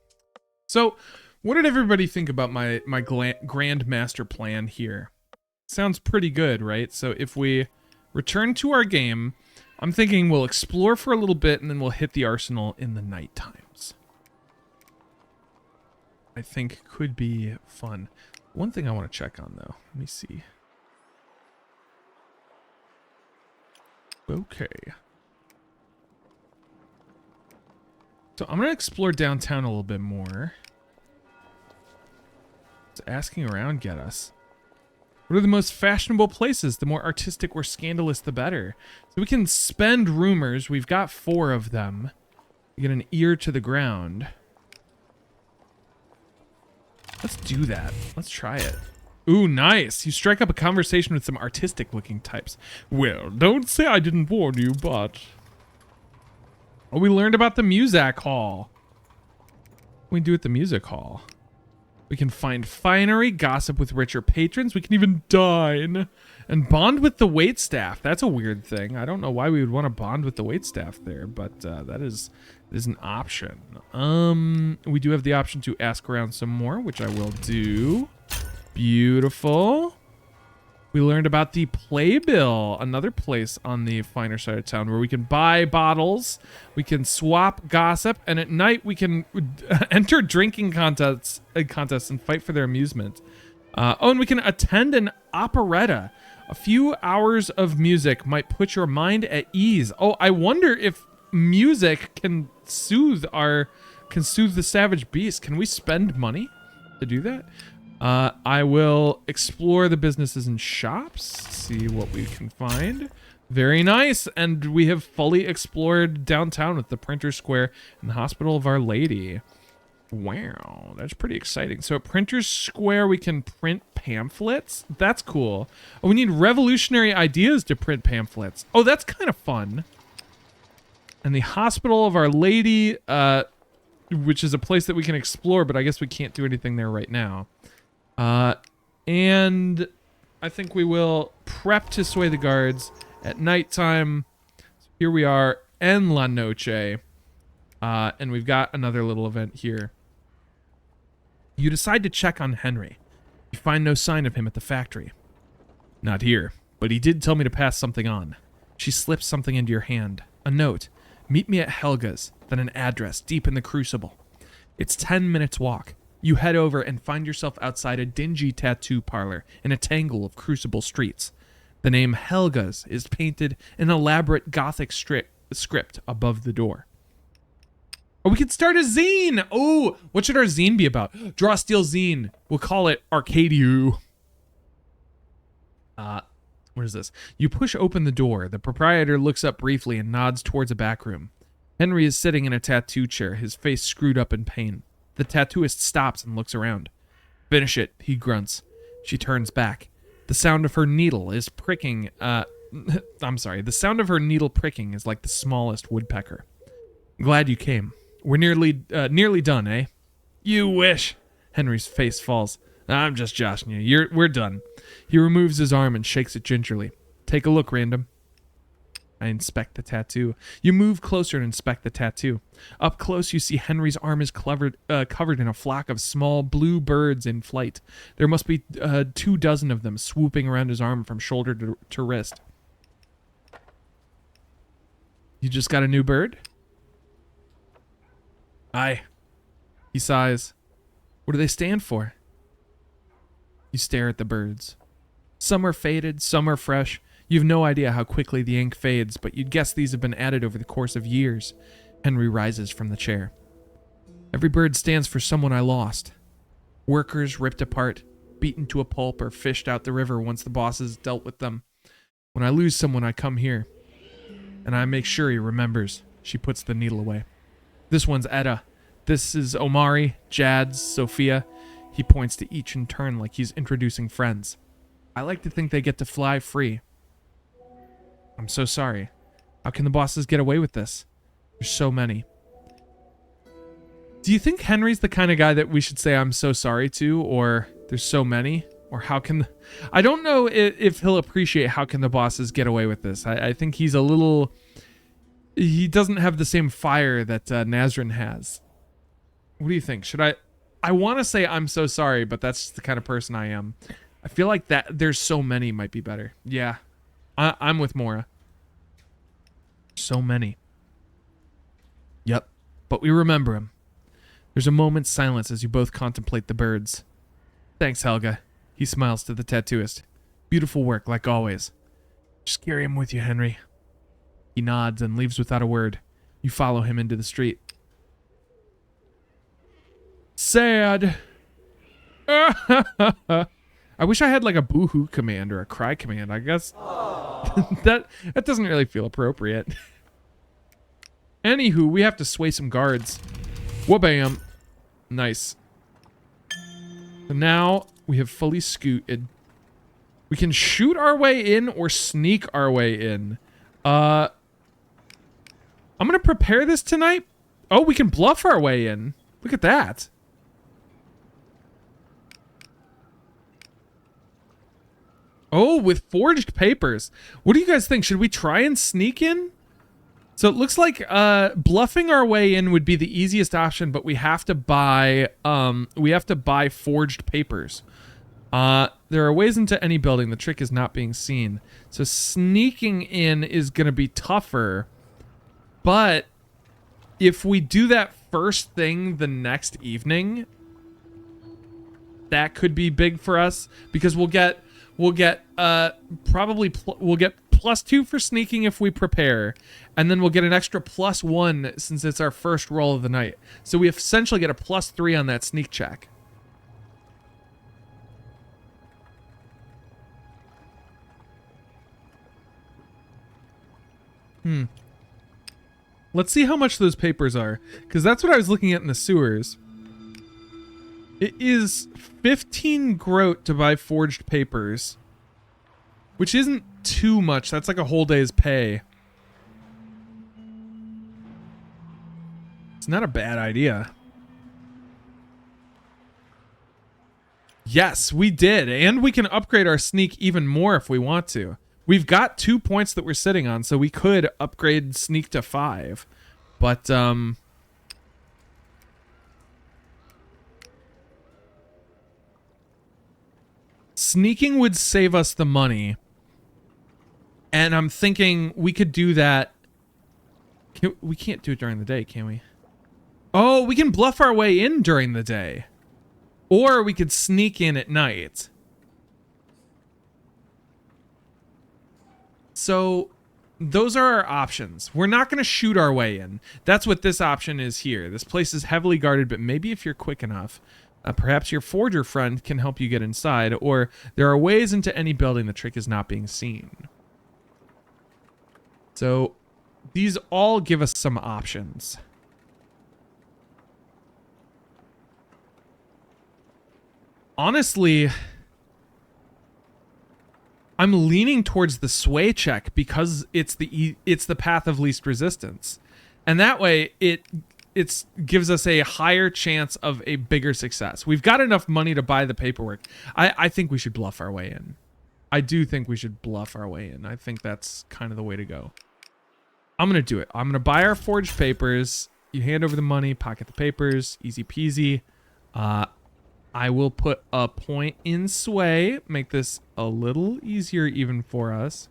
So, what did everybody think about my grand master plan here? Sounds pretty good, right? So if we return to our game, I'm thinking we'll explore for a little bit and then we'll hit the arsenal in the night times. I think could be fun. One thing I want to check on, though. Let me see. Okay. So I'm going to explore downtown a little bit more. Does asking around get us? What are the most fashionable places? The more artistic or scandalous, the better. So we can spend rumors. We've got 4 of them. We get an ear to the ground. Let's do that. Let's try it. Ooh, nice. You strike up a conversation with some artistic-looking types. Well, don't say I didn't warn you, but... Oh, we learned about the Muzak Hall. we do at the music hall? We can find finery, gossip with richer patrons. We can even dine and bond with the waitstaff. That's a weird thing. I don't know why we would want to bond with the waitstaff there, but that is an option. We do have the option to ask around some more, which I will do. Beautiful. We learned about the Playbill, another place on the finer side of town where we can buy bottles, we can swap gossip, and at night we can enter drinking contests and fight for their amusement. And we can attend an operetta. A few hours of music might put your mind at ease. Oh, I wonder if music can soothe the savage beast. Can we spend money to do that? I will explore the businesses and shops, see what we can find. Very nice, and we have fully explored downtown with the Printer Square and the Hospital of Our Lady. Wow, that's pretty exciting. So at Printer Square, we can print pamphlets. That's cool. Oh, we need revolutionary ideas to print pamphlets. Oh, that's kind of fun. And the Hospital of Our Lady, which is a place that we can explore, but I guess we can't do anything there right now. And I think we will prep to sway the guards at nighttime. So here we are en la noche. And we've got another little event here. You decide to check on Henry. You find no sign of him at the factory. Not here, but he did tell me to pass something on. She slips something into your hand. A note. Meet me at Helga's, then an address deep in the Crucible. It's 10 minutes walk. You head over and find yourself outside a dingy tattoo parlor in a tangle of Crucible streets. The name Helga's is painted in elaborate Gothic script above the door. Oh, we could start a zine! Oh, what should our zine be about? Draw Steel Zine. We'll call it Arcadio. What is this? You push open the door. The proprietor looks up briefly and nods towards a back room. Henry is sitting in a tattoo chair, his face screwed up in pain. The tattooist stops and looks around. Finish it, he grunts. She turns back. The sound of her needle is pricking, the sound of her needle pricking is like the smallest woodpecker. Glad you came. We're nearly done, eh? You wish. Henry's face falls. I'm just joshing you. We're done. He removes his arm and shakes it gingerly. Take a look, Random. I inspect the tattoo. You move closer and inspect the tattoo. Up close, you see Henry's arm is covered in a flock of small blue birds in flight. There must be 24 of them swooping around his arm from shoulder to wrist. You just got a new bird? Aye. He sighs. What do they stand for? You stare at the birds. Some are faded, some are fresh. You have no idea how quickly the ink fades, but you'd guess these have been added over the course of years. Henry rises from the chair. Every bird stands for someone I lost. Workers ripped apart, beaten to a pulp, or fished out the river once the bosses dealt with them. When I lose someone, I come here. And I make sure he remembers. She puts the needle away. This one's Etta. This is Omari, Jads, Sophia. He points to each in turn like he's introducing friends. I like to think they get to fly free. I'm so sorry. How can the bosses get away with this? There's so many. Do you think Henry's the kind of guy that we should say I'm so sorry to, or there's so many? Or how can... I don't know if he'll appreciate how can the bosses get away with this. I think he's a little... He doesn't have the same fire that Nazrin has. What do you think? Should I want to say I'm so sorry, but that's just the kind of person I am. I feel like that there's so many might be better. Yeah. I'm with Mora. So many. Yep. But we remember him. There's a moment's silence as you both contemplate the birds. Thanks, Helga. He smiles to the tattooist. Beautiful work, like always. Just carry him with you, Henry. He nods and leaves without a word. You follow him into the street. Sad. I wish I had like a boo-hoo command or a cry command. I guess that doesn't really feel appropriate. Anywho, we have to sway some guards. Wha-bam. Nice. So now we have fully scooted. We can shoot our way in or sneak our way in. I'm gonna prepare this tonight. Oh, we can bluff our way in. Look at that. Oh, with forged papers. What do you guys think? Should we try and sneak in? So it looks like bluffing our way in would be the easiest option, but we have to buy forged papers. There are ways into any building. The trick is not being seen. So sneaking in is going to be tougher. But if we do that first thing the next evening, that could be big for us because we'll get +2 for sneaking if we prepare, and then we'll get an extra +1 since it's our first roll of the night. So we essentially get a +3 on that sneak check. Let's see how much those papers are, because that's what I was looking at in the sewers. It is 15 groat to buy forged papers, which isn't too much. That's like a whole day's pay. It's not a bad idea. Yes, we did. And we can upgrade our sneak even more if we want to. We've got 2 points that we're sitting on, so we could upgrade sneak to 5. But, sneaking would save us the money. And I'm thinking we could do that. We can't do it during the day, can we? Oh, we can bluff our way in during the day. Or we could sneak in at night. So those are our options. We're not going to shoot our way in. That's what this option is here. This place is heavily guarded, but maybe if you're quick enough, perhaps your forger friend can help you get inside, or there are ways into any building. The trick is not being seen. So these all give us some options. Honestly, I'm leaning towards the sway check because it's the path of least resistance. And that way it gives us a higher chance of a bigger success. We've got enough money to buy the paperwork. I think we should bluff our way in. I do think we should bluff our way in. I think that's kind of the way to go. I'm going to do it. I'm going to buy our forged papers. You hand over the money, pocket the papers, easy peasy. I will put a point in sway, make this a little easier even for us.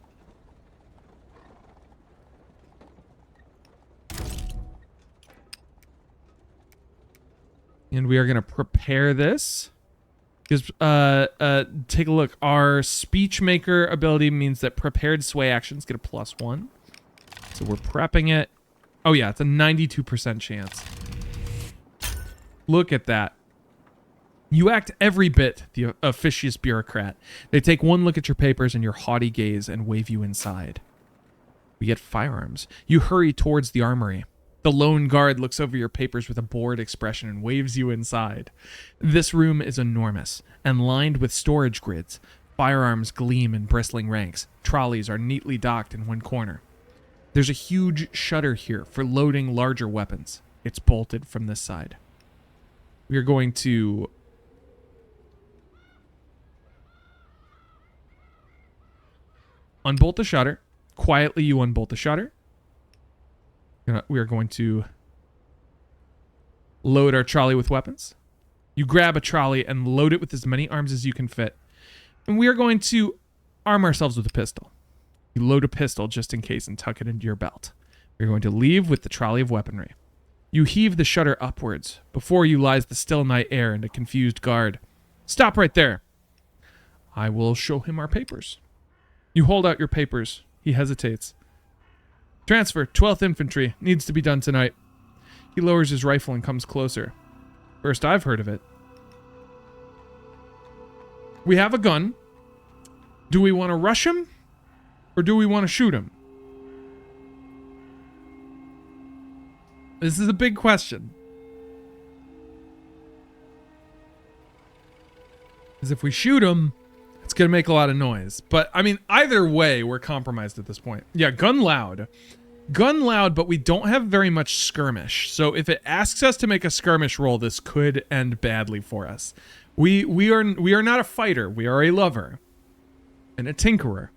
And we are going to prepare this. Because, take a look. Our speech maker ability means that prepared sway actions get a +1. So we're prepping it. Oh yeah, it's a 92% chance. Look at that. You act every bit the officious bureaucrat. They take one look at your papers and your haughty gaze and wave you inside. We get firearms. You hurry towards the armory. The lone guard looks over your papers with a bored expression and waves you inside. This room is enormous and lined with storage grids. Firearms gleam in bristling ranks. Trolleys are neatly docked in one corner. There's a huge shutter here for loading larger weapons. It's bolted from this side. We are going to unbolt the shutter. Quietly, you unbolt the shutter. We are going to load our trolley with weapons. You grab a trolley and load it with as many arms as you can fit. And we are going to arm ourselves with a pistol. You load a pistol just in case and tuck it into your belt. We're going to leave with the trolley of weaponry. You heave the shutter upwards. Before you lies the still night air and a confused guard. Stop right there. I will show him our papers. You hold out your papers. He hesitates. Transfer, 12th Infantry. Needs to be done tonight. He lowers his rifle and comes closer. First I've heard of it. We have a gun. Do we want to rush him? Or do we want to shoot him? This is a big question. Because if we shoot him, it's going to make a lot of noise. But, I mean, either way, we're compromised at this point. Yeah, gun loud. Gun loud, but we don't have very much skirmish. So if it asks us to make a skirmish roll, this could end badly for us. We are not a fighter. We are a lover, and a tinkerer,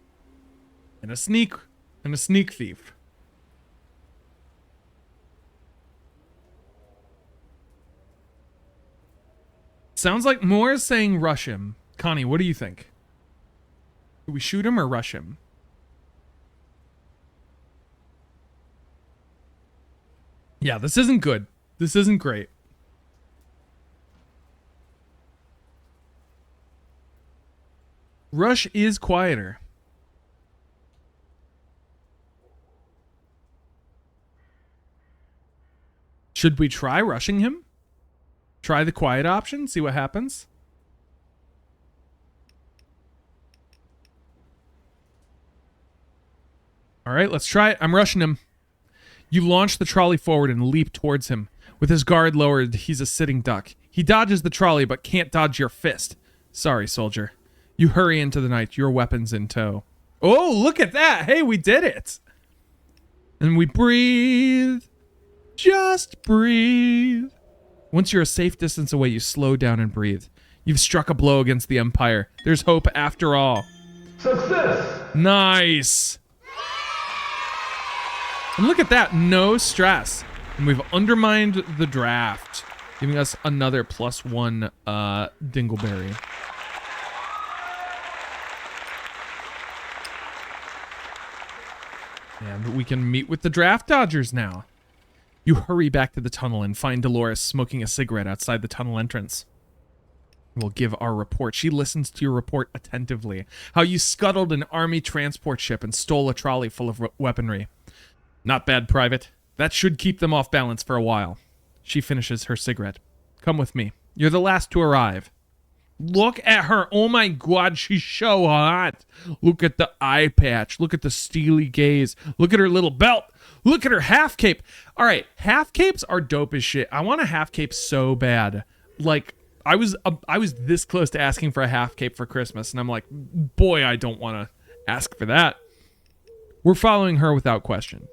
and a sneak thief. Sounds like Moore is saying rush him. Connie, what do you think? Do we shoot him or rush him? Yeah, this isn't good. This isn't great. Rush is quieter. Should we try rushing him? Try the quiet option, see what happens. All right, let's try it. I'm rushing him. You launch the trolley forward and leap towards him. With his guard lowered, he's a sitting duck. He dodges the trolley, but can't dodge your fist. Sorry, soldier. You hurry into the night, your weapons in tow. Oh, look at that. Hey, we did it. And we breathe. Just breathe. Once you're a safe distance away, you slow down and breathe. You've struck a blow against the Empire. There's hope after all. Success! Nice. And look at that, no stress. And we've undermined the draft, giving us another +1 Dingleberry. And we can meet with the draft dodgers now. You hurry back to the tunnel and find Dolores smoking a cigarette outside the tunnel entrance. We'll give our report. She listens to your report attentively. How you scuttled an army transport ship and stole a trolley full of weaponry. Not bad, Private. That should keep them off balance for a while. She finishes her cigarette. Come with me. You're the last to arrive. Look at her. Oh my god, she's so hot. Look at the eye patch. Look at the steely gaze. Look at her little belt. Look at her half cape. All right, half capes are dope as shit. I want a half cape so bad. Like, I was this close to asking for a half cape for Christmas, and I'm like, boy, I don't want to ask for that. We're following her without question.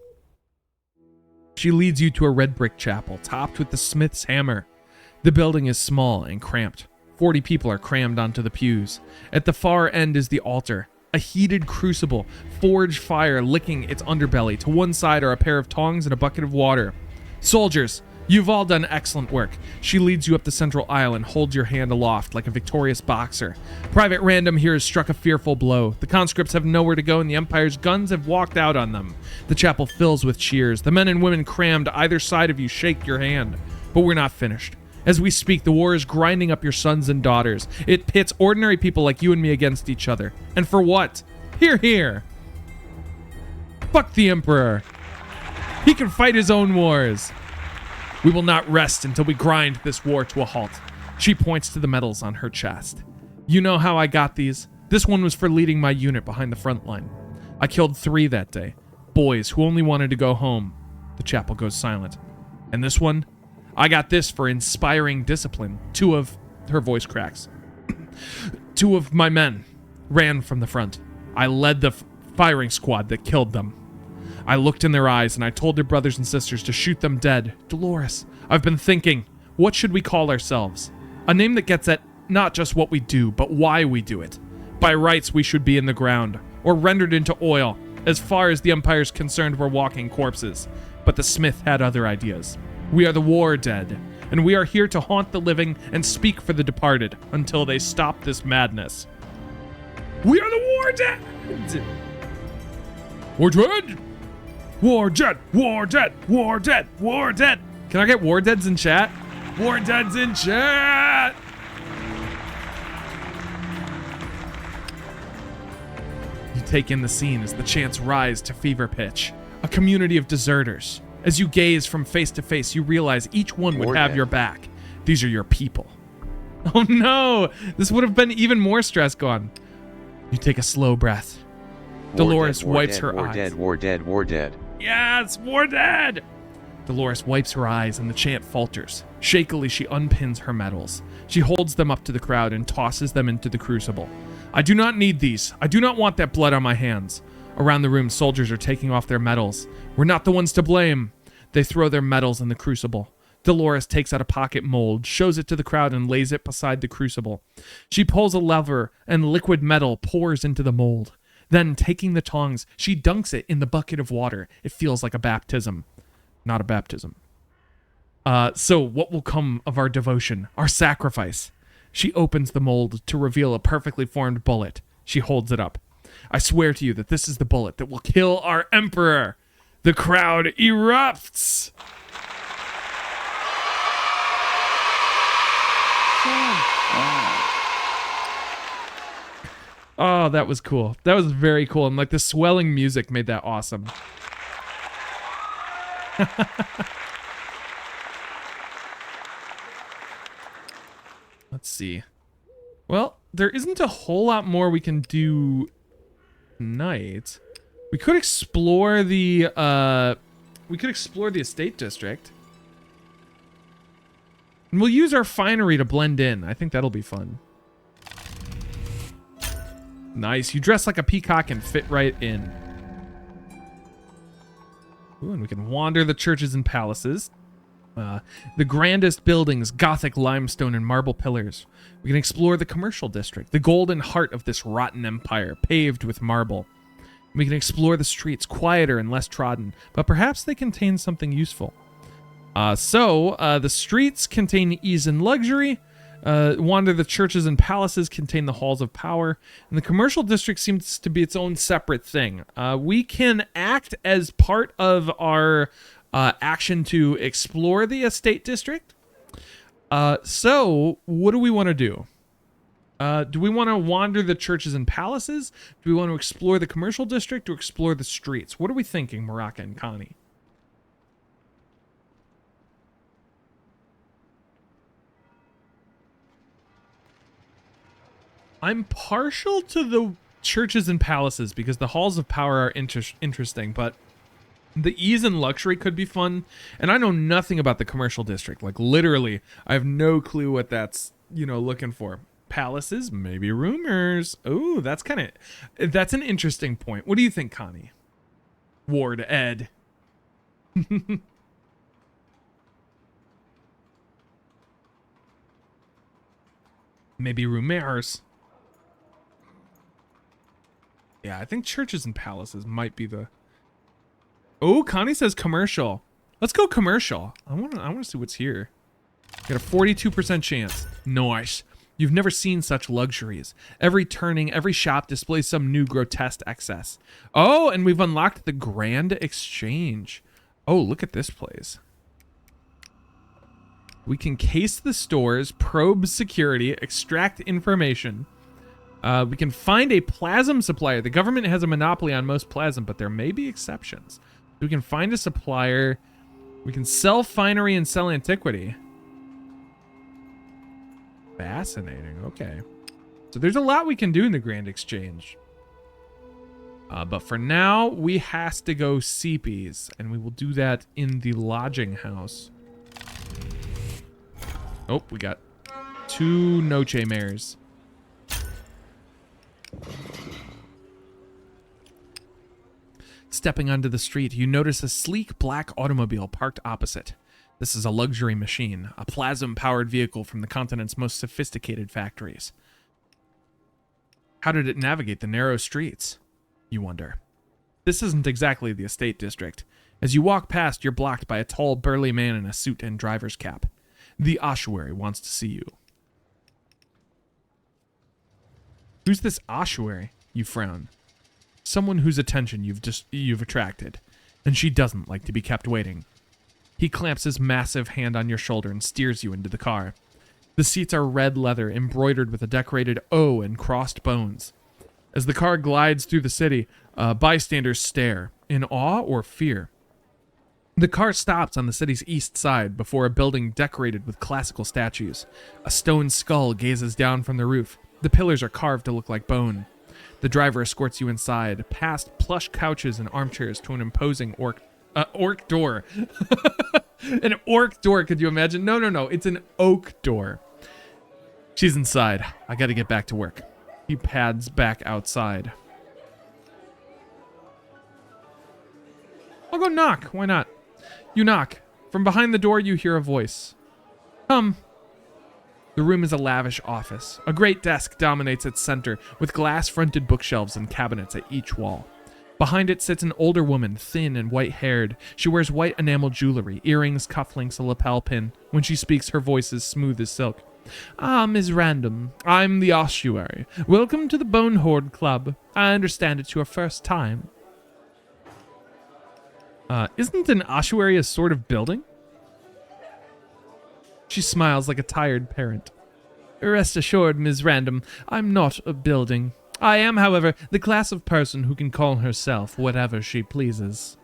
She leads you to a red brick chapel, topped with the smith's hammer. The building is small and cramped. 40 people are crammed onto the pews. At the far end is the altar, a heated crucible, forged fire licking its underbelly. To one side are a pair of tongs and a bucket of water. Soldiers, you've all done excellent work. She leads you up the central aisle and holds your hand aloft like a victorious boxer. Private Random here has struck a fearful blow. The conscripts have nowhere to go and the Empire's guns have walked out on them. The chapel fills with cheers. The men and women crammed either side of you shake your hand. But we're not finished. As we speak, the war is grinding up your sons and daughters. It pits ordinary people like you and me against each other. And for what? Hear, hear. Fuck the Emperor. He can fight his own wars. We will not rest until we grind this war to a halt. She points to the medals on her chest. You know how I got these? This one was for leading my unit behind the front line. I killed 3 that day. Boys who only wanted to go home. The chapel goes silent. And this one? I got this for inspiring discipline. 2 of... Her voice cracks. 2 of my men ran from the front. I led the firing squad that killed them. I looked in their eyes and I told their brothers and sisters to shoot them dead. Dolores, I've been thinking, what should we call ourselves? A name that gets at not just what we do, but why we do it. By rights, we should be in the ground, or rendered into oil. As far as the Empire's concerned, we're walking corpses. But the Smith had other ideas. We are the war dead, and we are here to haunt the living and speak for the departed until they stop this madness. We are the war dead! War dead! War dead! War dead! War dead! War dead! Can I get war deads in chat? War deads in chat! You take in the scene as the chants rise to fever pitch. A community of deserters. As you gaze from face to face, you realize each one would have your back. These are your people. Oh no! This would have been even more stress gone. You take a slow breath. Dolores wipes her eyes. War dead, war dead. Yes, war dead! Dolores wipes her eyes and the chant falters. Shakily, she unpins her medals. She holds them up to the crowd and tosses them into the crucible. I do not need these. I do not want that blood on my hands. Around the room, soldiers are taking off their medals. We're not the ones to blame. They throw their medals in the crucible. Dolores takes out a pocket mold, shows it to the crowd, and lays it beside the crucible. She pulls a lever, and liquid metal pours into the mold. Then, taking the tongs, she dunks it in the bucket of water. It feels like a baptism. Not a baptism. So what will come of our devotion, our sacrifice? She opens the mold to reveal a perfectly formed bullet. She holds it up. I swear to you that this is the bullet that will kill our emperor. The crowd erupts. Oh, that was cool. That was very cool. And like the swelling music made that awesome. Let's see. Well, there isn't a whole lot more we can do tonight. We could explore the estate district. And we'll use our finery to blend in. I think that'll be fun. Nice. You dress like a peacock and fit right in. Ooh, and we can wander the churches and palaces. The grandest buildings, Gothic limestone and marble pillars. We can explore the commercial district, the golden heart of this rotten empire, paved with marble. We can explore the streets, quieter and less trodden, but perhaps they contain something useful. The streets contain ease and luxury. Wander the churches and palaces contain the halls of power. And the commercial district seems to be its own separate thing. We can act as part of our action to explore the estate district. So what do we want to do? Do we want to wander the churches and palaces? Do we want to explore the commercial district or explore the streets? What are we thinking, Maraka and Connie? I'm partial to the churches and palaces because the halls of power are interesting, but the ease and luxury could be fun. And I know nothing about the commercial district. Like, literally, I have no clue what that's, looking for. Palaces, maybe rumors. Oh, that's an interesting point. What do you think, Connie? Ward Ed. Maybe rumors. Yeah, I think churches and palaces might be the... Oh, Connie says commercial. Let's go commercial. I want to see what's here. Got a 42% chance. Nice. You've never seen such luxuries. Every turning, every shop displays some new grotesque excess. Oh, and we've unlocked the Grand Exchange. Oh, look at this place. We can case the stores, probe security, extract information. We can find a plasm supplier. The government has a monopoly on most plasm, but there may be exceptions. We can find a supplier. We can sell finery and sell antiquity. Fascinating. Okay. So there's a lot we can do in the Grand Exchange. But for now, we has to go Seepies, and we will do that in the lodging house. Oh, we got 2 Noche mares. Stepping onto the street, you notice a sleek black automobile parked opposite. This is a luxury machine, a plasm-powered vehicle from the continent's most sophisticated factories. How did it navigate the narrow streets? You wonder. This isn't exactly the estate district. As you walk past, you're blocked by a tall, burly man in a suit and driver's cap. The ossuary wants to see you. Who's this ossuary? You frown. Someone whose attention you've attracted, and she doesn't like to be kept waiting. He clamps his massive hand on your shoulder and steers you into the car. The seats are red leather, embroidered with a decorated O and crossed bones. As the car glides through the city, bystanders stare, in awe or fear. The car stops on the city's east side before a building decorated with classical statues. A stone skull gazes down from the roof. The pillars are carved to look like bone. The driver escorts you inside, past plush couches and armchairs to an imposing orc door. An orc door, could you imagine? No, it's an oak door. She's inside. I gotta get back to work. He pads back outside. I'll go knock. Why not? You knock. From behind the door, you hear a voice. Come. The room is a lavish office. A great desk dominates its center, with glass-fronted bookshelves and cabinets at each wall. Behind it sits an older woman, thin and white-haired. She wears white enamel jewelry, earrings, cufflinks, a lapel pin. When she speaks, her voice is smooth as silk. Ah, Ms. Random, I'm the ossuary. Welcome to the Bone Horde Club. I understand it's your first time. Isn't an ossuary a sort of building? She smiles like a tired parent. Rest assured, Ms. Random, I'm not a building. I am, however, the class of person who can call herself whatever she pleases.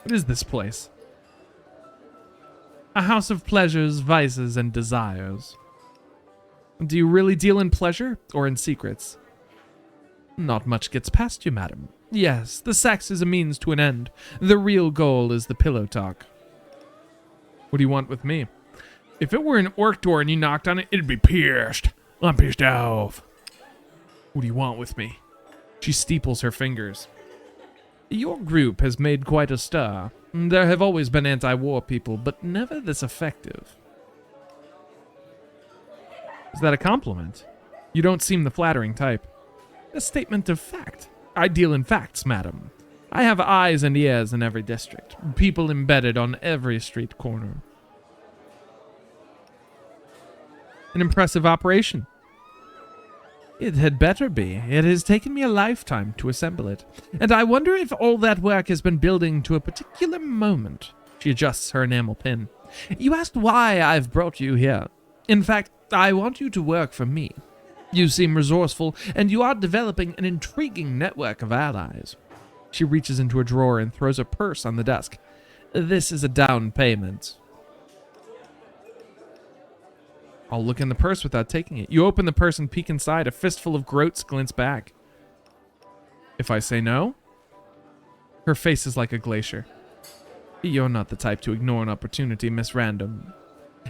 What is this place? A house of pleasures, vices, and desires. Do you really deal in pleasure or in secrets? Not much gets past you, madam. Yes, the sex is a means to an end. The real goal is the pillow talk. What do you want with me? If it were an orc door and you knocked on it, it'd be pierced. I'm pissed off. What do you want with me? She steeples her fingers. Your group has made quite a stir. There have always been anti-war people, but never this effective. Is that a compliment? You don't seem the flattering type. A statement of fact. I deal in facts, madam. I have eyes and ears in every district. People embedded on every street corner. An impressive operation. It had better be. It has taken me a lifetime to assemble it. And I wonder if all that work has been building to a particular moment. She adjusts her enamel pin. You asked why I've brought you here. In fact, I want you to work for me. You seem resourceful, and you are developing an intriguing network of allies. She reaches into a drawer and throws a purse on the desk. This is a down payment. I'll look in the purse without taking it. You open the purse and peek inside. A fistful of groats glints back. If I say no? Her face is like a glacier. You're not the type to ignore an opportunity, Miss Random.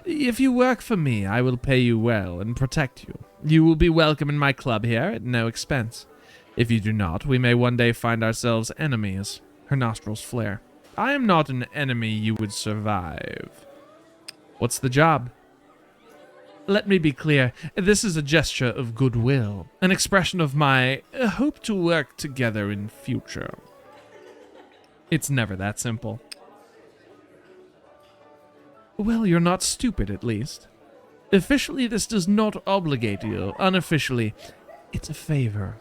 If you work for me, I will pay you well and protect you. You will be welcome in my club here at no expense. If you do not, we may one day find ourselves enemies. Her nostrils flare. I am not an enemy you would survive. What's the job? Let me be clear. This is a gesture of goodwill, an expression of my hope to work together in future. It's never that simple. Well, you're not stupid, at least. Officially, this does not obligate you. Unofficially, it's a favor.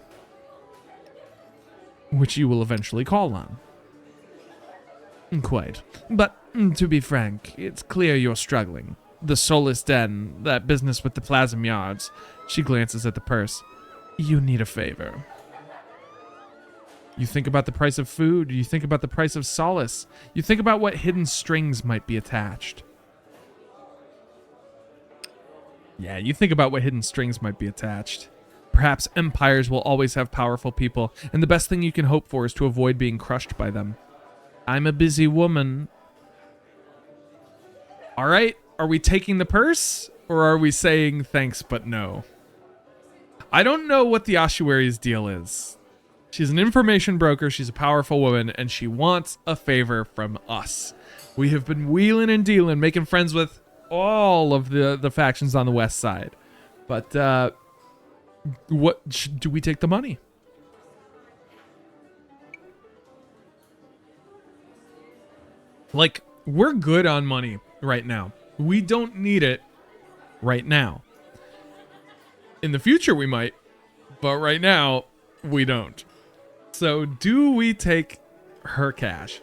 Which you will eventually call on. Quite. But, to be frank, it's clear you're struggling. The Soulless Den, that business with the plasm yards. She glances at the purse. You need a favor. You think about the price of food. You think about the price of solace. You think about what hidden strings might be attached. Yeah, you think about what hidden strings might be attached. Perhaps empires will always have powerful people, and the best thing you can hope for is to avoid being crushed by them. I'm a busy woman. All right, are we taking the purse, or are we saying thanks but no? I don't know what the ossuary's deal is. She's an information broker, she's a powerful woman, and she wants a favor from us. We have been wheeling and dealing, making friends with all of the factions on the west side. But, do we take the money? Like, we're good on money right now. We don't need it right now. In the future, we might, but right now, we don't. So, do we take her cash?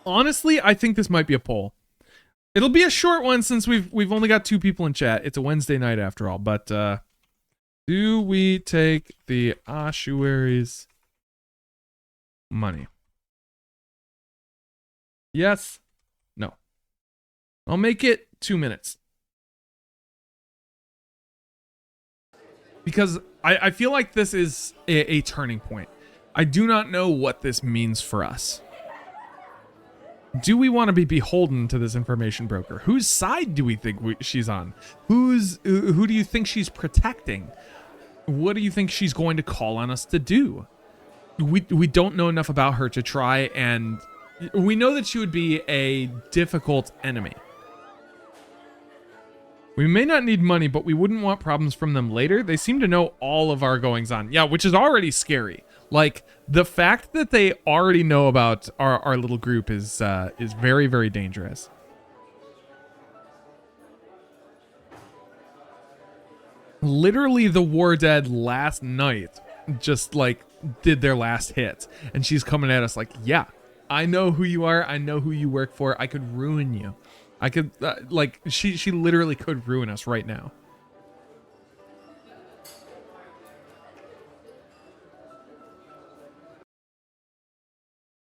Honestly, I think this might be a poll. It'll be a short one since we've only got 2 people in chat. It's a Wednesday night after all, but do we take the ossuary's money? Yes? No. I'll make it 2 minutes. Because I feel like this is a turning point. I do not know what this means for us. Do we want to be beholden to this information broker? Whose side do we think she's on? Who do you think she's protecting? What do you think she's going to call on us to do? we don't know enough about her to try, and we know that she would be a difficult enemy. We may not need money, but we wouldn't want problems from them later. They seem to know all of our goings on. Yeah, which is already scary. Like, the fact that they already know about our little group is very, very dangerous. Literally, the War Dead last night just, like, did their last hit. And she's coming at us like, yeah, I know who you are. I know who you work for. I could ruin you. I could, like, she literally could ruin us right now.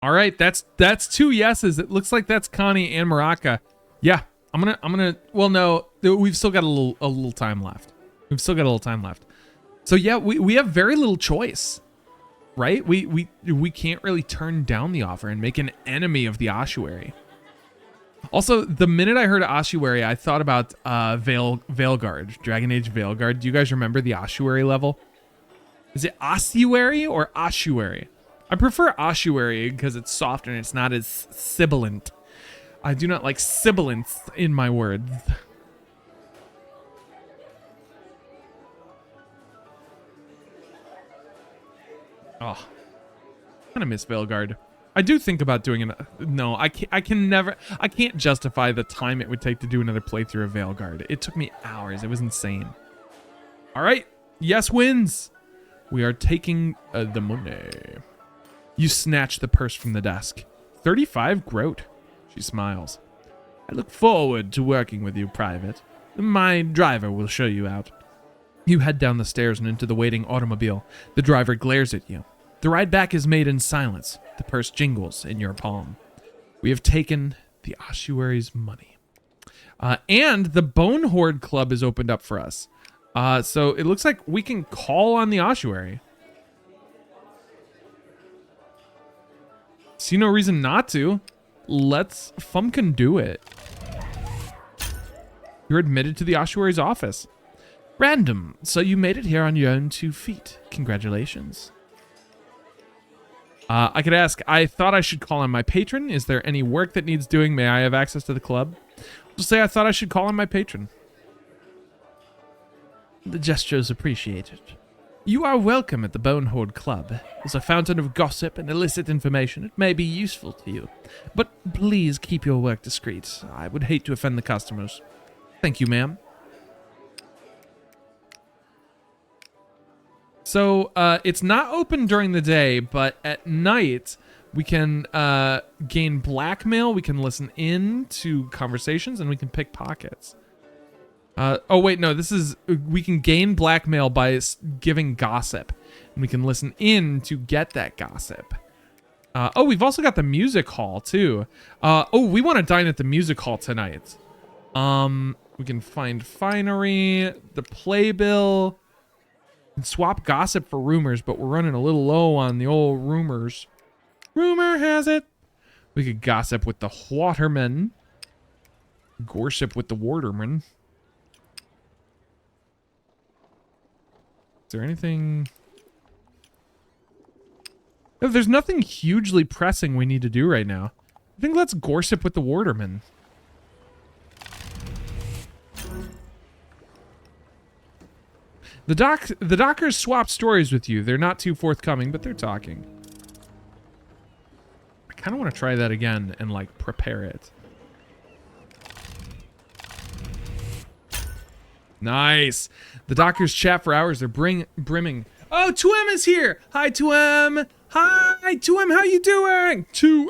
All right, that's 2 yeses. It looks like that's Connie and Maraka. Yeah, I'm gonna. Well, no, we've still got a little time left. We've still got a little time left. So yeah, we have very little choice, right? We can't really turn down the offer and make an enemy of the ossuary. Also, the minute I heard ossuary, I thought about Veilguard, Dragon Age Veilguard. Do you guys remember the ossuary level? Is it ossuary or ossuary? I prefer ossuary because it's softer and it's not as sibilant. I do not like sibilance in my words. Oh, kind of miss Veilguard. I do think about doing it. No, I can't justify the time it would take to do another playthrough of Veilguard. It took me hours. It was insane. All right, yes wins. We are taking the money. You snatch the purse from the desk. 35 groat. She smiles. I look forward to working with you, Private. My driver will show you out. You head down the stairs and into the waiting automobile. The driver glares at you. The ride back is made in silence. The purse jingles in your palm. We have taken the ossuary's money. And the Bone Horde Club is opened up for us. So it looks like we can call on the ossuary. See no reason not to. Let's Fumpkin do it. You're admitted to the ossuary's office. Random, so you made it here on your own 2 feet. Congratulations. I could ask, I thought I should call on my patron. Is there any work that needs doing? May I have access to the club? Just say I thought I should call on my patron. The gesture is appreciated. You are welcome at the Bone Horde Club. As a fountain of gossip and illicit information, it may be useful to you. But please keep your work discreet. I would hate to offend the customers. Thank you, ma'am. So, it's not open during the day, but at night, we can gain blackmail, we can listen in to conversations, and we can pick pockets. Oh, wait, no, this is... We can gain blackmail by giving gossip, and we can listen in to get that gossip. Oh, we've also got the music hall, too. Oh, we want to dine at the music hall tonight. We can find finery, the playbill... And swap gossip for rumors, but we're running a little low on the old rumors. Rumor has it. We could gossip with the waterman. Gossip with the waterman. Is there anything... No, there's nothing hugely pressing we need to do right now. I think let's gossip with the waterman. The dockers swap stories with you. They're not too forthcoming, but they're talking. I kind of want to try that again and, like, prepare it. Nice. The dockers chat for hours. They're brimming. Oh, 2M is here. Hi, 2M. Hi, 2M. How you doing? 2M.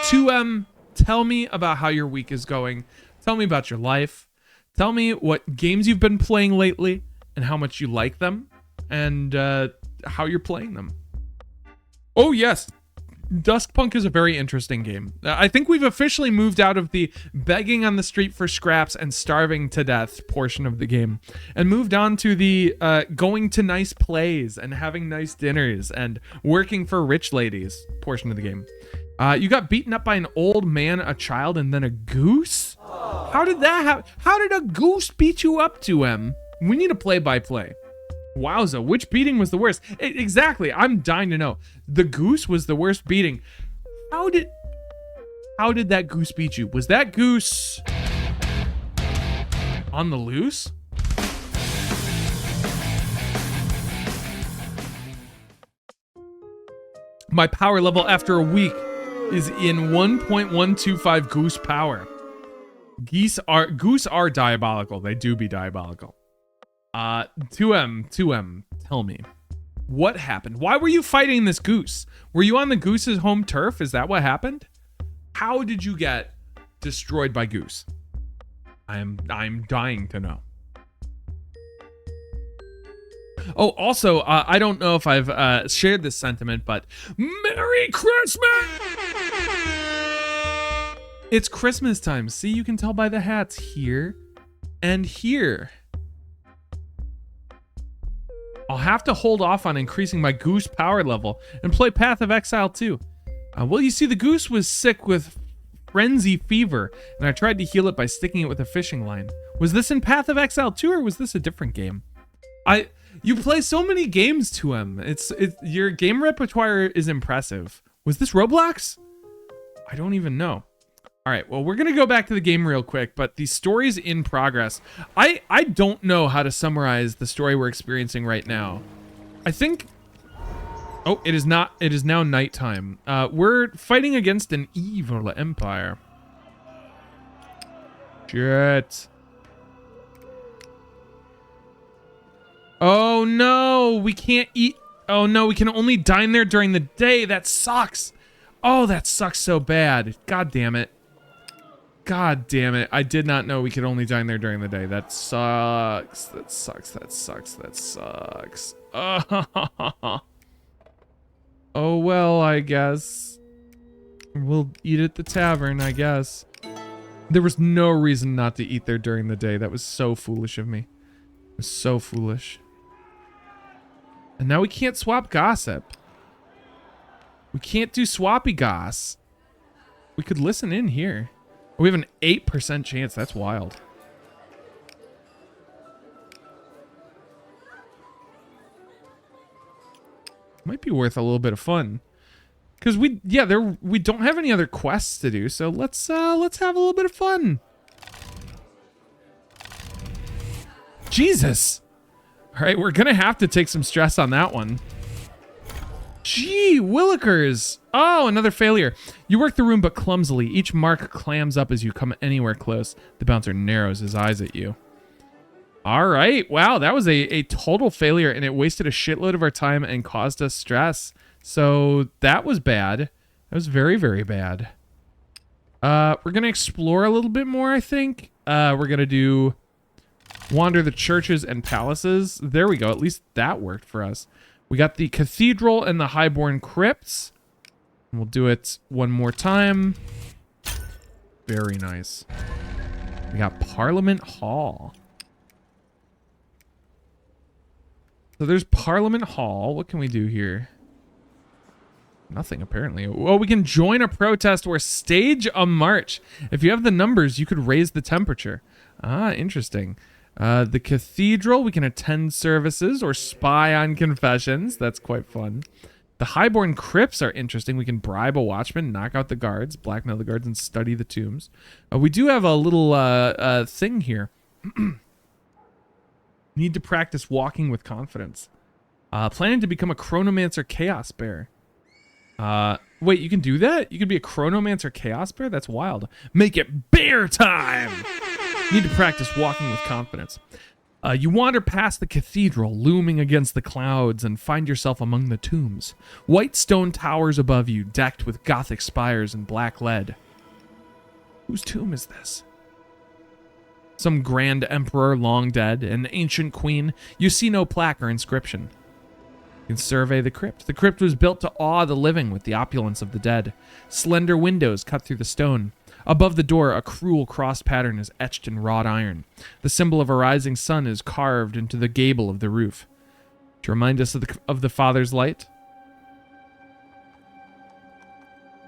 2M, tell me about how your week is going. Tell me about your life. Tell me what games you've been playing lately and how much you like them and how you're playing them. Oh, yes. Duskpunk is a very interesting game. I think we've officially moved out of the begging on the street for scraps and starving to death portion of the game and moved on to the going to nice plays and having nice dinners and working for rich ladies portion of the game. You got beaten up by an old man, a child, and then a goose? How did that happen? How did a goose beat you up to him? We need a play-by-play. Wowza, which beating was the worst? Exactly, I'm dying to know. The goose was the worst beating. How did that goose beat you? Was that goose on the loose? My power level after a week is in 1.125 goose power. Goose are diabolical. They do be diabolical. 2M, tell me. What happened? Why were you fighting this goose? Were you on the goose's home turf? Is that what happened? How did you get destroyed by goose? I'm dying to know. Oh, also, I don't know if I've shared this sentiment, but Merry Christmas! It's Christmas time. See, you can tell by the hats here and here. I'll have to hold off on increasing my goose power level and play Path of Exile 2. Well, you see, the goose was sick with frenzy fever, and I tried to heal it by sticking it with a fishing line. Was this in Path of Exile 2, or was this a different game? You play so many games to him. Your game repertoire is impressive. Was this Roblox? I don't even know. All right, well, we're gonna go back to the game real quick, but the story's in progress. I don't know how to summarize the story we're experiencing right now. I think... Oh, it is not. It is now nighttime. We're fighting against an evil empire. Shit. Oh no, we can't eat. Oh no, we can only dine there during the day. That sucks. Oh, that sucks so bad. God damn it. God damn it. I did not know we could only dine there during the day. That sucks. That sucks. That sucks. That sucks. Oh, well, I guess. We'll eat at the tavern, I guess. There was no reason not to eat there during the day. That was so foolish of me. It was so foolish. And now we can't swap gossip. We can't do swappy goss. We could listen in here. We have an 8% chance. That's wild. Might be worth a little bit of fun. Because we don't have any other quests to do, so let's have a little bit of fun. Jesus. All right, we're gonna have to take some stress on that one. Gee, Willikers. Oh, another failure. You work the room, but clumsily. Each mark clams up as you come anywhere close. The bouncer narrows his eyes at you. All right. Wow, that was a total failure, and it wasted a shitload of our time and caused us stress. So that was bad. That was very, very bad. We're going to explore a little bit more, I think. We're going to do wander the churches and palaces. There we go. At least that worked for us. We got the cathedral and the highborn crypts. We'll do it one more time. Very nice. We got Parliament Hall. So there's Parliament Hall. What can we do here? Nothing, apparently. Well, we can join a protest or stage a march. If you have the numbers, you could raise the temperature. Ah, interesting. The cathedral, we can attend services or spy on confessions. That's quite fun. The highborn crypts are interesting. We can bribe a watchman, knock out the guards, blackmail the guards, and study the tombs. We do have a little thing here. Need to practice walking with confidence. Planning to become a chronomancer chaos bear. Wait, you can do that? You can be a chronomancer chaos bear? That's wild. Make it bear time! Need to practice walking with confidence. You wander past the cathedral, looming against the clouds, and find yourself among the tombs. White stone towers above you, decked with Gothic spires and black lead. Whose tomb is this? Some grand emperor long dead, an ancient queen. You see no plaque or inscription. You can survey the crypt. The crypt was built to awe the living with the opulence of the dead. Slender windows cut through the stone. Above the door, a cruel cross pattern is etched in wrought iron. The symbol of a rising sun is carved into the gable of the roof. To remind us of the Father's light?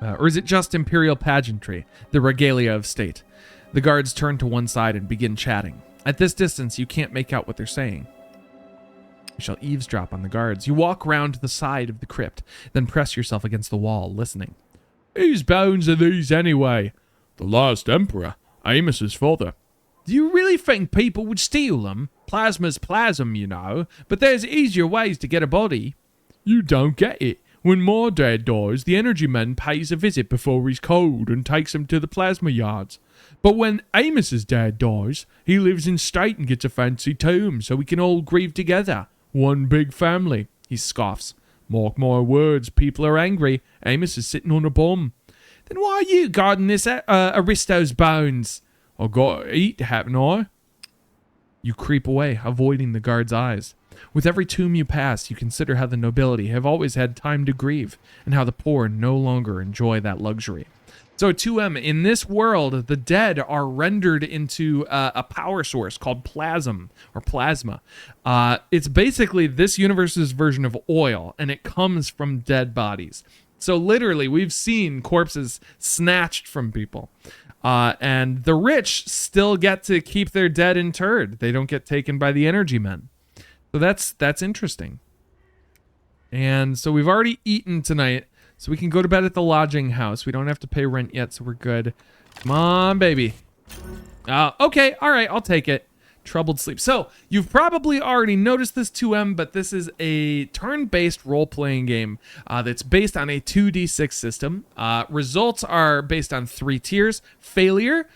Or is it just imperial pageantry, the regalia of state? The guards turn to one side and begin chatting. At this distance, you can't make out what they're saying. We shall eavesdrop on the guards. You walk round to the side of the crypt, then press yourself against the wall, listening. Whose bones are these anyway? The last emperor, Amos's father. Do you really think people would steal them? Plasma's plasm, you know, but there's easier ways to get a body. You don't get it. When my dad dies, the energy man pays a visit before he's cold and takes him to the plasma yards. But when Amos's dad dies, he lives in state and gets a fancy tomb so we can all grieve together. One big family. He scoffs. Mark my words, people are angry. Amos is sitting on a bomb. Then why are you guarding this Aristo's bones? I gotta eat, haven't I? You creep away, avoiding the guard's eyes. With every tomb you pass, you consider how the nobility have always had time to grieve, and how the poor no longer enjoy that luxury. So 2M, in this world, the dead are rendered into a power source called plasma. It's basically this universe's version of oil, and it comes from dead bodies. So literally, we've seen corpses snatched from people. And the rich still get to keep their dead interred. They don't get taken by the energy men. So that's interesting. And so we've already eaten tonight, so we can go to bed at the lodging house. We don't have to pay rent yet, so we're good. Come on, baby. Okay, all right, I'll take it. Troubled sleep. So you've probably already noticed this 2M, but this is a turn-based role-playing game that's based on a 2d6 system. Results are based on 3 tiers: failure,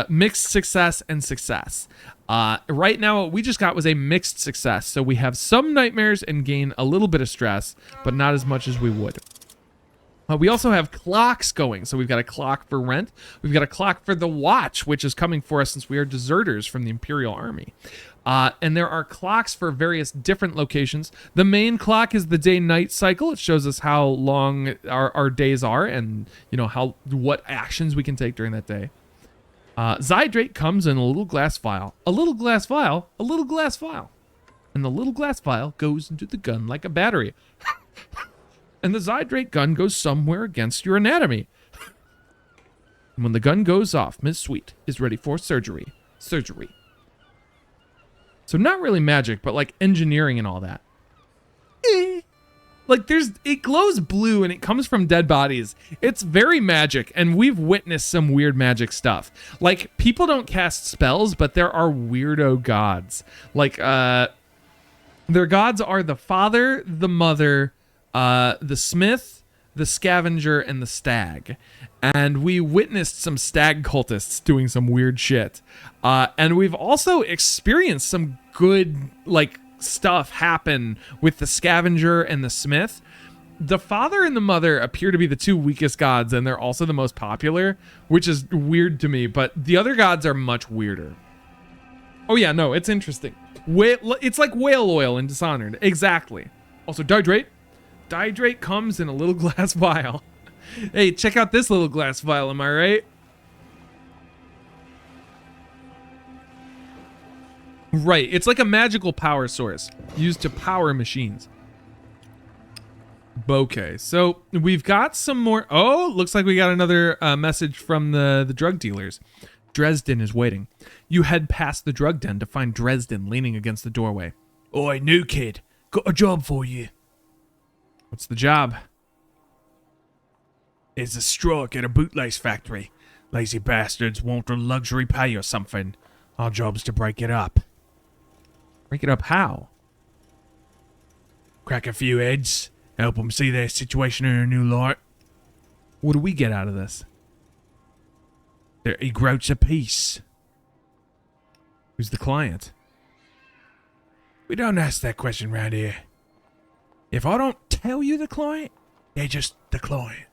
mixed success, and success. Right now, what we just got was a mixed success. So we have some nightmares and gain a little bit of stress, but not as much as we would. We also have clocks going. So we've got a clock for rent. We've got a clock for the watch, which is coming for us since we are deserters from the Imperial Army. And there are clocks for various different locations. The main clock is the day-night cycle. It shows us how long our days are and, you know, what actions we can take during that day. Zydrate comes in a little glass vial. A little glass vial. A little glass vial. And the little glass vial goes into the gun like a battery. And the Zydrate gun goes somewhere against your anatomy. And when the gun goes off, Ms. Sweet is ready for surgery. Surgery. So not really magic, but like engineering and all that. Like it glows blue and it comes from dead bodies. It's very magic, and we've witnessed some weird magic stuff. Like, people don't cast spells, but there are weirdo gods. Like, their gods are the father, the mother, the smith, the scavenger, and the stag. And we witnessed some stag cultists doing some weird shit. And we've also experienced some good, like, stuff happen with the scavenger and the smith. The father and the mother appear to be the 2 weakest gods, and they're also the most popular, which is weird to me, but the other gods are much weirder. Oh yeah, no, it's interesting. It's like whale oil in Dishonored. Exactly. Also, Dihydrate. Dihydrate comes in a little glass vial. Hey, check out this little glass vial, am I right? Right, it's like a magical power source used to power machines. Okay, so we've got some more. Oh, looks like we got another message from the drug dealers. Dresden is waiting. You head past the drug den to find Dresden leaning against the doorway. Oi, new kid, got a job for you. What's the job? There's a strike at a bootlace factory. Lazy bastards want a luxury pay or something. Our job's to break it up. Break it up how? Crack a few heads, help them see their situation in a new light. What do we get out of this? 30 groats apiece. Who's the client? We don't ask that question round here. If I don't tell you the client, they're just the client.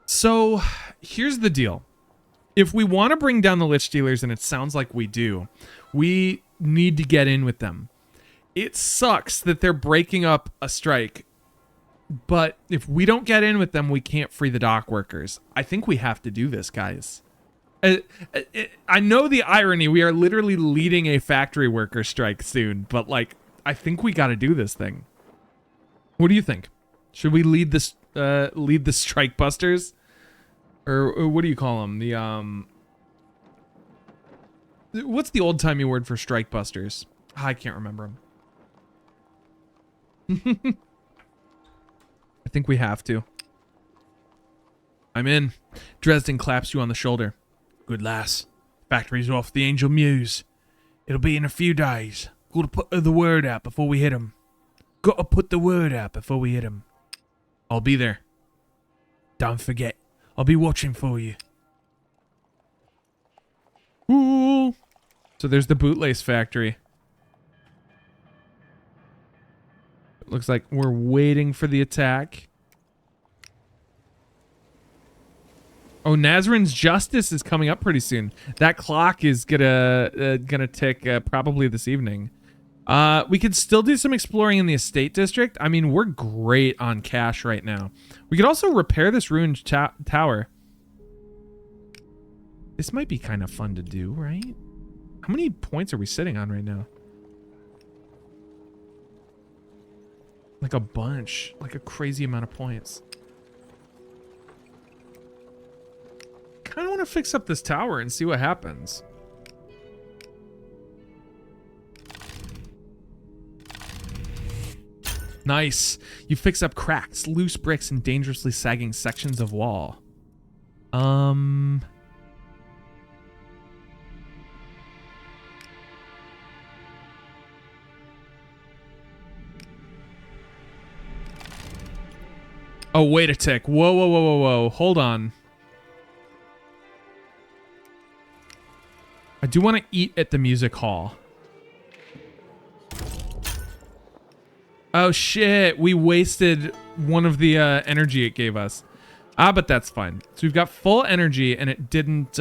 So, here's the deal. If we want to bring down the Lich Dealers, and it sounds like we do, we need to get in with them. It sucks that they're breaking up a strike, but if we don't get in with them, we can't free the dock workers. I think we have to do this, guys. I know the irony. We are literally leading a factory worker strike soon, but like, I think we got to do this thing. What do you think? Should we lead this? Lead the strike busters, or what do you call them? The What's the old-timey word for strike busters? I can't remember them. I think we have to. I'm in. Dresden claps you on the shoulder. Good lass. Factory's off the Angel Muse. It'll be in a few days. Gotta put the word out before we hit 'em. Gotta put the word out before we hit 'em. I'll be there. Don't forget. I'll be watching for you. Cool. So there's the bootlace factory. It looks like we're waiting for the attack. Oh, Nazrin's Justice is coming up pretty soon. That clock is gonna tick probably this evening. We could still do some exploring in the estate district. I mean, we're great on cash right now. We could also repair this ruined tower. This might be kind of fun to do, right? How many points are we sitting on right now? Like a bunch. Like a crazy amount of points. Kind of want to fix up this tower and see what happens. Nice. You fix up cracks, loose bricks, and dangerously sagging sections of wall. Oh, wait a tick. Whoa, whoa, whoa, whoa, whoa. Hold on. I do want to eat at the music hall. Oh, shit. We wasted one of the energy it gave us. But that's fine. So we've got full energy, and it didn't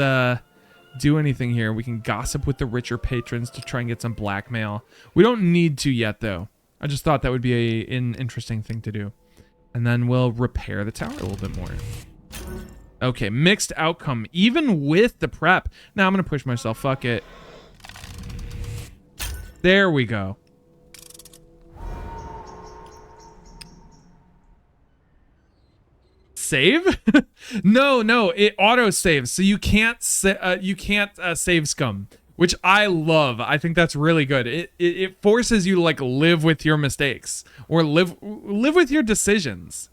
do anything here. We can gossip with the richer patrons to try and get some blackmail. We don't need to yet, though. I just thought that would be an interesting thing to do. And then we'll repair the tower a little bit more. Okay, mixed outcome, even with the prep. Now I'm going to push myself. Fuck it. There we go. Save? No, it auto saves, so you can't save scum, which I love. I think that's really good. It forces you to like live with your mistakes or live with your decisions.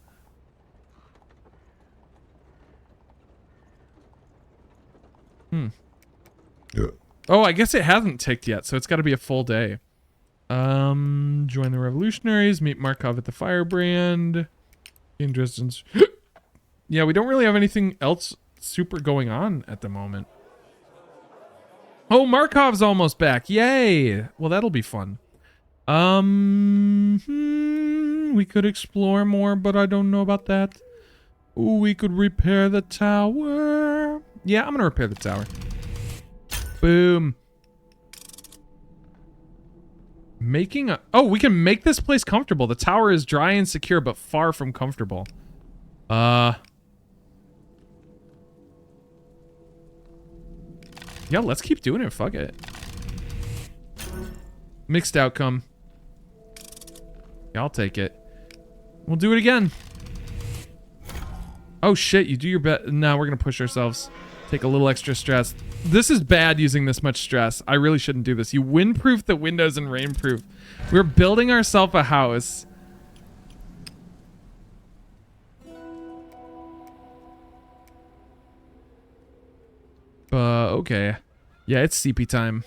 Yeah. Oh, I guess it hasn't ticked yet, so it's got to be a full day. Join the revolutionaries. Meet Markov at the firebrand. In Dresden's. Yeah, we don't really have anything else super going on at the moment. Oh, Markov's almost back. Yay. Well, that'll be fun. We could explore more, but I don't know about that. Ooh, we could repair the tower. Yeah, I'm going to repair the tower. Boom. Making a... Oh, we can make this place comfortable. The tower is dry and secure, but far from comfortable. Yeah, let's keep doing it. Fuck it. Mixed outcome. Yeah, I'll take it. We'll do it again. Oh, shit. You do your best. No, we're going to push ourselves. Take a little extra stress. This is bad using this much stress. I really shouldn't do this. You windproof the windows and rainproof. We're building ourselves a house. Okay. Yeah, it's CP time.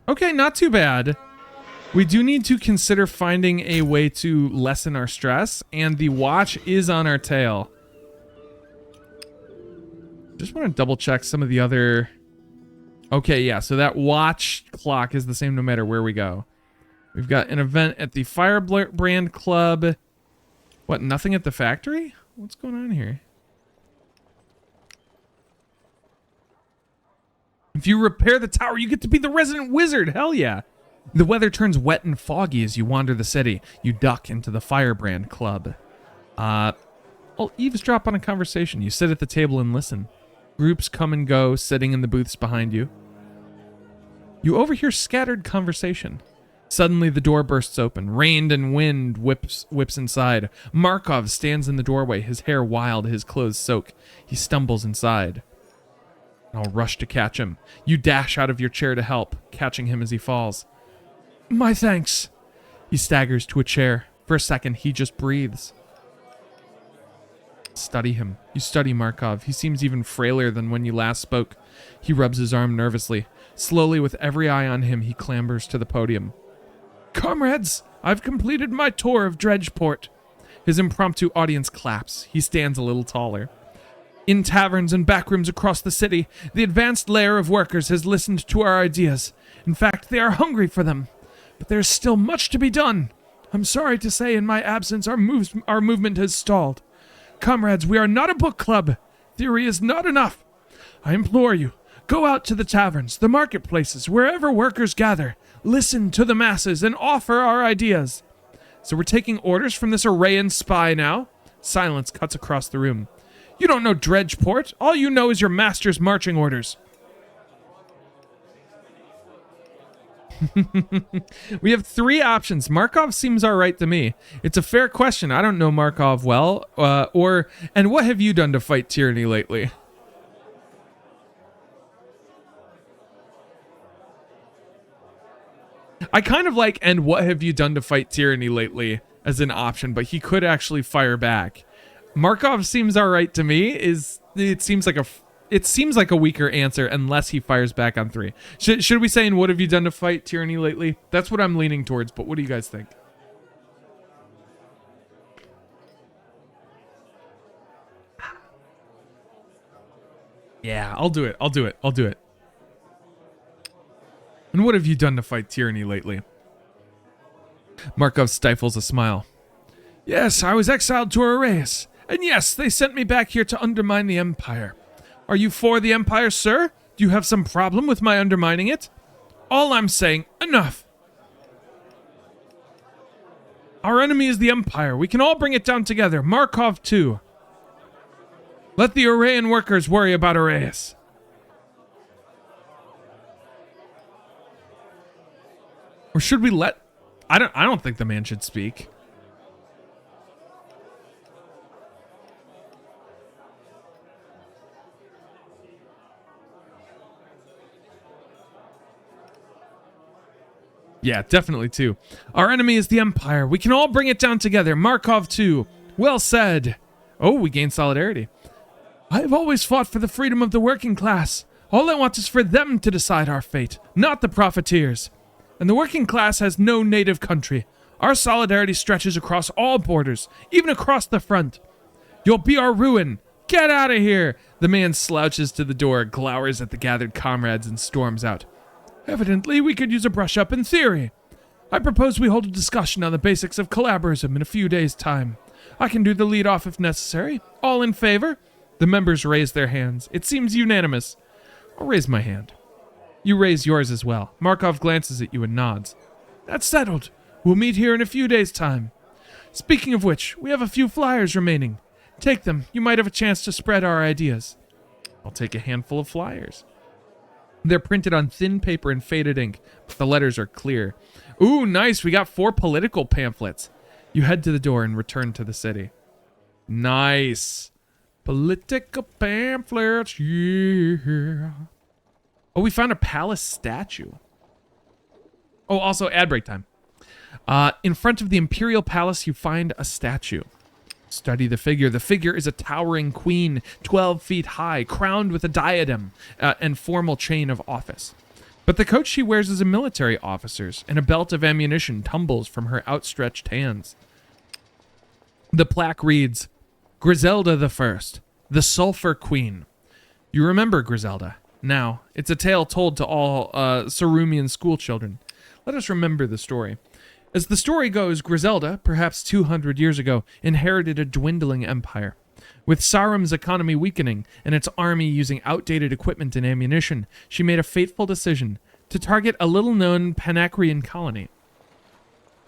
Okay, not too bad. We do need to consider finding a way to lessen our stress, and the watch is on our tail. Just want to double check some of the other... Okay, yeah, so that watch clock is the same no matter where we go. We've got an event at the Firebrand Club. What, nothing at the factory? What's going on here? If you repair the tower, you get to be the resident wizard. Hell yeah. The weather turns wet and foggy as you wander the city. You duck into the Firebrand Club. I'll eavesdrop on a conversation. You sit at the table and listen. Groups come and go, sitting in the booths behind you. You overhear scattered conversation. Suddenly, the door bursts open. Rain and wind whips inside. Markov stands in the doorway, his hair wild, his clothes soak. He stumbles inside. I'll rush to catch him. You dash out of your chair to help, catching him as he falls. My thanks. He staggers to a chair. For a second, he just breathes. Study him. You study Markov. He seems even frailer than when you last spoke. He rubs his arm nervously. Slowly, with every eye on him, he clambers to the podium. Comrades, I've completed my tour of Dredgeport. His impromptu audience claps. He stands a little taller. In taverns and backrooms across the city, the advanced layer of workers has listened to our ideas. In fact, they are hungry for them. But there's still much to be done. I'm sorry to say in my absence, our movement has stalled. Comrades, we are not a book club. Theory is not enough. I implore you, go out to the taverns, the marketplaces, wherever workers gather. Listen to the masses and offer our ideas. So we're taking orders from this Arayan spy now? Silence cuts across the room. You don't know Dredgeport. All you know is your master's marching orders. We have 3 options. Markov seems all right to me. It's a fair question. I don't know Markov well. And what have you done to fight tyranny lately? I kind of like, and what have you done to fight tyranny lately as an option, but he could actually fire back. Markov seems all right to me. It seems like a weaker answer unless he fires back on 3. Should we say, and what have you done to fight tyranny lately? That's what I'm leaning towards, but what do you guys think? Yeah, I'll do it. And what have you done to fight tyranny lately? Markov stifles a smile. Yes, I was exiled to Arrhaeus. And yes, they sent me back here to undermine the Empire. Are you for the Empire, sir? Do you have some problem with my undermining it? All I'm saying, enough. Our enemy is the Empire. We can all bring it down together. Markov too. Let the Arrhaean workers worry about Arrhaeus. Or should we let... I don't think the man should speak. Yeah, definitely too. Our enemy is the Empire. We can all bring it down together. Markov too. Well said. Oh, we gained solidarity. I have always fought for the freedom of the working class. All I want is for them to decide our fate, not the profiteers. And the working class has no native country. Our solidarity stretches across all borders, even across the front. You'll be our ruin. Get out of here. The man slouches to the door, glowers at the gathered comrades, and storms out. Evidently, we could use a brush-up in theory. I propose we hold a discussion on the basics of collaborism in a few days' time. I can do the lead-off if necessary. All in favor? The members raise their hands. It seems unanimous. I'll raise my hand. You raise yours as well. Markov glances at you and nods. That's settled. We'll meet here in a few days' time. Speaking of which, we have a few flyers remaining. Take them. You might have a chance to spread our ideas. I'll take a handful of flyers. They're printed on thin paper and faded ink, but the letters are clear. Ooh, nice. We got 4 political pamphlets. You head to the door and return to the city. Nice. Political pamphlets, yeah. Oh, we found a palace statue. Oh, also ad break time. In front of the Imperial Palace, you find a statue. Study the figure. The figure is a towering queen, 12 feet high, crowned with a diadem and formal chain of office. But the coat she wears is a military officer's, and a belt of ammunition tumbles from her outstretched hands. The plaque reads, Griselda I, the Sulphur Queen. You remember Griselda. Now, it's a tale told to all Cerumian schoolchildren. Let us remember the story. As the story goes, Griselda, perhaps 200 years ago, inherited a dwindling empire. With Sarum's economy weakening and its army using outdated equipment and ammunition, she made a fateful decision to target a little-known Panacrian colony.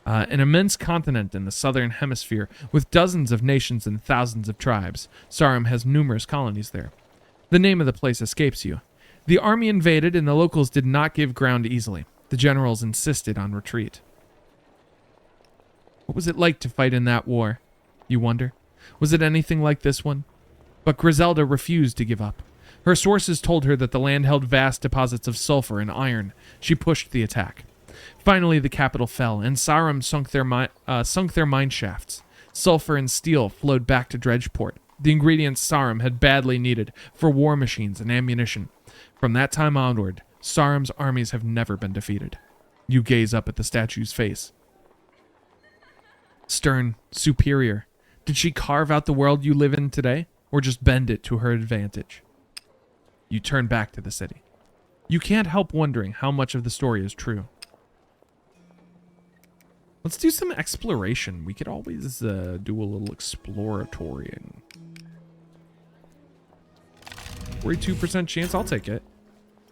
An immense continent in the southern hemisphere with dozens of nations and thousands of tribes. Sarum has numerous colonies there. The name of the place escapes you. The army invaded and the locals did not give ground easily. The generals insisted on retreat. What was it like to fight in that war? You wonder? Was it anything like this one? But Griselda refused to give up. Her sources told her that the land held vast deposits of sulfur and iron. She pushed the attack. Finally, the capital fell, and Sarum sunk their mine shafts. Sulfur and steel flowed back to Dredgeport, the ingredients Sarum had badly needed for war machines and ammunition. From that time onward, Sarum's armies have never been defeated. You gaze up at the statue's face. Stern, superior. Did she carve out the world you live in today, or just bend it to her advantage? You turn back to the city. You can't help wondering how much of the story is true. Let's do some exploration. We could always do a little exploratorying. 42% chance, I'll take it.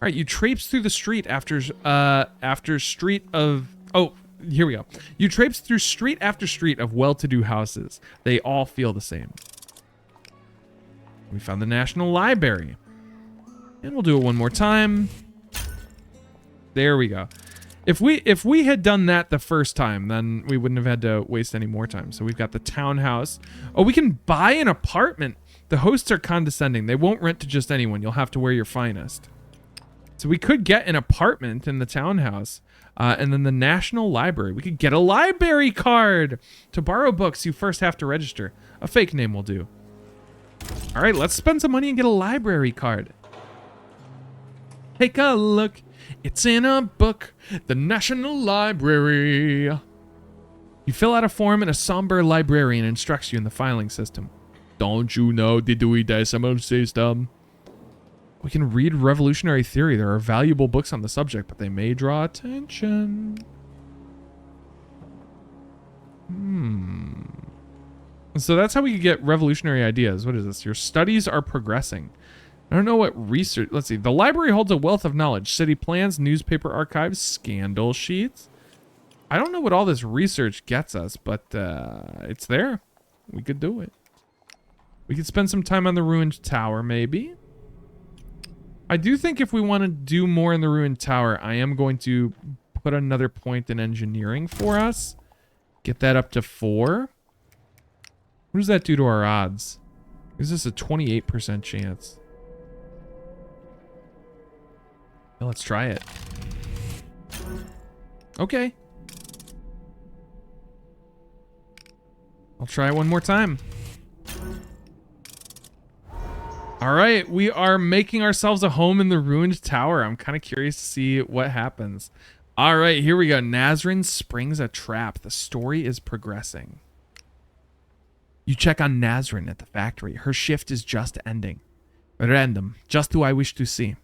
All right, you traipse through the street after street of... Oh, here we go. You traipse through street after street of well-to-do houses. They all feel the same. We found the National Library. And we'll do it one more time. There we go. If we had done that the first time, then we wouldn't have had to waste any more time. So we've got the townhouse. Oh, we can buy an apartment. The hosts are condescending. They won't rent to just anyone. You'll have to wear your finest. So we could get an apartment in the townhouse. And then the National Library. We could get a library card. To borrow books, you first have to register. A fake name will do. All right, let's spend some money and get a library card. Take a look. It's in a book. The National Library. You fill out a form and a somber librarian instructs you in the filing system. Don't you know the Dewey Decimal System? We can read revolutionary theory. There are valuable books on the subject, but they may draw attention. So that's how we could get revolutionary ideas. What is this? Your studies are progressing. I don't know what research... Let's see. The library holds a wealth of knowledge. City plans, newspaper archives, scandal sheets. I don't know what all this research gets us, but it's there. We could do it. We could spend some time on the ruined tower, maybe. I do think if we want to do more in the ruined tower, I am going to put another point in engineering for us. Get that up to 4. What does that do to our odds? Is this a 28% chance? Well, let's try it. Okay. I'll try it one more time. All right, we are making ourselves a home in the ruined tower. I'm kind of curious to see what happens. All right, here we go. Nazrin springs a trap. The story is progressing. You check on Nazrin at the factory. Her shift is just ending. Random, just who I wish to see.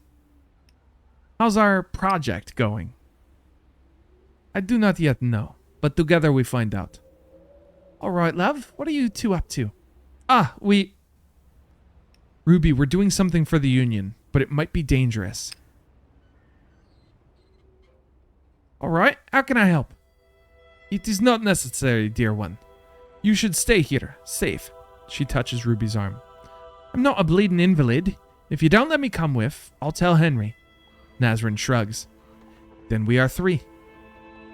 How's our project going? I do not yet know, but together we find out. All right, love. What are you two up to? Ruby, we're doing something for the Union, but it might be dangerous. All right, how can I help? It is not necessary, dear one. You should stay here, safe. She touches Ruby's arm. I'm not a bleeding invalid. If you don't let me come with, I'll tell Henry. Nazrin shrugs. Then we are 3.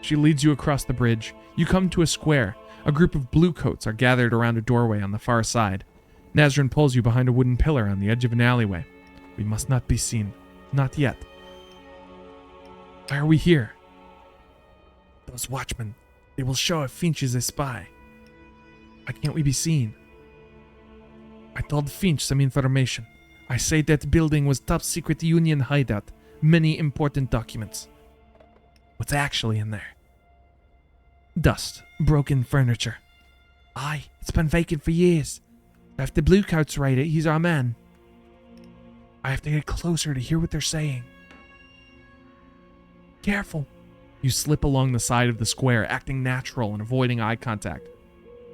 She leads you across the bridge. You come to a square. A group of bluecoats are gathered around a doorway on the far side. Nazrin pulls you behind a wooden pillar on the edge of an alleyway. We must not be seen. Not yet. Why are we here? Those watchmen. They will show if Finch is a spy. Why can't we be seen? I told Finch some information. I say that building was top secret Union hideout. Many important documents. What's actually in there? Dust. Broken furniture. Aye, it's been vacant for years. If the bluecoats raid it, he's our man. I have to get closer to hear what they're saying. Careful. You slip along the side of the square, acting natural and avoiding eye contact.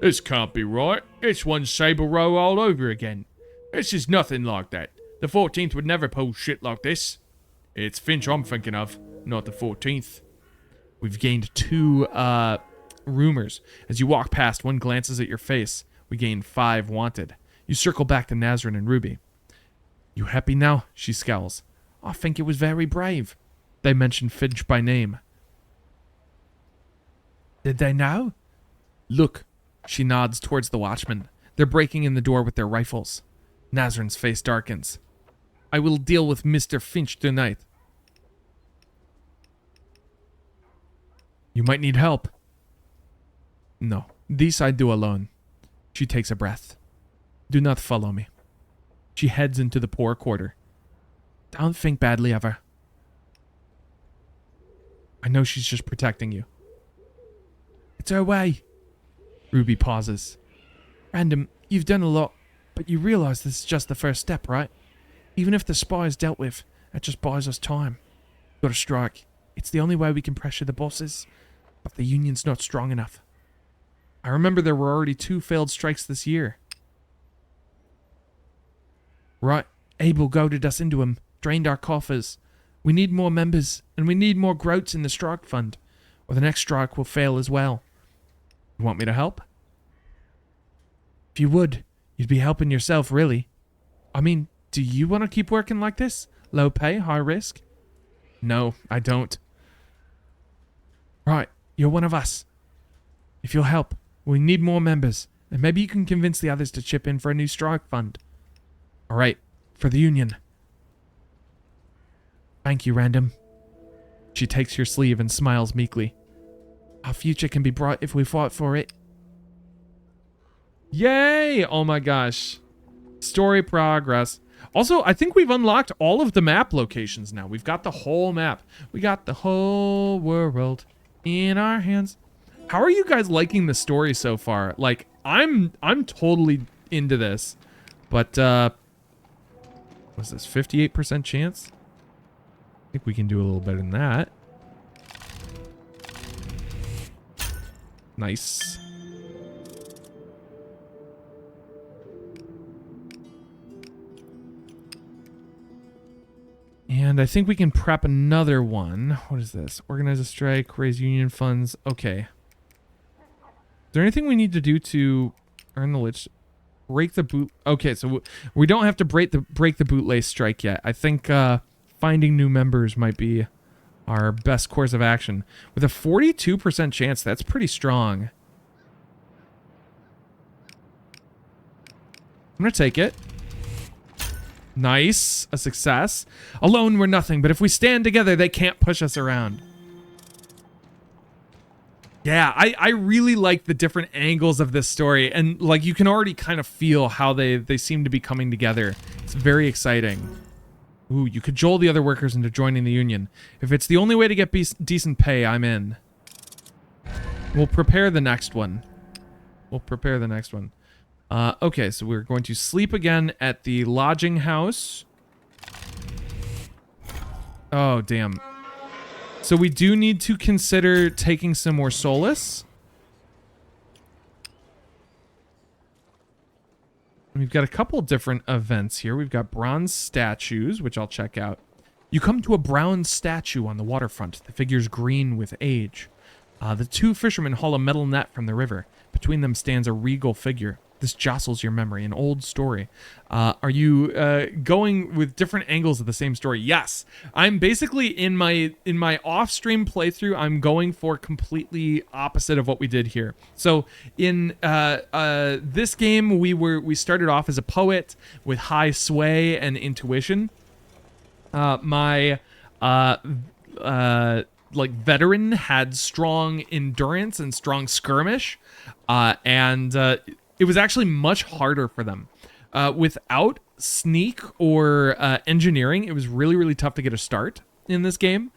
This can't be right. It's one Sable Row all over again. This is nothing like that. The 14th would never pull shit like this. It's Finch I'm thinking of, not the 14th. We've gained 2 rumors. As you walk past, one glances at your face. We gain 5 wanted. You circle back to Nazrin and Ruby. You happy now? She scowls. I think it was very brave. They mention Finch by name. Did they know? Look. She nods towards the watchmen. They're breaking in the door with their rifles. Nazrin's face darkens. I will deal with Mr. Finch tonight. You might need help. No, this I do alone. She takes a breath. Do not follow me. She heads into the poor quarter. Don't think badly of her. I know she's just protecting you. It's her way. Ruby pauses. Random, you've done a lot, but you realize this is just the first step, right? Even if the spy is dealt with, that just buys us time. Gotta strike. It's the only way we can pressure the bosses, but the Union's not strong enough. I remember there were already 2 failed strikes this year. Right, Abel goaded us into him, drained our coffers. We need more members, and we need more groats in the strike fund, or the next strike will fail as well. You want me to help? If you would, you'd be helping yourself, really. I mean, do you want to keep working like this? Low pay, high risk? No, I don't. Right, you're one of us. If you'll help, we need more members, and maybe you can convince the others to chip in for a new strike fund. All right, for the Union. Thank you, Random. She takes your sleeve and smiles meekly. Our future can be bright if we fight for it. Yay! Oh my gosh. Story progress. Also, I think we've unlocked all of the map locations now. We've got the whole map. We got the whole world in our hands. How are you guys liking the story so far? Like, I'm totally into this. But, what's this, 58% chance? I think we can do a little better than that. Nice. And I think we can prep another one. What is this? Organize a strike, raise union funds. Okay. Is there anything we need to do to earn the lich? Break the boot. Okay, so we don't have to break the bootlace strike yet. I think finding new members might be our best course of action. With a 42% chance, that's pretty strong. I'm gonna take it. Nice. A success. Alone we're nothing, but if we stand together, they can't push us around. Yeah, I really like the different angles of this story, and like you can already kind of feel how they seem to be coming together. It's very exciting. Ooh, you cajole the other workers into joining the Union. If it's the only way to get decent pay, I'm in. We'll prepare the next one. Okay, so we're going to sleep again at the lodging house. Oh, damn. So we do need to consider taking some more solace. We've got a couple different events here. We've got bronze statues, which I'll check out. You come to a bronze statue on the waterfront. The figure's green with age. The 2 fishermen haul a metal net from the river. Between them stands a regal figure. This jostles your memory, an old story. Are you going with different angles of the same story? Yes. I'm basically in my off-stream playthrough, I'm going for completely opposite of what we did here. So in this game, we started off as a poet with high sway and intuition. My like veteran had strong endurance and strong skirmish, and it was actually much harder for them. Without sneak or engineering, it was really, really tough to get a start in this game.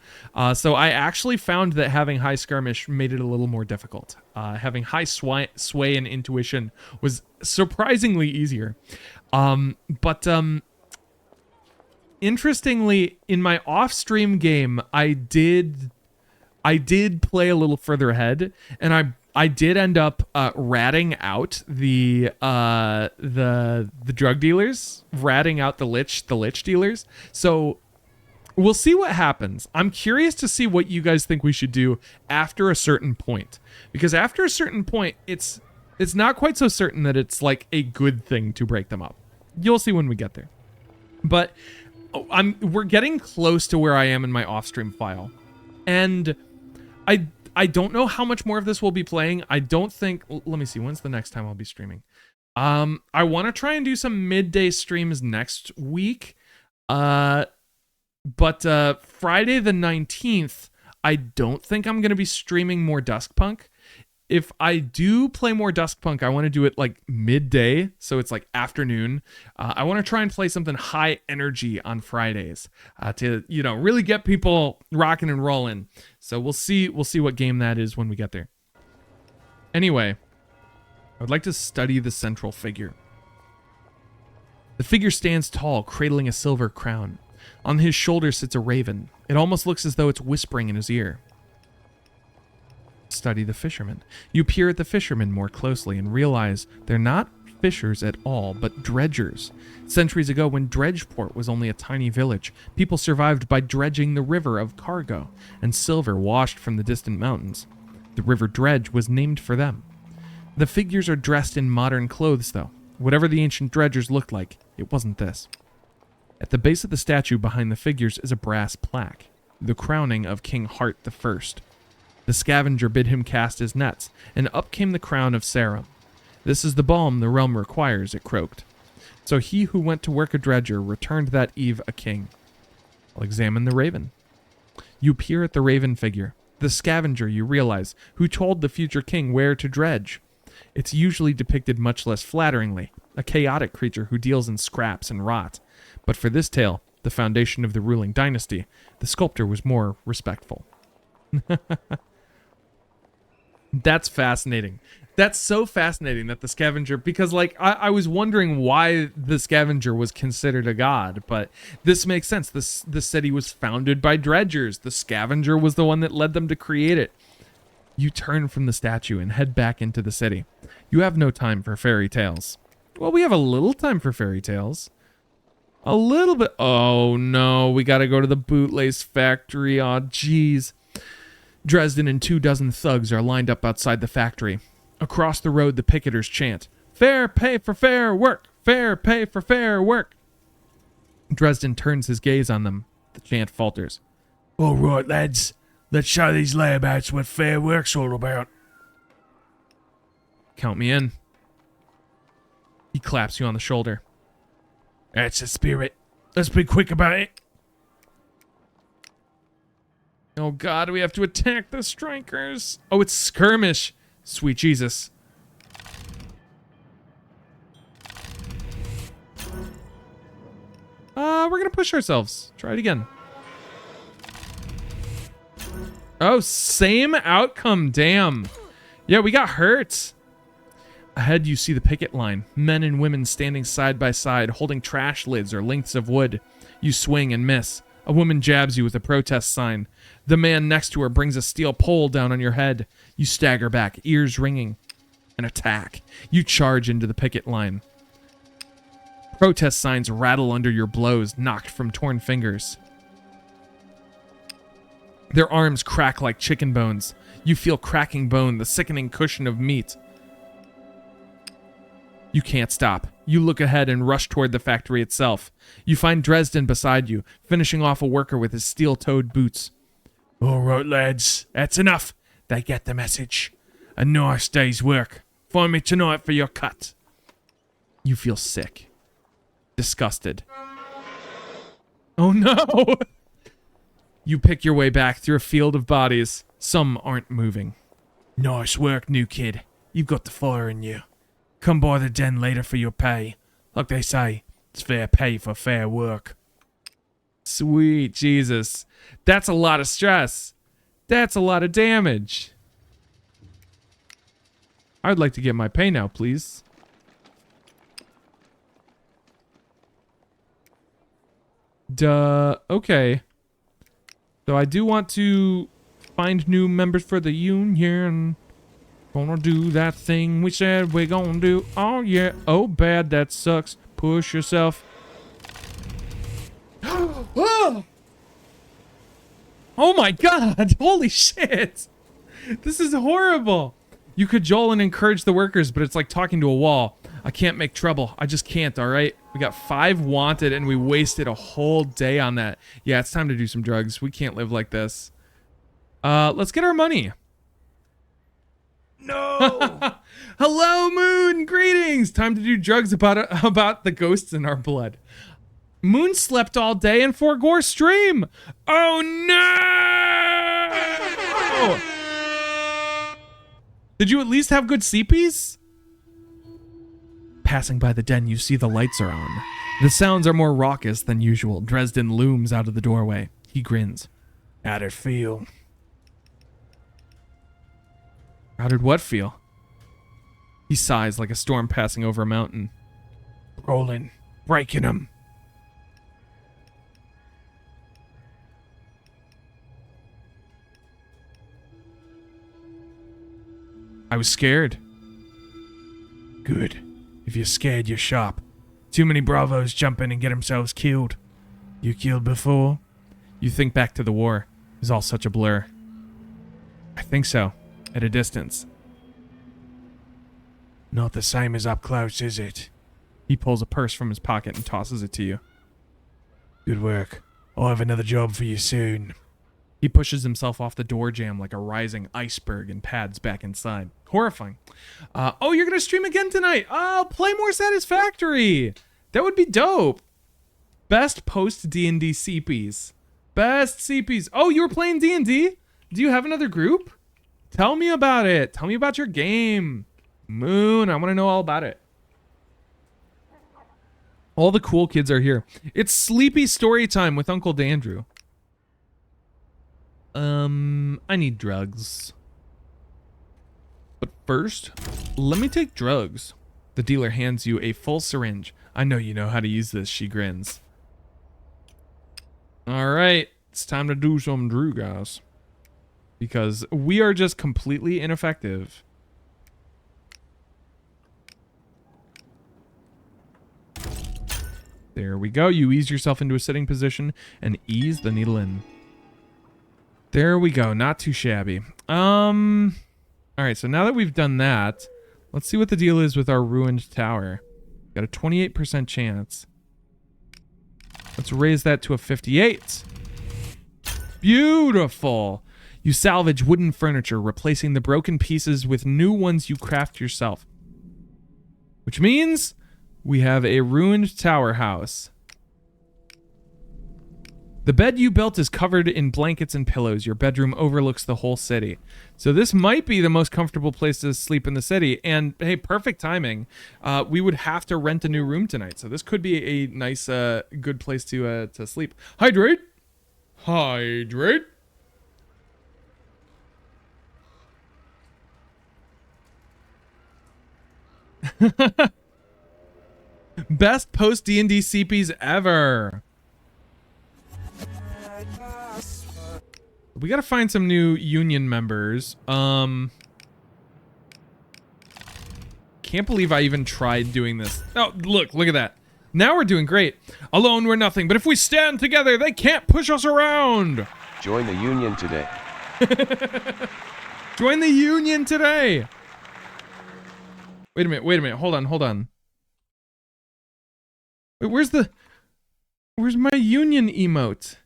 So I actually found that having high skirmish made it a little more difficult. Having high sway and intuition was surprisingly easier. Interestingly, in my off-stream game, I did play a little further ahead, and I did end up ratting out the drug dealers, ratting out the lich dealers. So we'll see what happens. I'm curious to see what you guys think we should do after a certain point, because after a certain point, it's not quite so certain that it's like a good thing to break them up. You'll see when we get there. But we're getting close to where I am in my off-stream file, and I don't know how much more of this we'll be playing. I don't think... Let me see. When's the next time I'll be streaming? I want to try and do some midday streams next week. But Friday the 19th, I don't think I'm going to be streaming more Duskpunk. If I do play more Duskpunk, I want to do it like midday, so it's like afternoon. I want to try and play something high energy on Fridays to, really get people rocking and rolling. So we'll see what game that is when we get there. Anyway, I would like to study the central figure. The figure stands tall, cradling a silver crown. On his shoulder sits a raven. It almost looks as though it's whispering in his ear. Study the fishermen. You peer at the fishermen more closely and realize they're not fishers at all, but dredgers. Centuries ago, when Dredgeport was only a tiny village, people survived by dredging the river of cargo and silver washed from the distant mountains. The river Dredge was named for them. The figures are dressed in modern clothes, though. Whatever the ancient dredgers looked like, it wasn't this. At the base of the statue behind the figures is a brass plaque, the crowning of King Hart I. The scavenger bid him cast his nets, and up came the crown of Sarum. This is the balm the realm requires, it croaked. So he who went to work a dredger returned that eve a king. I'll examine the raven. You peer at the raven figure, the scavenger, you realize, who told the future king where to dredge. It's usually depicted much less flatteringly, a chaotic creature who deals in scraps and rot. But for this tale, the foundation of the ruling dynasty, the sculptor was more respectful. That's fascinating. That's so fascinating that the scavenger, because I was wondering why the scavenger was considered a god, but this makes sense. The city was founded by dredgers. The scavenger was the one that led them to create it. You turn from the statue and head back into the city. You have no time for fairy tales. Well, we have a little time for fairy tales. A little bit. Oh no, we gotta go to the bootlace factory. Aw, jeez. Dresden and 24 thugs are lined up outside the factory. Across the road, the picketers chant, "Fair pay for fair work! Fair pay for fair work!" Dresden turns his gaze on them. The chant falters. All right, lads. Let's show these layabouts what fair work's all about. Count me in. He claps you on the shoulder. That's the spirit. Let's be quick about it. Oh god, we have to attack the strikers. Oh, it's skirmish. Sweet Jesus. We're gonna push ourselves. Try it again. Oh, same outcome, damn. Yeah, we got hurt. Ahead, you see the picket line. Men and women standing side by side, holding trash lids or lengths of wood. You swing and miss. A woman jabs you with a protest sign. The man next to her brings a steel pole down on your head. You stagger back, ears ringing. An attack. You charge into the picket line. Protest signs rattle under your blows, knocked from torn fingers. Their arms crack like chicken bones. You feel cracking bone, the sickening cushion of meat. You can't stop. You look ahead and rush toward the factory itself. You find Dresden beside you, finishing off a worker with his steel-toed boots. All right, lads. That's enough. They get the message. A nice day's work. Find me tonight for your cut. You feel sick. Disgusted. Oh no! You pick your way back through a field of bodies. Some aren't moving. Nice work, new kid. You've got the fire in you. Come by the den later for your pay. Like they say, it's fair pay for fair work. Sweet Jesus. That's a lot of stress. That's a lot of damage. I'd like to get my pay now, please. Duh. Okay. So I do want to find new members for the union. Gonna do that thing we said we're gonna do. Oh yeah. Oh bad, that sucks. Push yourself. Oh! Oh my god! Holy shit! This is horrible! You cajole and encourage the workers, but it's like talking to a wall. I can't make trouble. I just can't, alright? We got 5 wanted and we wasted a whole day on that. Yeah, it's time to do some drugs. We can't live like this. Let's get our money. No! Hello, Moon! Greetings! Time to do drugs about the ghosts in our blood. Moon slept all day and forgore stream. Oh no! Did you at least have good CPs? Passing by the den, you see the lights are on. The sounds are more raucous than usual. Dresden looms out of the doorway. He grins. How'd it feel? How did what feel? He sighs like a storm passing over a mountain. Rolling, breaking him. I was scared. Good. If you're scared, you're sharp. Too many bravos jump in and get themselves killed. You killed before? You think back to the war. It was all such a blur. I think so. At a distance. Not the same as up close, is it? He pulls a purse from his pocket and tosses it to you. Good work. I'll have another job for you soon. He pushes himself off the door jamb like a rising iceberg and pads back inside. Horrifying. Oh, you're going to stream again tonight? Oh, play more Satisfactory. That would be dope. Best post D&D CPs. Best CPs. Oh, you were playing D&D? Do you have another group? Tell me about it. Tell me about your game. Moon, I want to know all about it. All the cool kids are here. It's sleepy story time with Uncle Dandrew. I need drugs. But first, let me take drugs. The dealer hands you a full syringe. I know you know how to use this, she grins. Alright, it's time to do some drew, guys. Because we are just completely ineffective. There we go. You ease yourself into a sitting position and ease the needle in. There we go. Not too shabby. Alright, so now that we've done that, let's see what the deal is with our ruined tower. Got a 28% chance. Let's raise that to a 58. Beautiful. You salvage wooden furniture, replacing the broken pieces with new ones you craft yourself. Which means we have a ruined tower house. The bed you built is covered in blankets and pillows. Your bedroom overlooks the whole city. So this might be the most comfortable place to sleep in the city. And hey, perfect timing. We would have to rent a new room tonight. So this could be a nice, good place to sleep. Hydrate. Hydrate. Best post D&D CPs ever. We gotta find some new union members. Can't believe I even tried doing this. Oh, look at that. Now we're doing great. Alone we're nothing, but if we stand together, they can't push us around. Join the union today. Join the union today. Wait a minute. Hold on. Wait, where's my union emote?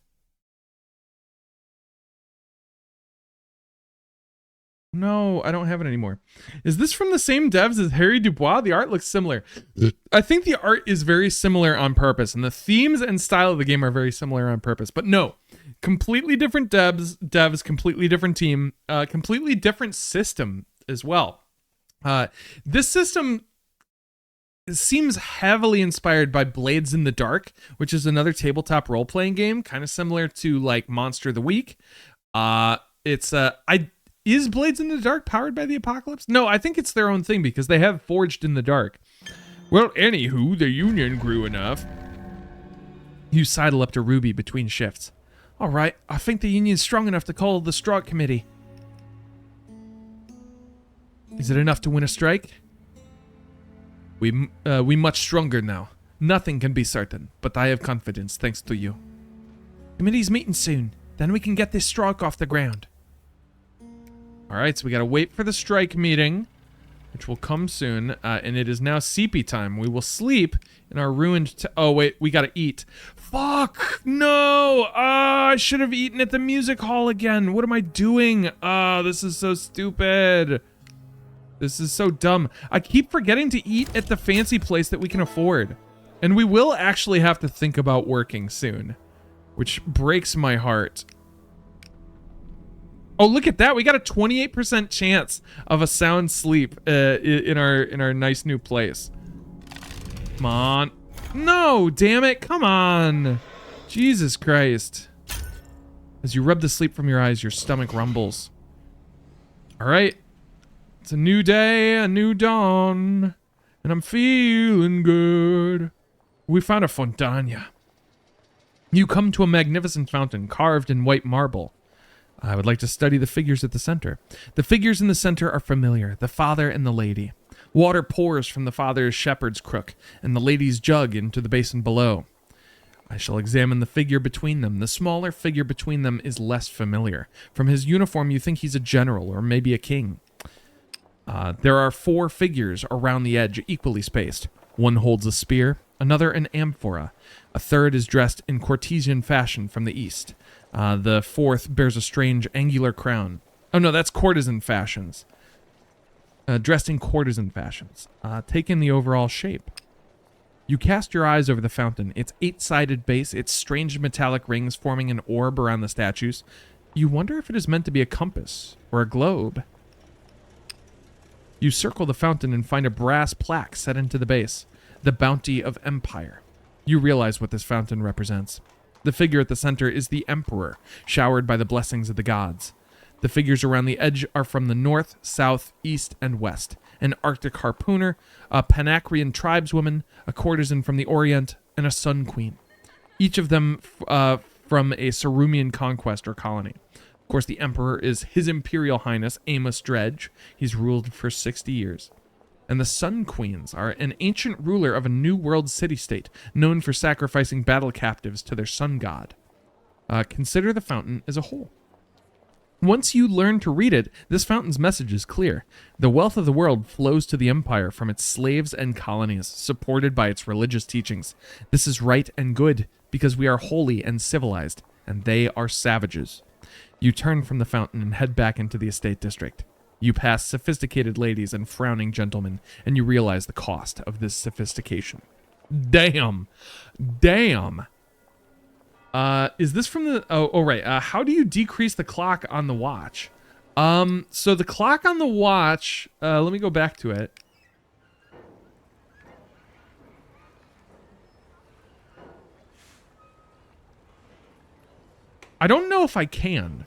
No, I don't have it anymore. Is this from the same devs as Harry Dubois? The art looks similar. I think the art is very similar on purpose, and the themes and style of the game are very similar on purpose. But no, completely different devs, completely different team, completely different system as well. This system seems heavily inspired by Blades in the Dark, which is another tabletop role-playing game, kind of similar to like Monster of the Week. Is Blades in the Dark powered by the Apocalypse? No, I think it's their own thing because they have Forged in the Dark. Well, anywho, the union grew enough. You sidle up to Ruby between shifts. All right, I think the union's strong enough to call the strike committee. Is it enough to win a strike? We much stronger now. Nothing can be certain, but I have confidence thanks to you. Committee's meeting soon. Then we can get this strike off the ground. All right, so we got to wait for the strike meeting, which will come soon, and it is now CP time. We will sleep in our ruined... oh, wait, we got to eat. Fuck! No! I should have eaten at the music hall again. What am I doing? This is so stupid. This is so dumb. I keep forgetting to eat at the fancy place that we can afford. And we will actually have to think about working soon, which breaks my heart. Oh, look at that. We got a 28% chance of a sound sleep in our nice new place. Come on. No, damn it. Come on. Jesus Christ. As you rub the sleep from your eyes, your stomach rumbles. All right. It's a new day, a new dawn, and I'm feeling good. We found a fontana. You come to a magnificent fountain carved in white marble. I would like to study the figures at the center. The figures in the center are familiar, the father and the lady. Water pours from the father's shepherd's crook and the lady's jug into the basin below. I shall examine the figure between them. The smaller figure between them is less familiar. From his uniform, you think he's a general or maybe a king. There are 4 figures around the edge, equally spaced. One holds a spear, another an amphora. A third is dressed in courtesan fashion from the east. The fourth bears a strange angular crown. Oh no, that's courtesan fashions. Dressed in courtesan fashions. Take in the overall shape. You cast your eyes over the fountain, its 8-sided base, its strange metallic rings forming an orb around the statues. You wonder if it is meant to be a compass or a globe. You circle the fountain and find a brass plaque set into the base, the bounty of empire. You realize what this fountain represents. The figure at the center is the emperor, showered by the blessings of the gods. The figures around the edge are from the north, south, east, and west. An Arctic harpooner, a Panacrian tribeswoman, a courtesan from the Orient, and a sun queen. Each of them from a Cerumean conquest or colony. Of course, the emperor is His Imperial Highness Amos Dredge. He's ruled for 60 years. And the sun queens are an ancient ruler of a new world city-state, known for sacrificing battle captives to their sun god. Consider the fountain as a whole. Once you learn to read it, this fountain's message is clear. The wealth of the world flows to the empire from its slaves and colonies, supported by its religious teachings. This is right and good, because we are holy and civilized, and they are savages. You turn from the fountain and head back into the estate district. You pass sophisticated ladies and frowning gentlemen, and you realize the cost of this sophistication. Damn. Damn. Is this from the... Oh, right. How do you decrease the clock on the watch? So the clock on the watch... let me go back to it. I don't know if I can.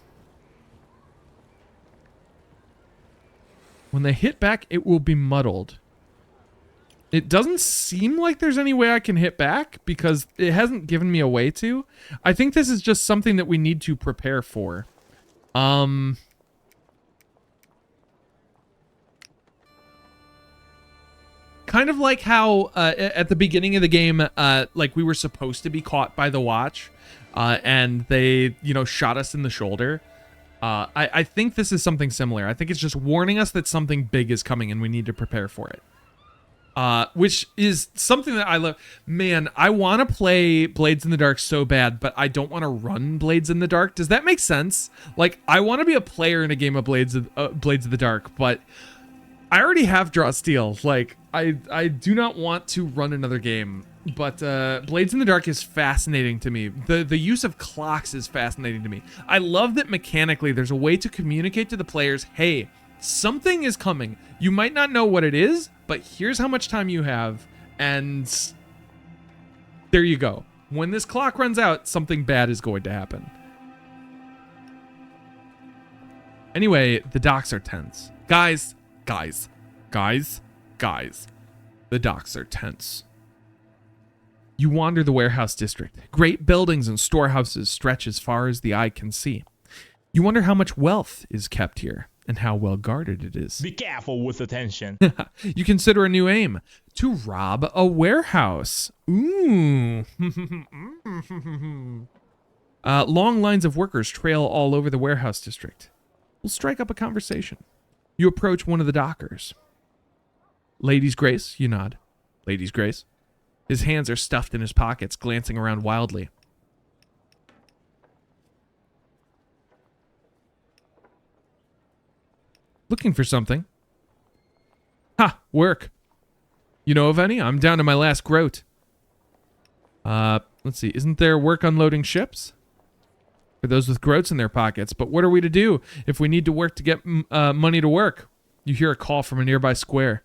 When they hit back, it will be muddled. It doesn't seem like there's any way I can hit back because it hasn't given me a way to. I think this is just something that we need to prepare for. Kind of like how at the beginning of the game, like we were supposed to be caught by the watch, and they, shot us in the shoulder. I think this is something similar. I think it's just warning us that something big is coming and we need to prepare for it. Which is something that I love. Man, I want to play Blades in the Dark so bad, but I don't want to run Blades in the Dark. Does that make sense? Like, I want to be a player in a game of Blades of the Dark, but I already have Draw Steel. Like, I do not want to run another game. But Blades in the Dark is fascinating to me. The use of clocks is fascinating to me. I love that mechanically there's a way to communicate to the players, hey, something is coming. You might not know what it is, but here's how much time you have, and there you go. When this clock runs out, something bad is going to happen. Anyway, the docks are tense. Guys. The docks are tense. You wander the warehouse district. Great buildings and storehouses stretch as far as the eye can see. You wonder how much wealth is kept here and how well guarded it is. Be careful with attention. You consider a new aim: to rob a warehouse. Ooh. Long lines of workers trail all over the warehouse district. We'll strike up a conversation. You approach one of the dockers. Lady's Grace, you nod. Lady's Grace. His hands are stuffed in his pockets, glancing around wildly. Looking for something. Ha! Work. You know of any? I'm down to my last groat. Let's see. Isn't there work unloading ships? For those with groats in their pockets. But what are we to do if we need to work to get money to work? You hear a call from a nearby square.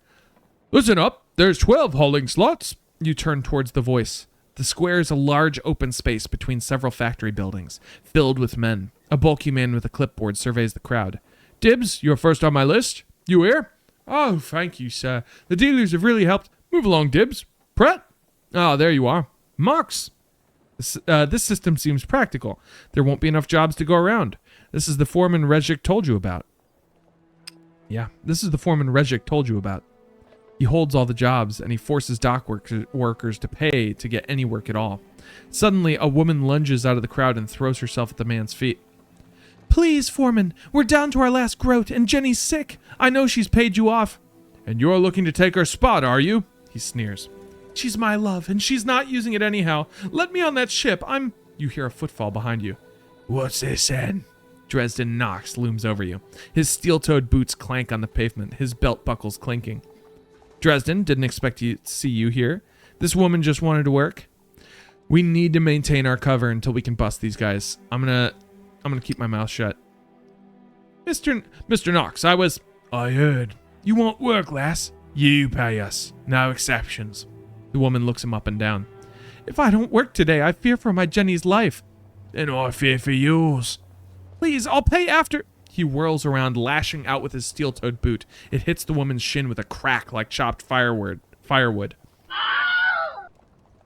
Listen up. There's 12 hauling slots. You turn towards the voice. The square is a large open space between several factory buildings, filled with men. A bulky man with a clipboard surveys the crowd. Dibbs, you're first on my list. You here? Oh, thank you, sir. The dealers have really helped. Move along, Dibbs. Pratt? Ah, there you are. Marks. This system seems practical. There won't be enough jobs to go around. This is the foreman Regic told you about. Yeah, this is the foreman Regic told you about. He holds all the jobs, and he forces dock workers to pay to get any work at all. Suddenly, a woman lunges out of the crowd and throws herself at the man's feet. Please, foreman, we're down to our last groat, and Jenny's sick. I know she's paid you off. And you're looking to take her spot, are you? He sneers. She's my love, and she's not using it anyhow. Let me on that ship. You hear a footfall behind you. What's this, then? Dresden Knox looms over you. His steel-toed boots clank on the pavement, his belt buckles clinking. Dresden, didn't expect to see you here. This woman just wanted to work. We need to maintain our cover until we can bust these guys. I'm gonna keep my mouth shut. Mr. Knox, I heard. You want work, lass? You pay us. No exceptions. The woman looks him up and down. If I don't work today, I fear for my Jenny's life. Then I fear for yours. Please, I'll pay after. He whirls around, lashing out with his steel-toed boot. It hits the woman's shin with a crack like chopped firewood.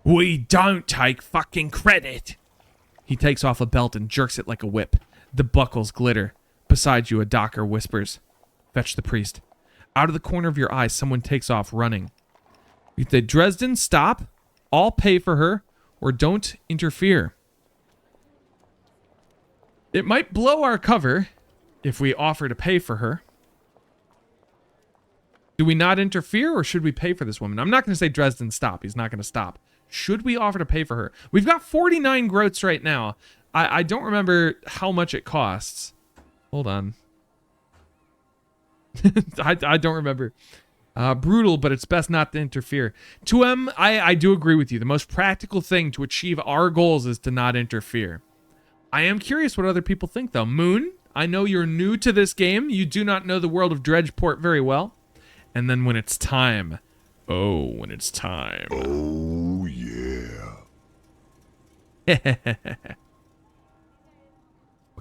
We don't take fucking credit. He takes off a belt and jerks it like a whip. The buckles glitter. Beside you, a docker whispers, "Fetch the priest." Out of the corner of your eye, someone takes off running. You say, Dresden, stop. I'll pay for her, or don't interfere. It might blow our cover if we offer to pay for her. Do we not interfere, or should we pay for this woman? I'm not going to say Dresden, stop. He's not going to stop. Should we offer to pay for her? We've got 49 groats right now. I don't remember how much it costs. Hold on. I don't remember. Brutal, but it's best not to interfere. I do agree with you. The most practical thing to achieve our goals is to not interfere. I am curious what other people think, though. Moon, I know you're new to this game. You do not know the world of Dredgeport very well. And then when it's time. Oh, when it's time. Oh, yeah.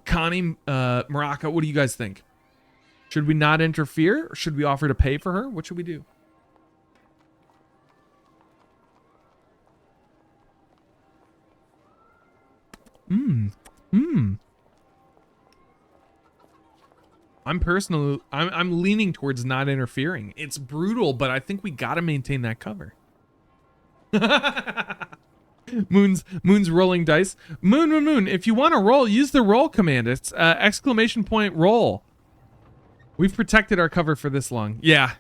Connie, Morocco, what do you guys think? Should we not interfere, or should we offer to pay for her? What should we do? I'm leaning towards not interfering. It's brutal, but I think we gotta maintain that cover. Moon's rolling dice. Moon. If you want to roll, use the roll command. It's exclamation point roll. We've protected our cover for this long. Yeah.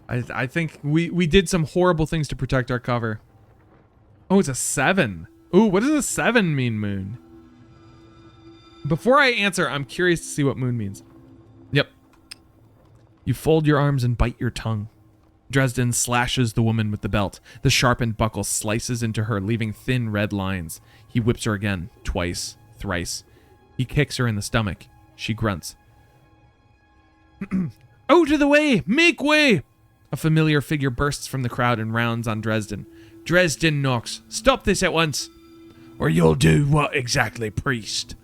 I think we did some horrible things to protect our cover. Oh, it's a 7. Ooh, what does a 7 mean, Moon? Before I answer, I'm curious to see what Moon means. Yep. You fold your arms and bite your tongue. Dresden slashes the woman with the belt. The sharpened buckle slices into her, leaving thin red lines. He whips her again, twice, thrice. He kicks her in the stomach. She grunts. Out of the way! Make way! A familiar figure bursts from the crowd and rounds on Dresden. Dresden Knox, stop this at once! Or you'll do what exactly, priest?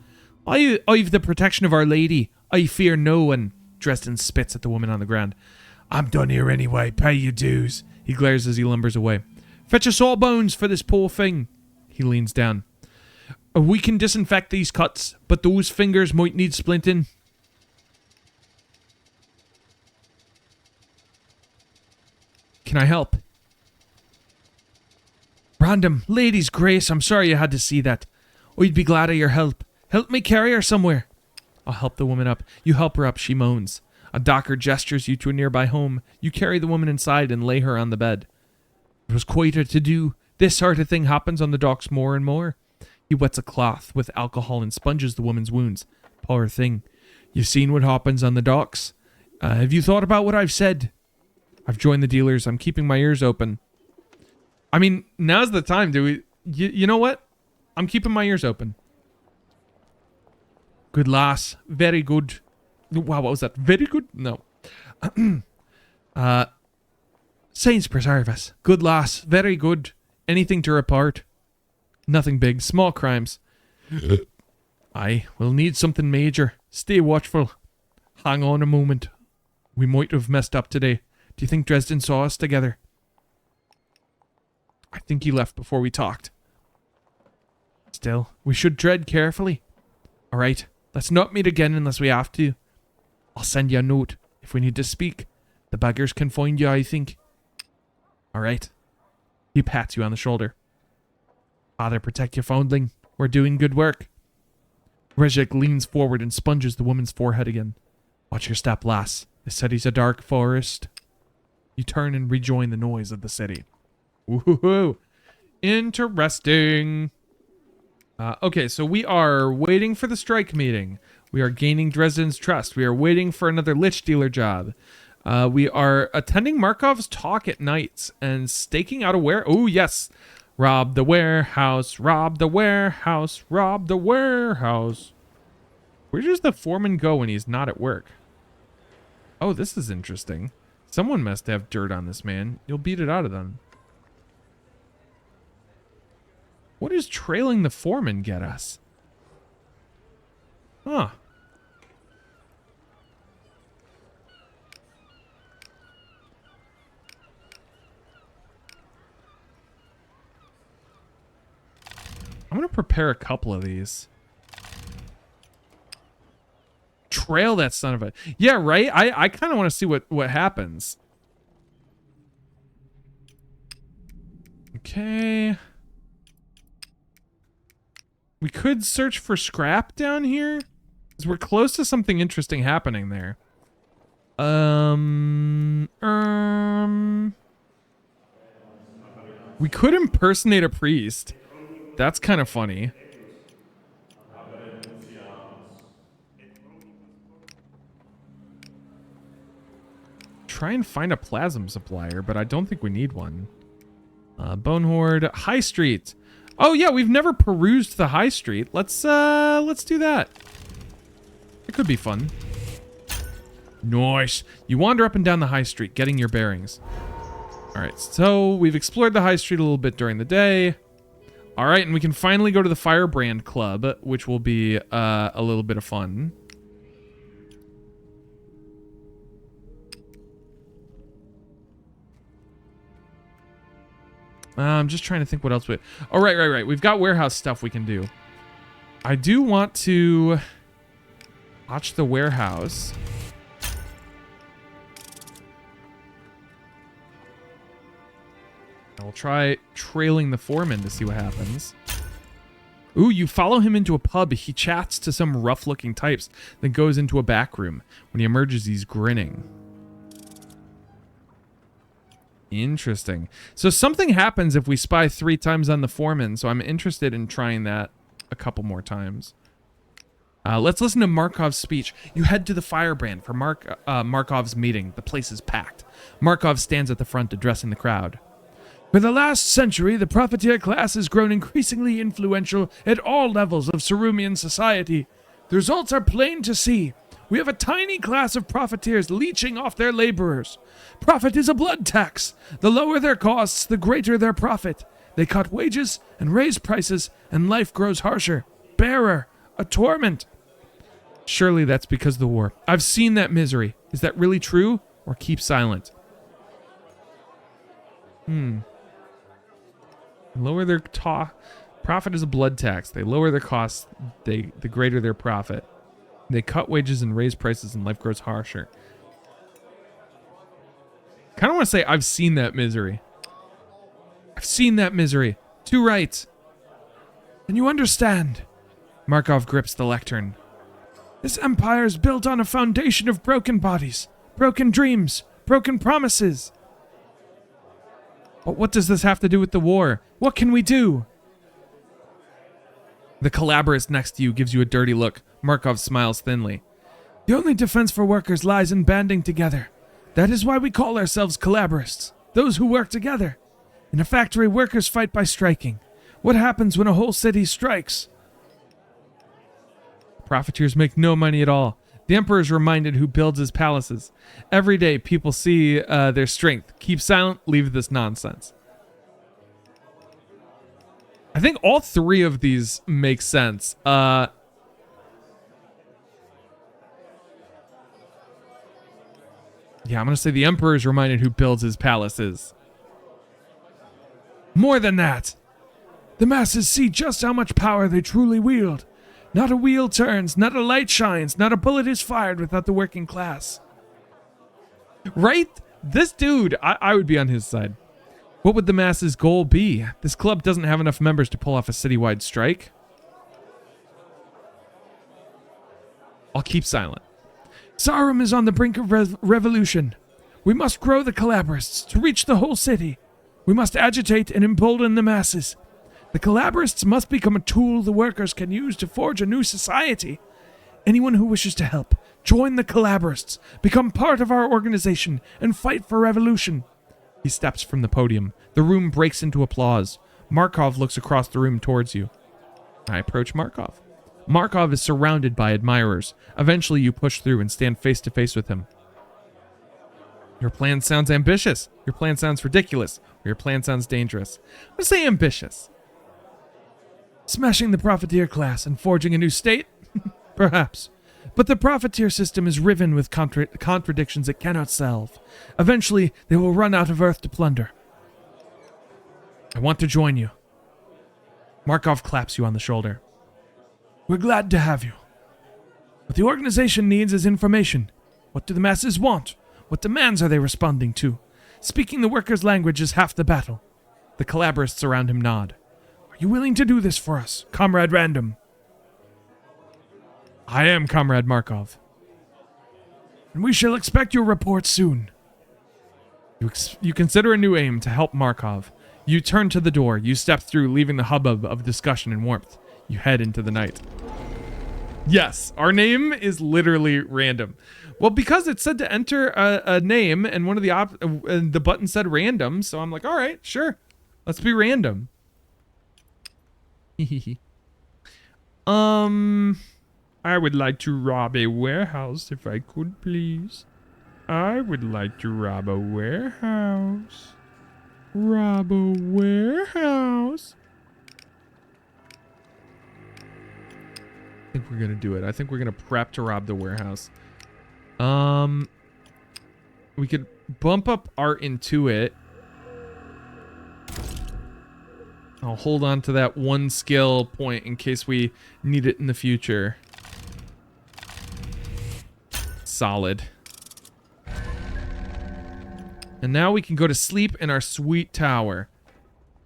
I've the protection of Our Lady. I fear no one. Dresden spits at the woman on the ground. I'm done here anyway. Pay your dues. He glares as he lumbers away. Fetch us all bones for this poor thing. He leans down. We can disinfect these cuts, but those fingers might need splinting. Can I help? Random, lady's grace, I'm sorry you had to see that. I'd be glad of your help. Help me carry her somewhere. I'll help the woman up. You help her up, she moans. A docker gestures you to a nearby home. You carry the woman inside and lay her on the bed. It was quite a to-do. This sort of thing happens on the docks more and more. He wets a cloth with alcohol and sponges the woman's wounds. Poor thing. You've seen what happens on the docks. Have you thought about what I've said? I've joined the dealers. I'm keeping my ears open. I mean, now's the time. You know what? I'm keeping my ears open. Good lass. Very good. Wow, what was that? Very good? No. Saints preserve us. Good lass. Very good. Anything to report? Nothing big. Small crimes. Aye, we'll need something major. Stay watchful. Hang on a moment. We might have messed up today. Do you think Dresden saw us together? I think he left before we talked. Still, we should tread carefully. Alright, let's not meet again unless we have to. I'll send you a note if we need to speak. The buggers can find you, I think. Alright. He pats you on the shoulder. Father, protect your foundling. We're doing good work. Rezek leans forward and sponges the woman's forehead again. Watch your step, lass. This city's a dark forest. You turn and rejoin the noise of the city. Woohoo! Interesting. Okay, so we are waiting for the strike meeting. We are gaining Dresden's trust. We are waiting for another lich dealer job. We are attending Markov's talk at nights and staking out a Oh, yes. Rob the warehouse, rob the warehouse, rob the warehouse. Where does the foreman go when he's not at work? Oh, this is interesting. Someone must have dirt on this man. You'll beat it out of them. What does trailing the foreman get us? Huh. I'm going to prepare a couple of these. Trail that son of a... Yeah, right? I kind of want to see what happens. Okay. We could search for scrap down here. Because we're close to something interesting happening there. We could impersonate a priest. That's kind of funny. Try and find a plasm supplier, but I don't think we need one. Bone Horde, High Street. Oh yeah, we've never perused the High Street. Let's do that. It could be fun. Nice. You wander up and down the High Street, getting your bearings. All right, so we've explored the High Street a little bit during the day. All right, and we can finally go to the Firebrand Club, which will be a little bit of fun. I'm just trying to think what else we... Oh, right. We've got warehouse stuff we can do. I do want to watch the warehouse. I will try trailing the foreman to see what happens. Ooh, you follow him into a pub. He chats to some rough-looking types, then goes into a back room. When he emerges, he's grinning. Interesting. So something happens if we spy 3 times on the foreman, so I'm interested in trying that a couple more times. Let's listen to Markov's speech. You head to the Firebrand for Markov's meeting. The place is packed. Markov stands at the front addressing the crowd. For the last century, the profiteer class has grown increasingly influential at all levels of Cerumian society. The results are plain to see. We have a tiny class of profiteers leeching off their laborers. Profit is a blood tax. The lower their costs, the greater their profit. They cut wages and raise prices, and life grows harsher, barer, a torment. Surely that's because of the war. I've seen that misery. Is that really true? Or keep silent? Lower their profit is a blood tax. They lower their costs, the greater their profit. They cut wages and raise prices, and life grows harsher. Kind of want to say I've seen that misery. I've seen that misery. 2 rights. And you understand. Markov grips the lectern. This empire is built on a foundation of broken bodies, broken dreams, broken promises. But what does this have to do with the war? What can we do? The collaborist next to you gives you a dirty look. Markov smiles thinly. The only defense for workers lies in banding together. That is why we call ourselves collaborists, those who work together. In a factory, workers fight by striking. What happens when a whole city strikes? Profiteers make no money at all. The emperor is reminded who builds his palaces. Every day, people see their strength. Keep silent, leave this nonsense. I think all three of these make sense. Yeah, I'm going to say the emperor is reminded who builds his palaces. More than that. The masses see just how much power they truly wield. Not a wheel turns, not a light shines, not a bullet is fired without the working class. Right? This dude, I would be on his side. What would the masses' goal be? This club doesn't have enough members to pull off a citywide strike. I'll keep silent. Sarum is on the brink of revolution. We must grow the Collaborists to reach the whole city. We must agitate and embolden the masses. The Collaborists must become a tool the workers can use to forge a new society. Anyone who wishes to help, join the Collaborists, become part of our organization, and fight for revolution. He steps from the podium. The room breaks into applause. Markov looks across the room towards you. I approach Markov. Markov is surrounded by admirers. Eventually, you push through and stand face to face with him. Your plan sounds ambitious. Your plan sounds ridiculous. Or your plan sounds dangerous. Let's say ambitious. Smashing the profiteer class and forging a new state? Perhaps. But the profiteer system is riven with contradictions it cannot solve. Eventually, they will run out of Earth to plunder. I want to join you. Markov claps you on the shoulder. We're glad to have you. What the organization needs is information. What do the masses want? What demands are they responding to? Speaking the workers' language is half the battle. The Collaborists around him nod. Are you willing to do this for us, Comrade Random? I am Comrade Markov. And we shall expect your report soon. You consider a new aim to help Markov. You turn to the door. You step through, leaving the hubbub of discussion and warmth. You head into the night. Yes, our name is literally random. Well, because it said to enter a name, and one of the button said random, so I'm like, all right, sure, let's be random. I would like to rob a warehouse if I could, please. I would like to rob a warehouse. Rob a warehouse. I think we're gonna do it. I think we're gonna prep to rob the warehouse. We could bump up our Intuit. I'll hold on to that one skill point in case we need it in the future. Solid. And now we can go to sleep in our sweet tower.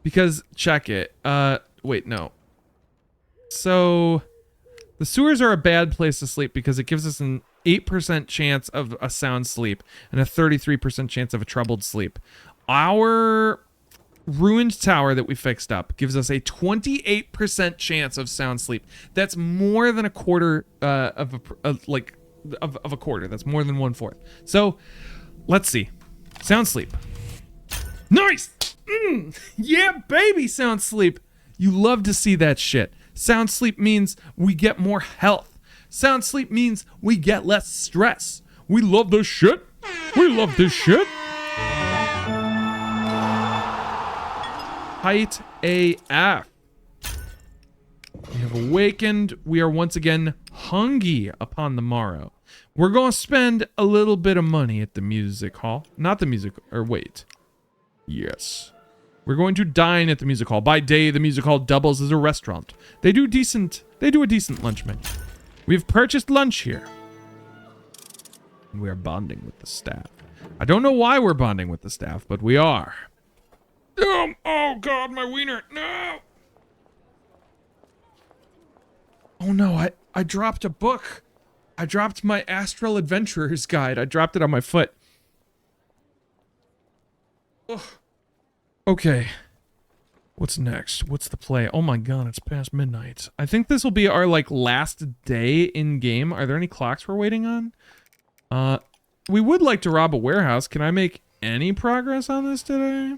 Because, check it. Wait, no. So, the sewers are a bad place to sleep because it gives us an 8% chance of a sound sleep and a 33% chance of a troubled sleep. Our ruined tower that we fixed up gives us a 28% chance of sound sleep. That's more than a quarter of a quarter. That's more than 1/4. So, let's see. Sound sleep. Nice! Yeah, baby, sound sleep. You love to see that shit. Sound sleep means we get more health. Sound sleep means we get less stress. We love this shit. We love this shit. Height AF. We have awakened. We are once again hungry upon the morrow. We're going to spend a little bit of money at the music hall. Not the music, or wait. Yes. We're going to dine at the music hall. By day, the music hall doubles as a restaurant. They do a decent lunch menu. We've purchased lunch here. And we are bonding with the staff. I don't know why we're bonding with the staff, but we are. Oh God, my wiener, no! Oh no, I dropped a book. I dropped my Astral Adventurer's Guide. I dropped it on my foot. Ugh. Okay. What's next? What's the play? Oh my God, it's past midnight. I think this will be our, last day in game. Are there any clocks we're waiting on? We would like to rob a warehouse. Can I make any progress on this today?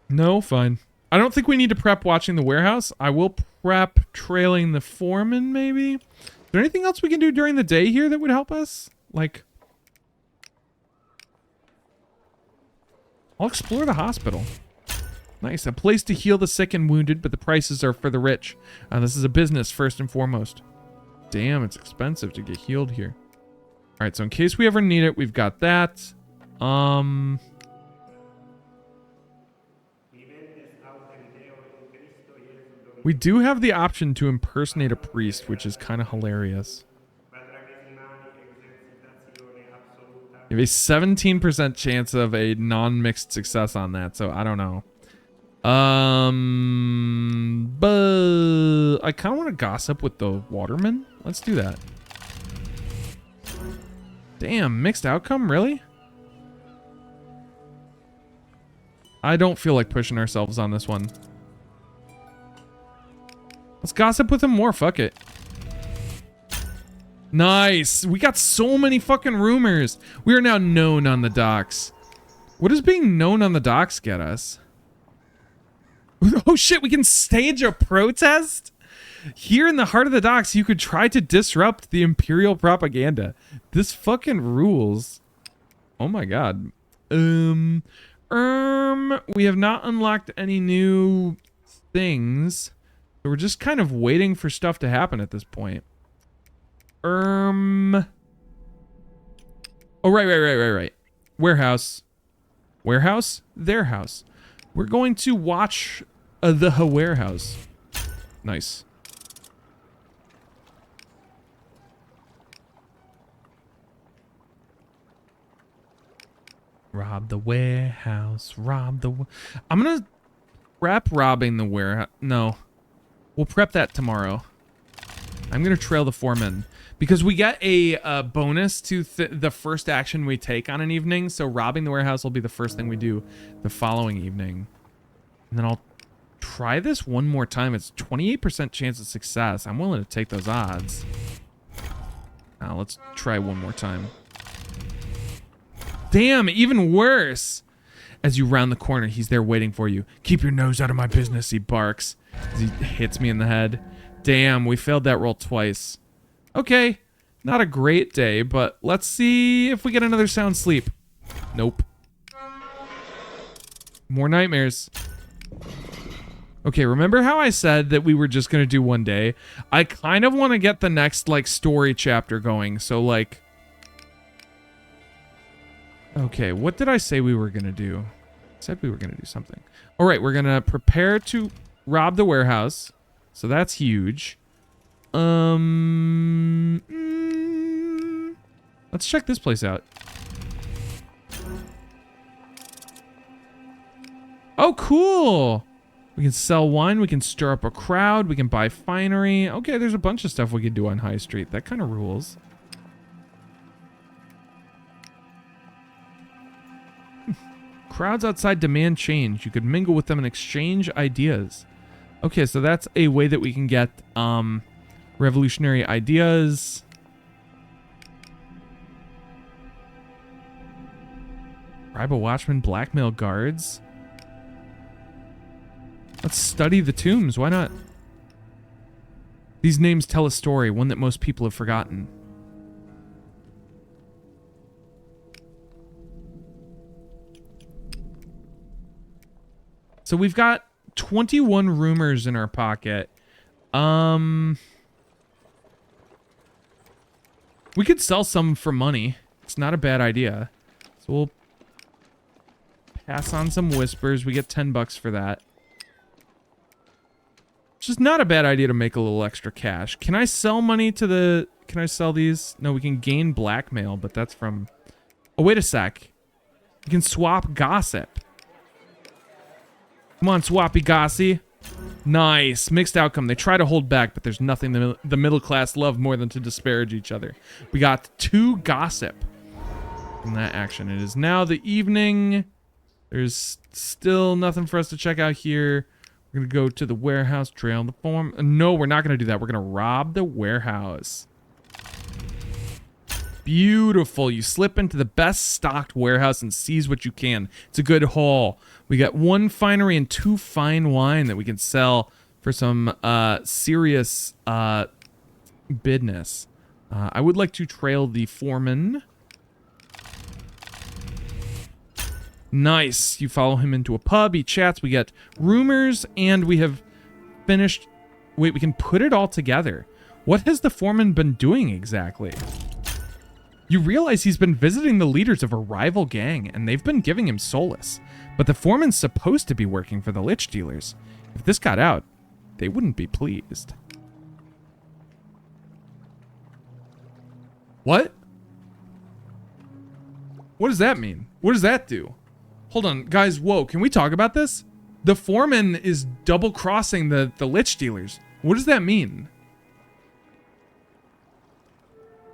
No, fine. I don't think we need to prep watching the warehouse. I will prep trailing the foreman, maybe. Is there anything else we can do during the day here that would help us? Like, I'll explore the hospital. Nice. A place to heal the sick and wounded, but the prices are for the rich. This is a business first and foremost. Damn, it's expensive to get healed here. All right, so in case we ever need it, we've got that. We do have the option to impersonate a priest, which is kind of hilarious. You have a 17% chance of a non-mixed success on that, so I don't know. But I kind of want to gossip with the waterman. Let's do that. Damn, mixed outcome, really? I don't feel like pushing ourselves on this one. Let's gossip with him more, fuck it. Nice. We got so many fucking rumors. We are now known on the docks. What does being known on the docks get us? Oh shit, we can stage a protest? Here in the heart of the docks, you could try to disrupt the imperial propaganda. This fucking rules. Oh my god. We have not unlocked any new things. So we're just kind of waiting for stuff to happen at this point. Oh, right. Warehouse. Warehouse? Their house. We're going to watch the warehouse. Nice. Rob the warehouse. I'm gonna prep robbing the warehouse. No. We'll prep that tomorrow. I'm gonna trail the foreman. Because we get a bonus to the first action we take on an evening. So robbing the warehouse will be the first thing we do the following evening. And then I'll try this one more time. It's 28% chance of success. I'm willing to take those odds. Now let's try one more time. Damn, even worse. As you round the corner, he's there waiting for you. Keep your nose out of my business, he barks. As he hits me in the head. Damn, we failed that roll twice. Okay, not a great day, but let's see if we get another sound sleep. Nope. More nightmares. Okay, remember how I said that we were just gonna do one day? I kind of want to get the next, like, story chapter going, so, like... Okay, what did I say we were gonna do? I said we were gonna do something. Alright, we're gonna prepare to rob the warehouse. So that's huge. Let's check this place out. Oh, cool. We can sell wine. We can stir up a crowd. We can buy finery. Okay, there's a bunch of stuff we can do on High Street. That kind of rules. Crowds outside demand change. You could mingle with them and exchange ideas. Okay, so that's a way that we can get revolutionary ideas. Bribe a watchman, blackmail guards. Let's study the tombs. Why not? These names tell a story, one that most people have forgotten. So we've got 21 rumors in our pocket. We could sell some for money. It's not a bad idea. So we'll pass on some whispers. We get 10 bucks for that. It's just not a bad idea to make a little extra cash. Can I sell money to the... Can I sell these? No, we can gain blackmail, but that's from... Oh, wait a sec. You can swap gossip. Come on, swappy gossy. Nice. Mixed outcome. They try to hold back, but there's nothing the middle class love more than to disparage each other. We got 2 gossip from that action. It is now the evening. There's still nothing for us to check out here. We're going to go to the warehouse, trail the form. No, we're not going to do that. We're going to rob the warehouse. Beautiful. You slip into the best stocked warehouse and seize what you can. It's a good haul. We got 1 finery and 2 fine wine that we can sell for some serious bidness. I would like to trail the foreman. Nice. You follow him into a pub. He chats. We get rumors, and we have finished. Wait, we can put it all together. What has the foreman been doing exactly? You realize he's been visiting the leaders of a rival gang, and they've been giving him solace. But the foreman's supposed to be working for the lich dealers. If this got out, they wouldn't be pleased. What? What does that mean? What does that do? Hold on, guys, whoa, can we talk about this? The foreman is double-crossing the lich dealers. What does that mean?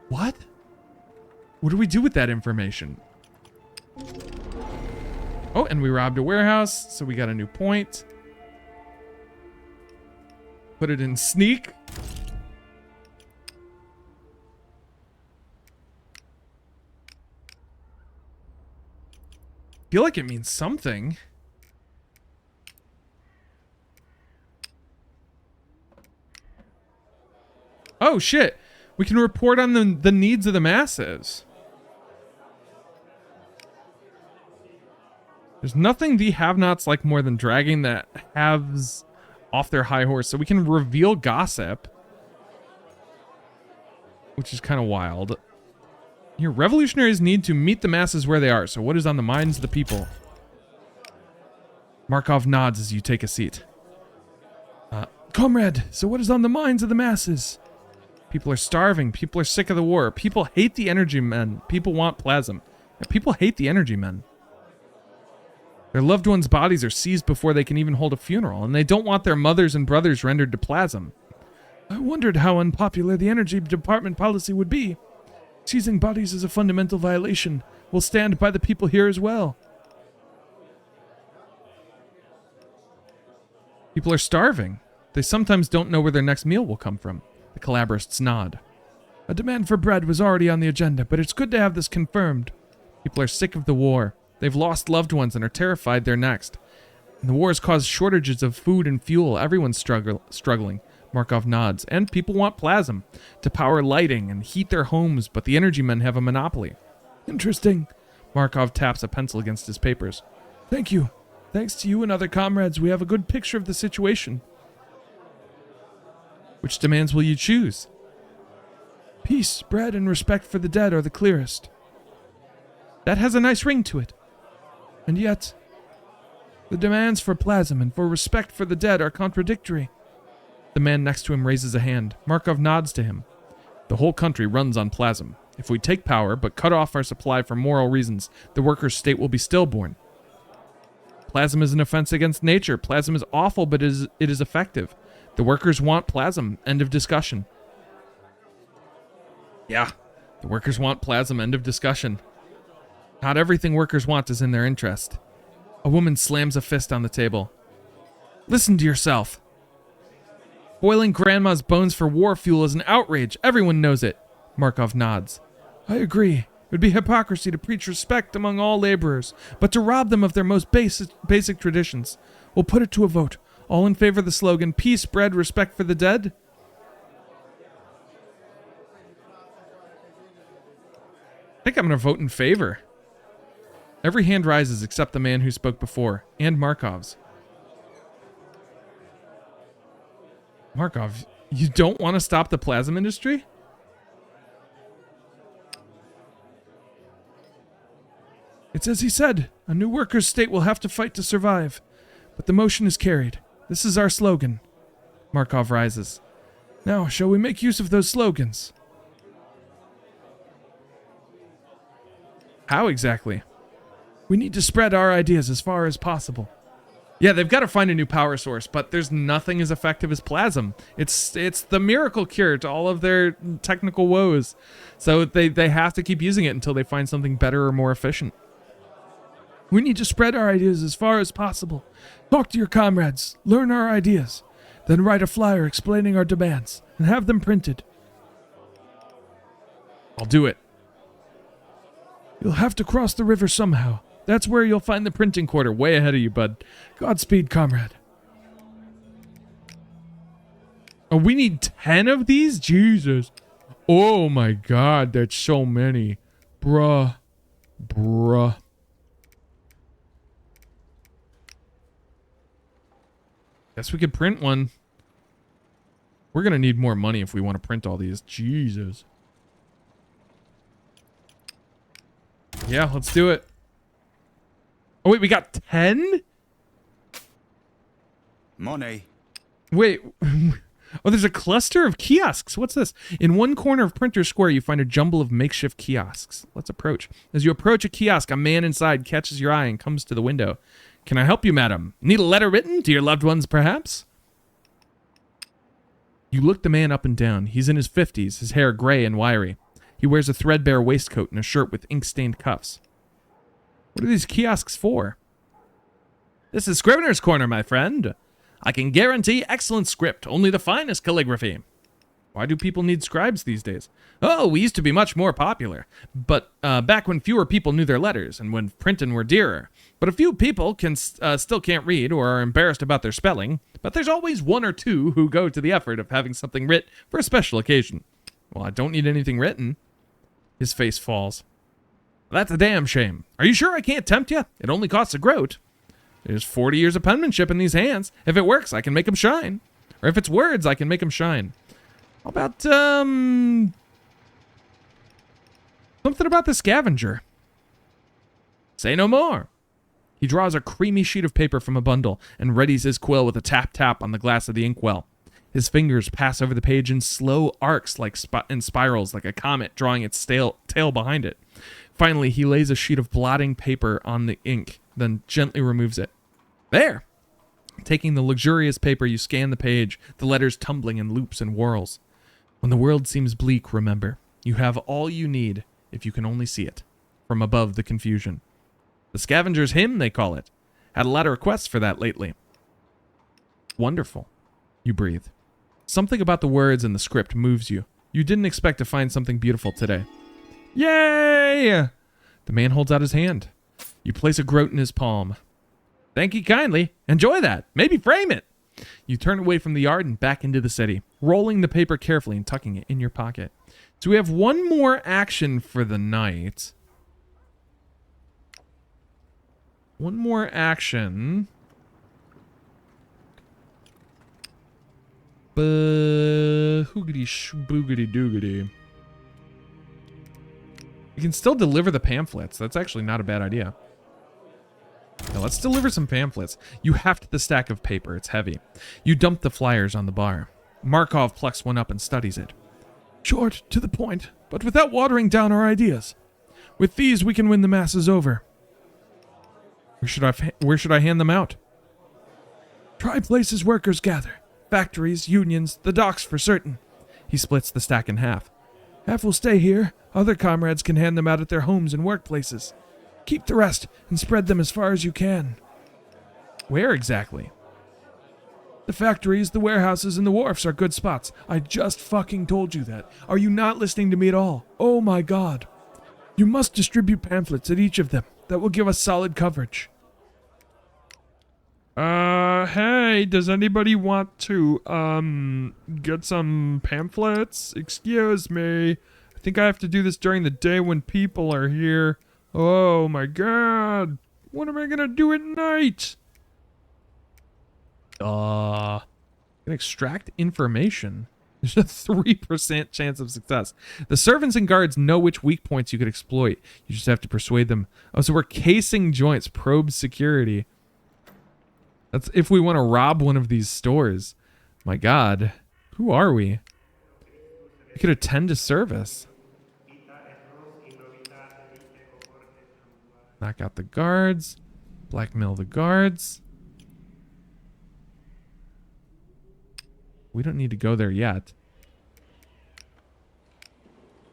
What? What do we do with that information? Oh, and we robbed a warehouse, so we got a new point. Put it in sneak. Feel like it means something. Oh shit, we can report on the needs of the masses. There's nothing the have-nots like more than dragging the haves off their high horse, so we can reveal gossip, which is kind of wild. Here, revolutionaries need to meet the masses where they are, so what is on the minds of the people? Markov nods as you take a seat. Comrade, so what is on the minds of the masses? People are starving. People are sick of the war. People hate the energy men. People want plasm. People hate the energy men. Their loved ones' bodies are seized before they can even hold a funeral, and they don't want their mothers and brothers rendered to plasm. I wondered how unpopular the energy department policy would be. Seizing bodies is a fundamental violation. We'll stand by the people here as well. People are starving. They sometimes don't know where their next meal will come from. The Calabarists nod. A demand for bread was already on the agenda, but it's good to have this confirmed. People are sick of the war. They've lost loved ones and are terrified they're next. And the war has caused shortages of food and fuel. Everyone's struggling. Markov nods. And people want plasm to power lighting and heat their homes, but the energy men have a monopoly. Interesting. Markov taps a pencil against his papers. Thank you. Thanks to you and other comrades, we have a good picture of the situation. Which demands will you choose? Peace, bread, and respect for the dead are the clearest. That has a nice ring to it. And yet, the demands for plasm and for respect for the dead are contradictory. The man next to him raises a hand. Markov nods to him. The whole country runs on plasm. If we take power, but cut off our supply for moral reasons, the workers' state will be stillborn. Plasm is an offense against nature. Plasm is awful, but it is effective. The workers want plasm. End of discussion. Yeah, the workers want plasm. End of discussion. Not everything workers want is in their interest. A woman slams a fist on the table. Listen to yourself. Boiling grandma's bones for war fuel is an outrage. Everyone knows it. Markov nods. I agree. It would be hypocrisy to preach respect among all laborers, but to rob them of their most basic traditions. We'll put it to a vote. All in favor of the slogan, peace, bread, respect for the dead? I think I'm going to vote in favor. Every hand rises except the man who spoke before, and Markov's. Markov, you don't want to stop the plasma industry? It's as he said, a new workers' state will have to fight to survive. But the motion is carried. This is our slogan. Markov rises. Now, shall we make use of those slogans? How exactly? We need to spread our ideas as far as possible. Yeah, they've got to find a new power source, but there's nothing as effective as plasm. It's the miracle cure to all of their technical woes. So they have to keep using it until they find something better or more efficient. We need to spread our ideas as far as possible. Talk to your comrades, learn our ideas, then write a flyer explaining our demands, and have them printed. I'll do it. You'll have to cross the river somehow. That's where you'll find the printing quarter, way ahead of you, bud. Godspeed, comrade. Oh, we need 10 of these? Jesus. Oh my god, that's so many. Bruh. Guess we could print one. We're gonna need more money if we want to print all these. Jesus. Yeah, let's do it. Oh wait, we got 10? Money. Wait. Oh, there's a cluster of kiosks. What's this? In one corner of Printer Square, you find a jumble of makeshift kiosks. Let's approach. As you approach a kiosk, a man inside catches your eye and comes to the window. Can I help you, madam? Need a letter written to your loved ones, perhaps? You look the man up and down. He's in his 50s, his hair gray and wiry. He wears a threadbare waistcoat and a shirt with ink-stained cuffs. What are these kiosks for? This is Scrivener's Corner, my friend. I can guarantee excellent script, only the finest calligraphy. Why do people need scribes these days? Oh, we used to be much more popular. But back when fewer people knew their letters and when printing were dearer. But a few people still can't read or are embarrassed about their spelling. But there's always one or two who go to the effort of having something writ for a special occasion. Well, I don't need anything written. His face falls. That's a damn shame. Are you sure I can't tempt you? It only costs a groat. There's 40 years of penmanship in these hands. If it works, I can make them shine. Or if it's words, I can make them shine. How about, something about the scavenger? Say no more. He draws a creamy sheet of paper from a bundle and readies his quill with a tap-tap on the glass of the inkwell. His fingers pass over the page in slow arcs like in spirals, like a comet drawing its tail behind it. Finally, he lays a sheet of blotting paper on the ink, then gently removes it. There! Taking the luxurious paper, you scan the page, the letters tumbling in loops and whirls. When the world seems bleak, remember, you have all you need if you can only see it, from above the confusion. The Scavenger's Hymn, they call it. Had a lot of requests for that lately. Wonderful. You breathe. Something about the words and the script moves you. You didn't expect to find something beautiful today. Yay! The man holds out his hand. You place a groat in his palm. Thank you kindly. Enjoy that. Maybe frame it. You turn away from the yard and back into the city, rolling the paper carefully and tucking it in your pocket. So we have one more action for the night. One more action. Hoogity boogity doogity. You can still deliver the pamphlets. That's actually not a bad idea. Now let's deliver some pamphlets. You heft the stack of paper. It's heavy. You dump the flyers on the bar. Markov plucks one up and studies it. Short, to the point, but without watering down our ideas. With these, we can win the masses over. Where should I hand them out? Try places workers gather. Factories, unions, the docks for certain. He splits the stack in half. Half will stay here. Other comrades can hand them out at their homes and workplaces. Keep the rest and spread them as far as you can. Where exactly? The factories, the warehouses, and the wharfs are good spots. I just fucking told you that. Are you not listening to me at all? Oh my god. You must distribute pamphlets at each of them. That will give us solid coverage. Hey, does anybody want to, get some pamphlets? Excuse me. I think I have to do this during the day when people are here. Oh my god. What am I gonna do at night? Can extract information. There's a 3% chance of success. The servants and guards know which weak points you could exploit. You just have to persuade them. Oh, so we're casing joints, probe security. That's if we want to rob one of these stores. My god. Who are we? We could attend to service. Knock out the guards. Blackmail the guards. We don't need to go there yet.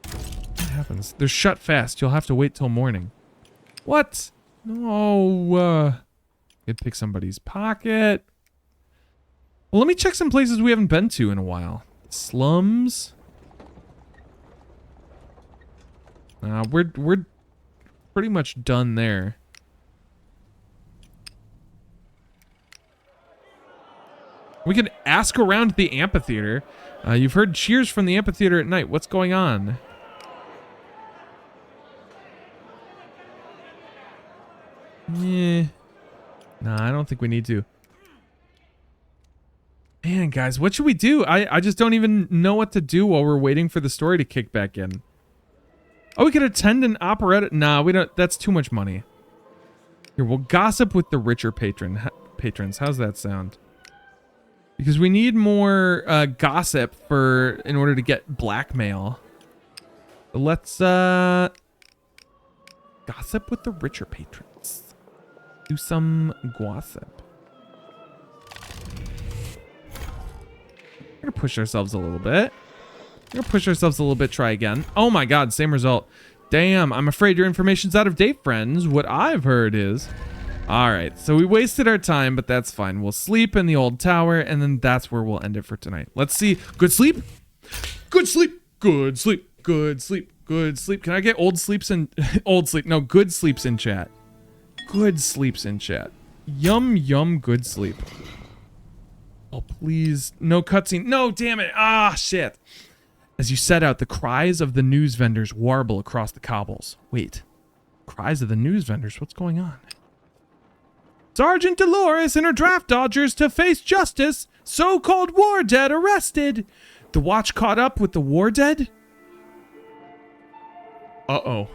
What happens? They're shut fast. You'll have to wait till morning. What? No. Could pick somebody's pocket. Well, let me check some places we haven't been to in a while. Slums. We're pretty much done there. We could ask around the amphitheater. You've heard cheers from the amphitheater at night. What's going on? Yeah. Nah, I don't think we need to. Man, guys, what should we do? I just don't even know what to do while we're waiting for the story to kick back in. Oh, we could attend an operetta. Nah, we don't. That's too much money. Here, we'll gossip with the richer patrons. How's that sound? Because we need more gossip in order to get blackmail. Let's gossip with the richer patrons. Do some gossip. We're gonna push ourselves a little bit. Try again. Oh my god, same result. Damn, I'm afraid your information's out of date, friends. What I've heard is... Alright, so we wasted our time, but that's fine. We'll sleep in the old tower, and then that's where we'll end it for tonight. Let's see. Good sleep? Good sleep. Good sleep. Good sleep. Good sleep. Can I get old sleeps in... old sleep. No, good sleeps in chat. Good sleeps in chat. Yum, yum, good sleep. Oh, please. No cutscene. No, damn it. Ah, shit. As you set out, the cries of the news vendors warble across the cobbles. Wait. Cries of the news vendors? What's going on? Sergeant Dolores and her draft dodgers to face justice. So-called war dead arrested. The watch caught up with the war dead? Uh-oh.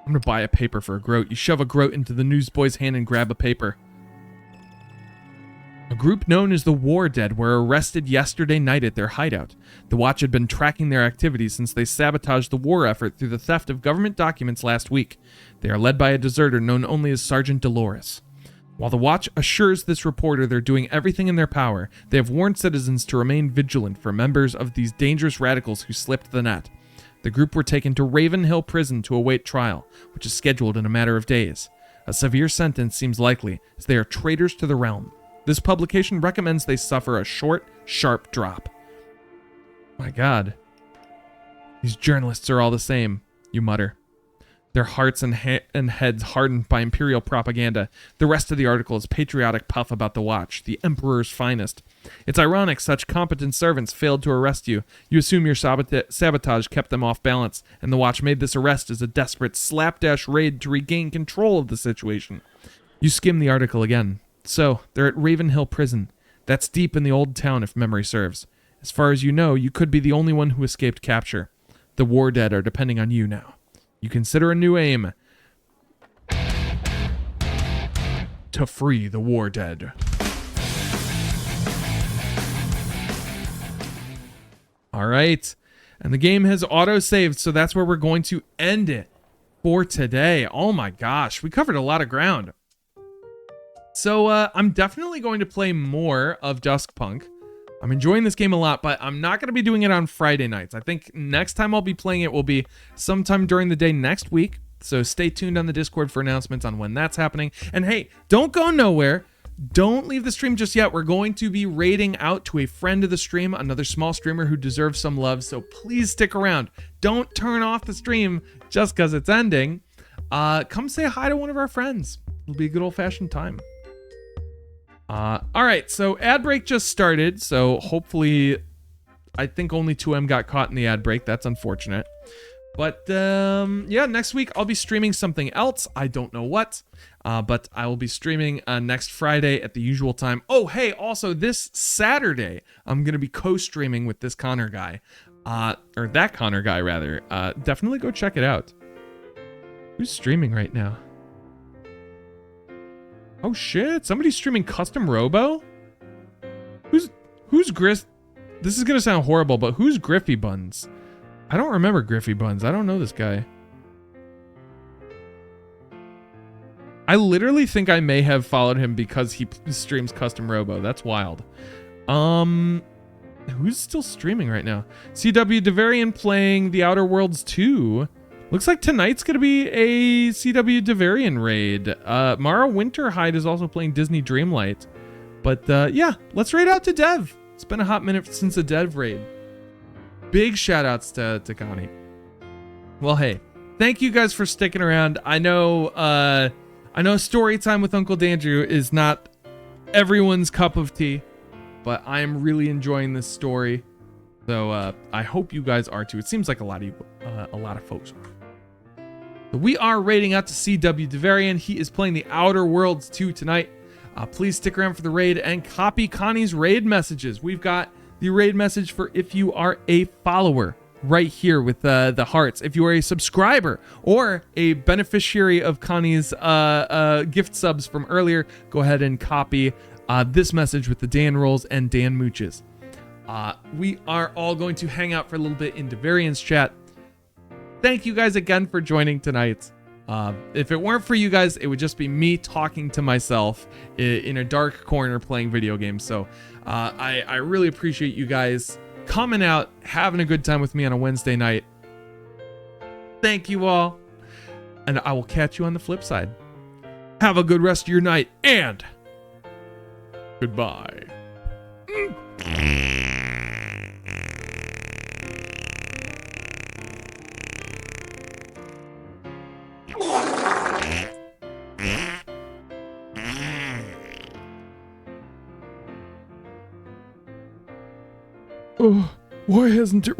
I'm gonna buy a paper for a groat. You shove a groat into the newsboy's hand and grab a paper. A group known as the War Dead were arrested yesterday night at their hideout. The Watch had been tracking their activities since they sabotaged the war effort through the theft of government documents last week. They are led by a deserter known only as Sergeant Dolores. While the Watch assures this reporter they're doing everything in their power, they have warned citizens to remain vigilant for members of these dangerous radicals who slipped the net. The group were taken to Ravenhill Prison to await trial, which is scheduled in a matter of days. A severe sentence seems likely, as they are traitors to the realm. This publication recommends they suffer a short, sharp drop. My god. These journalists are all the same, you mutter. Their hearts and heads hardened by imperial propaganda. The rest of the article is patriotic puff about the Watch, the Emperor's finest. It's ironic such competent servants failed to arrest you. You assume your sabotage kept them off balance, and the Watch made this arrest as a desperate slapdash raid to regain control of the situation. You skim the article again. So, they're at Ravenhill Prison. That's deep in the old town, if memory serves. As far as you know, you could be the only one who escaped capture. The War Dead are depending on you now. You consider a new aim. To free the War Dead. Alright. And the game has auto-saved, so that's where we're going to end it for today. Oh my gosh, we covered a lot of ground. So, I'm definitely going to play more of Duskpunk. I'm enjoying this game a lot, but I'm not going to be doing it on Friday nights. I think next time I'll be playing it will be sometime during the day next week. So stay tuned on the Discord for announcements on when that's happening. And hey, don't go nowhere. Don't leave the stream just yet. We're going to be raiding out to a friend of the stream, another small streamer who deserves some love. So please stick around. Don't turn off the stream just because it's ending. Come say hi to one of our friends. It'll be a good old-fashioned time. All right, so ad break just started, so hopefully, I think only 2M got caught in the ad break. That's unfortunate. But, yeah, next week I'll be streaming something else. I don't know what, but I will be streaming next Friday at the usual time. Oh, hey, also this Saturday, I'm going to be co-streaming with this Connor guy, or that Connor guy, rather. Definitely go check it out. Who's streaming right now? Oh shit, somebody's streaming Custom Robo? Who's Gris? This is gonna sound horrible, but who's Griffy Buns? I don't remember Griffy Buns. I don't know this guy. I literally think I may have followed him because he streams Custom Robo. That's wild. Who's still streaming right now? CW Devarian playing The Outer Worlds 2. Looks like tonight's going to be a CW Devarian raid. Mara Winterhide is also playing Disney Dreamlight. But yeah, let's raid out to Dev. It's been a hot minute since a Dev raid. Big shout outs to Connie. Well, hey, thank you guys for sticking around. I know story time with Uncle Dandrew is not everyone's cup of tea, but I am really enjoying this story. So I hope you guys are too. It seems like a lot of folks are. So we are raiding out to CW Devarian. He is playing the Outer Worlds 2 tonight. Please stick around for the raid and copy Connie's raid messages. We've got the raid message for if you are a follower right here with the hearts. If you are a subscriber or a beneficiary of Connie's gift subs from earlier, go ahead and copy this message with the Dan rolls and Dan mooches. We are all going to hang out for a little bit in Devarian's chat. Thank you guys again for joining tonight. If it weren't for you guys, it would just be me talking to myself in a dark corner playing video games. So I really appreciate you guys coming out, having a good time with me on a Wednesday night. Thank you all, and I will catch you on the flip side. Have a good rest of your night, and goodbye. Oh, why hasn't it